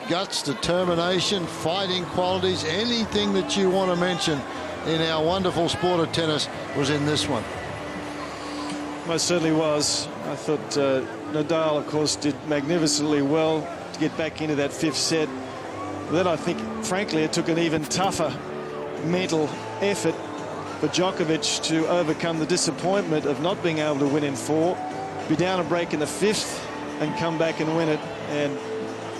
guts, determination, fighting qualities, anything that you want to mention in our wonderful sport of tennis was in this one. Most certainly was. I thought Nadal, of course, did magnificently well to get back into that fifth set. Then I think, frankly, it took an even tougher mental effort for Djokovic to overcome the disappointment of not being able to win in 4, be down a break in the fifth and come back and win it. And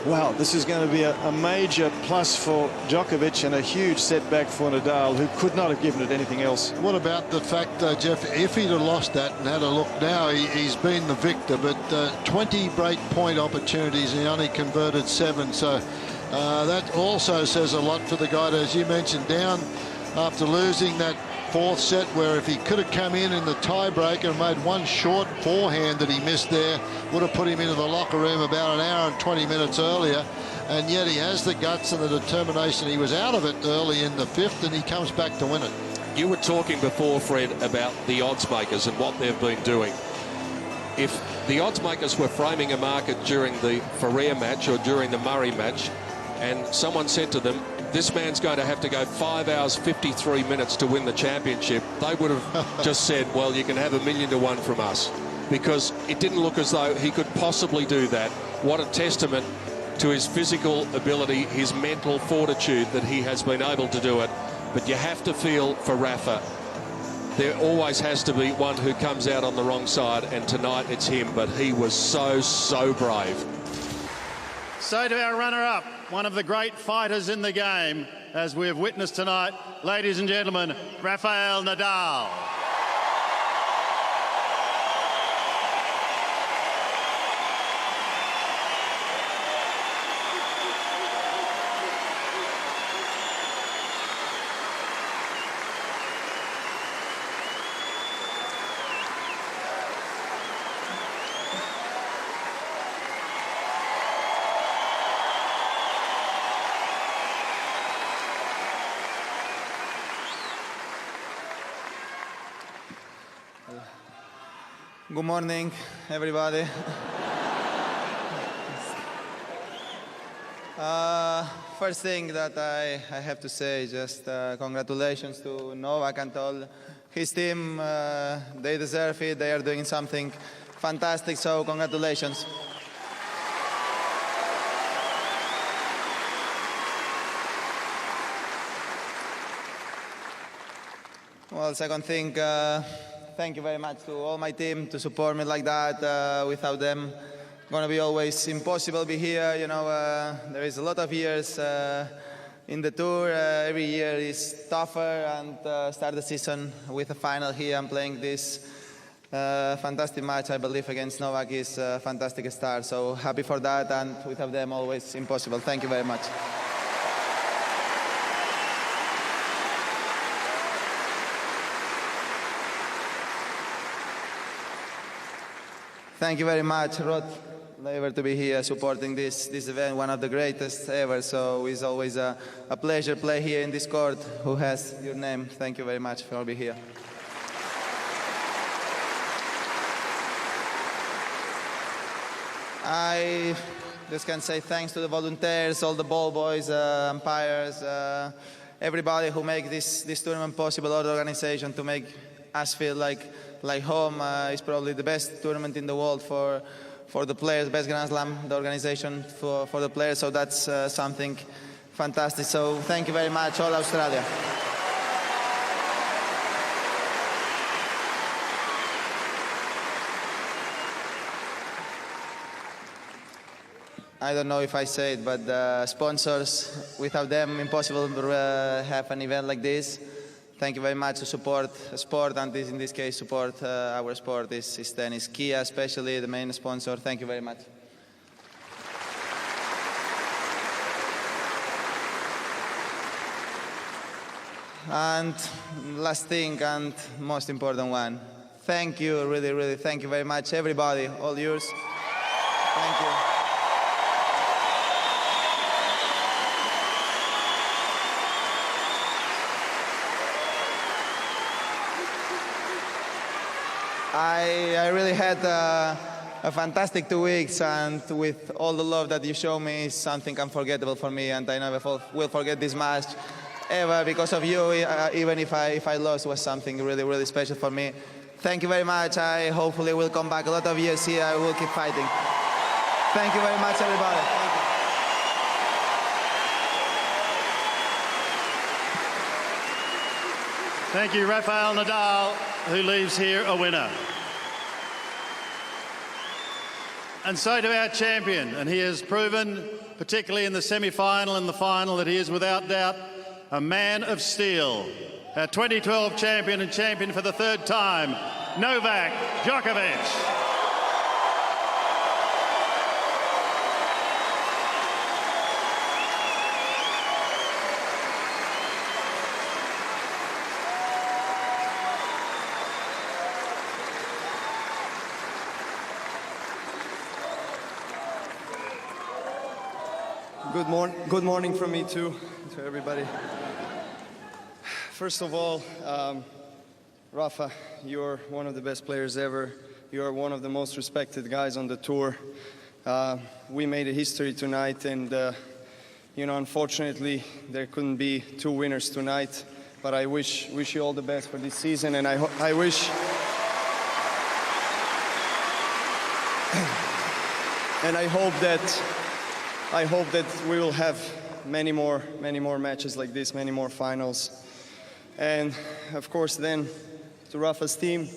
wow, this is going to be a major plus for Djokovic and a huge setback for Nadal, who could not have given it anything else. What about the fact, Jeff, if he'd have lost that and had a look now, he's been the victor, but 20 break point opportunities and he only converted 7. So that also says a lot for the guy, as you mentioned, down after losing that fourth set, where if he could have come in the tiebreaker and made one short forehand that he missed there, would have put him into the locker room about an hour and 20 minutes earlier. And yet he has the guts and the determination. He was out of it early in the fifth and he comes back to win it. You were talking before, Fred, about the odds makers and what they've been doing. If the odds makers were framing a market during the Ferrer match or during the Murray match, and someone said to them, this man's going to have to go 5 hours 53 minutes to win the championship, they would have just said, well, you can have $1 million to 1 from us, because it didn't look as though he could possibly do that. What a testament to his physical ability, his mental fortitude, that he has been able to do it. But you have to feel for Rafa. There always has to be one who comes out on the wrong side, and tonight it's him, but he was so brave. So to our runner-up, one of the great fighters in the game, as we have witnessed tonight, ladies and gentlemen, Rafael Nadal. Good morning, everybody. First thing that I have to say, just congratulations to Novak and all his team. They deserve it. They are doing something fantastic, so congratulations. Well, second thing, thank you very much to all my team to support me like that. Without them, gonna be always impossible to be here. You know, there is a lot of years in the tour. Every year is tougher, and start the season with a final here and playing this fantastic match, I believe, against Novak is a fantastic start. So happy for that, and without them, always impossible. Thank you very much. Thank you very much, Rod Laver, to be here supporting this event, one of the greatest ever. So it's always a pleasure to play here in this court, who has your name. Thank you very much for being here. I just can say thanks to the volunteers, all the ball boys, umpires, everybody who make this tournament possible, all the organization, to make us feel like home. Is probably the best tournament in the world for the players, best Grand Slam, the organization for the players. So that's something fantastic. So thank you very much, all Australia. I don't know if I say it, but the sponsors, without them, impossible to have an event like this. Thank you very much to support sport, and in this case, support our sport is tennis. Kia, especially the main sponsor. Thank you very much. And last thing, and most important one, thank you, really, really, thank you very much, everybody, all yours. Thank you. I really had a fantastic 2 weeks, and with all the love that you show me, is something unforgettable for me, and I never will forget this match ever because of you. Even if I lost, was something really, really special for me. Thank you very much. I hopefully will come back a lot of years here. I will keep fighting. Thank you very much, everybody. Thank you, Rafael Nadal, who leaves here a winner. And so to our champion, and he has proven, particularly in the semi-final and the final, that he is without doubt a man of steel. Our 2012 champion and champion for the third time, Novak Djokovic. Good morning from me too, to everybody. First of all, Rafa, you're one of the best players ever. You're one of the most respected guys on the tour. We made a history tonight, and unfortunately, there couldn't be two winners tonight. But I wish you all the best for this season, and I wish. And I hope that we will have many more matches like this, many more finals. And of course then, to Rafa's team,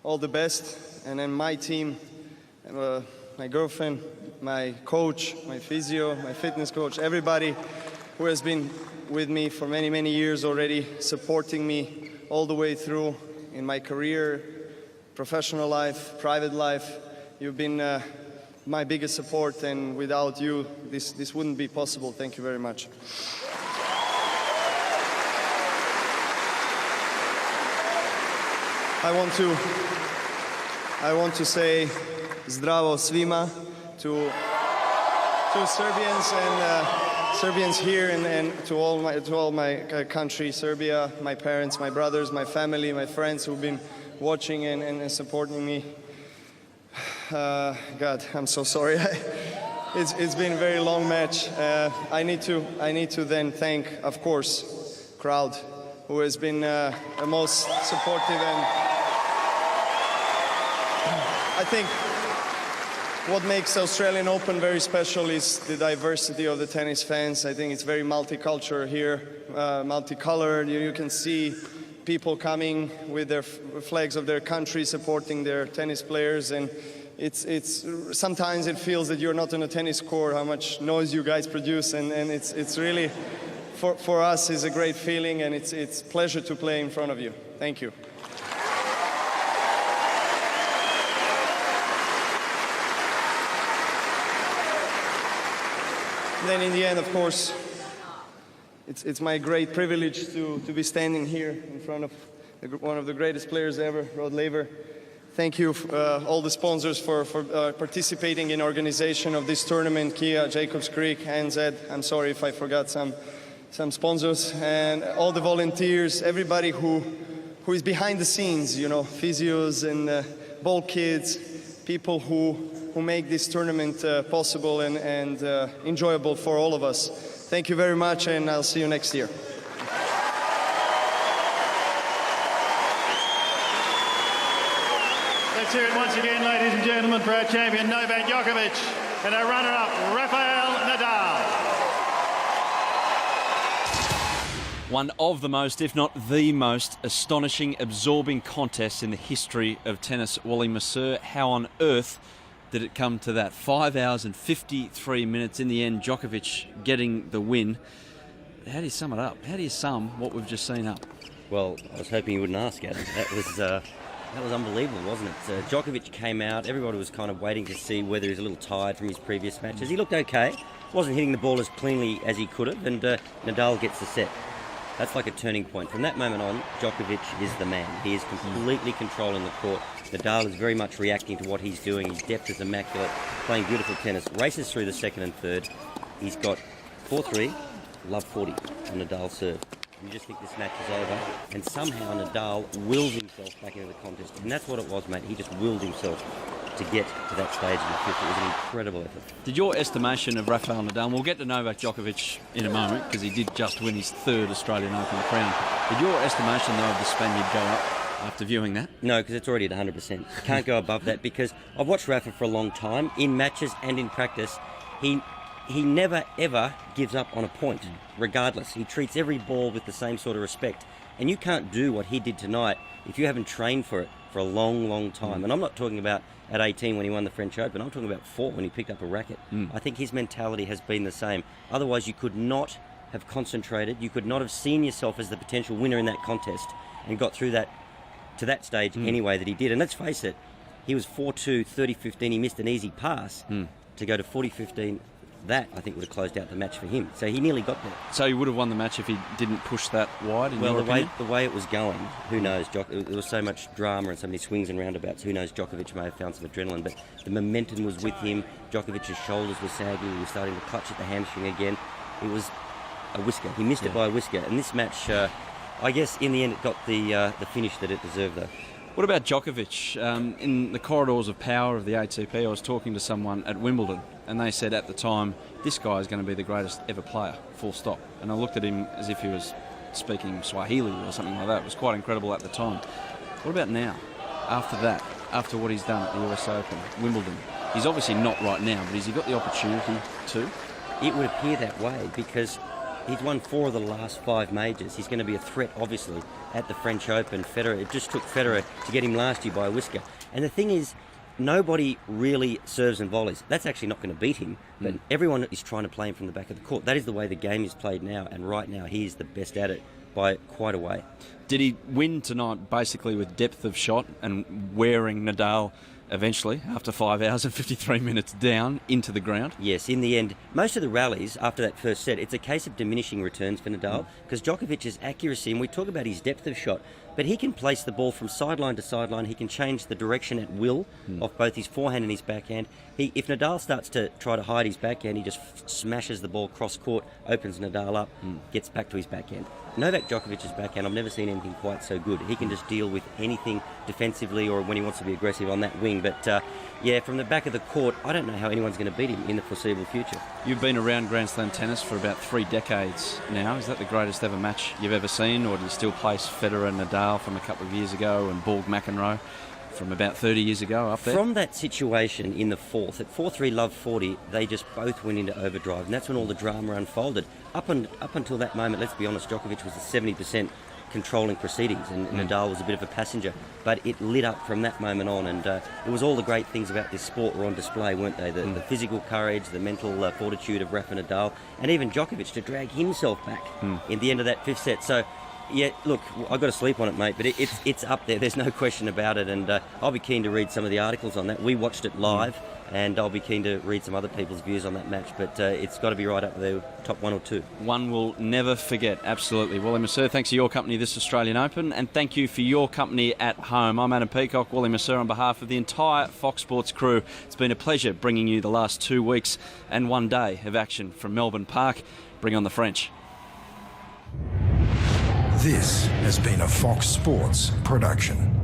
all the best. And then my team, my girlfriend, my coach, my physio, my fitness coach, everybody who has been with me for many years already, supporting me all the way through in my career, professional life, private life. You've been my biggest support, and without you, this wouldn't be possible. Thank you very much. I want to say zdravo svima to Serbians and Serbians here, and to all my country, Serbia, my parents, my brothers, my family, my friends who've been watching and supporting me. God, I'm so sorry. It's been a very long match. I need to then thank, of course, crowd, who has been the most supportive. And I think what makes Australian Open very special is the diversity of the tennis fans. I think it's very multicultural here, multicolored. You can see people coming with their flags of their country, supporting their tennis players, and it's sometimes it feels that you're not on a tennis court, how much noise you guys produce, and it's really for us is a great feeling, and it's a pleasure to play in front of you. Thank you. Then in the end, of course, it's my great privilege to be standing here in front of one of the greatest players ever, Rod Laver. Thank you, all the sponsors, for participating in organization of this tournament. Kia, Jacobs Creek, NZ. I'm sorry if I forgot some sponsors, and all the volunteers, everybody who is behind the scenes. You know, physios and ball kids, people who make this tournament possible and enjoyable for all of us. Thank you very much, and I'll see you next year. Let's hear it once again, ladies and gentlemen, for our champion Novak Djokovic and our runner-up Rafael Nadal. One of the most, if not the most, astonishing, absorbing contests in the history of tennis. Wally Masur, how on earth did it come to that. 5 hours and 53 minutes in the end, Djokovic getting the win. How do you sum it up? How do you sum what we've just seen up? Well, I was hoping you wouldn't ask, Adam. That was unbelievable, wasn't it? Djokovic came out. Everybody was kind of waiting to see whether he was a little tired from his previous matches. He looked okay. Wasn't hitting the ball as cleanly as he could have, and Nadal gets the set. That's like a turning point. From that moment on, Djokovic is the man. He is completely controlling the court. Nadal is very much reacting to what he's doing. His depth is immaculate, playing beautiful tennis, races through the second and third. He's got 4-3, love 40 on Nadal's serve. You just think this match is over, and somehow Nadal wills himself back into the contest. And that's what it was, mate. He just willed himself to get to that stage in the fifth. It was an incredible effort. Did your estimation of Rafael Nadal, and we'll get to Novak Djokovic in a moment because he did just win his third Australian Open crown, did your estimation, though, of the Spaniard go up after viewing that? No, because it's already at 100%. Can't go above that because I've watched Rafa for a long time, in matches and in practice. He never, ever gives up on a point, regardless. He treats every ball with the same sort of respect. And you can't do what he did tonight if you haven't trained for it for a long, long time. And I'm not talking about at 18 when he won the French Open. I'm talking about 4 when he picked up a racket. I think his mentality has been the same. Otherwise, you could not have concentrated. You could not have seen yourself as the potential winner in that contest and got through that to that stage anyway that he did. And let's face it, he was 4-2, 30-15. He missed an easy pass to go to 40-15. That, I think, would have closed out the match for him. So he nearly got there. So he would have won the match if he didn't push that wide, in your opinion? The way it was going, who knows? There was so much drama and so many swings and roundabouts. Who knows? Djokovic may have found some adrenaline, but the momentum was with him. Djokovic's shoulders were sagging. He was starting to clutch at the hamstring again. It was a whisker. He missed it by a whisker. And this match, I guess, in the end, it got the finish that it deserved, though. What about Djokovic? In the corridors of power of the ATP, I was talking to someone at Wimbledon, and they said at the time, this guy is going to be the greatest ever player, full stop. And I looked at him as if he was speaking Swahili or something like that. It was quite incredible at the time. What about now? After that, after what he's done at the US Open, Wimbledon, he's obviously not right now, but has he got the opportunity to? It would appear that way because he's won 4 of the last 5 majors. He's going to be a threat, obviously, at the French Open. Federer, it just took Federer to get him last year by a whisker. And the thing is, nobody really serves and volleys. That's actually not going to beat him, but everyone is trying to play him from the back of the court. That is the way the game is played now, and right now he is the best at it by quite a way. Did he win tonight basically with depth of shot and wearing Nadal eventually, after 5 hours and 53 minutes down, into the ground? Yes, in the end, most of the rallies after that first set, it's a case of diminishing returns for Nadal because Djokovic's accuracy, and we talk about his depth of shot, but he can place the ball from sideline to sideline. He can change the direction at will of both his forehand and his backhand. If Nadal starts to try to hide his backhand, he just smashes the ball cross-court, opens Nadal up, gets back to his backhand. Novak Djokovic's backhand, I've never seen anything quite so good. He can just deal with anything defensively or when he wants to be aggressive on that wing. But yeah, from the back of the court, I don't know how anyone's going to beat him in the foreseeable future. You've been around Grand Slam tennis for about 3 decades now. Is that the greatest ever match you've ever seen, or do you still place Federer and Nadal from a couple of years ago and Borg McEnroe from about 30 years ago up there? From that situation in the fourth, at 4-3 love 40, they just both went into overdrive, and that's when all the drama unfolded. Up until that moment, let's be honest, Djokovic was at 70% controlling proceedings, and Nadal was a bit of a passenger. But it lit up from that moment on, and it was all the great things about this sport were on display, weren't they? The physical courage, the mental fortitude of Rafa Nadal, and even Djokovic to drag himself back in the end of that 5th set. So, yeah, look, I've got to sleep on it, mate, but it's up there. There's no question about it, and I'll be keen to read some of the articles on that. We watched it live, and I'll be keen to read some other people's views on that match, but it's got to be right up there, top 1 or 2. One will never forget, absolutely. Wally Mercer, thanks for your company this Australian Open, and thank you for your company at home. I'm Adam Peacock, Wally Mercer on behalf of the entire Fox Sports crew. It's been a pleasure bringing you the last 2 weeks and 1 day of action from Melbourne Park. Bring on the French. This has been a Fox Sports production.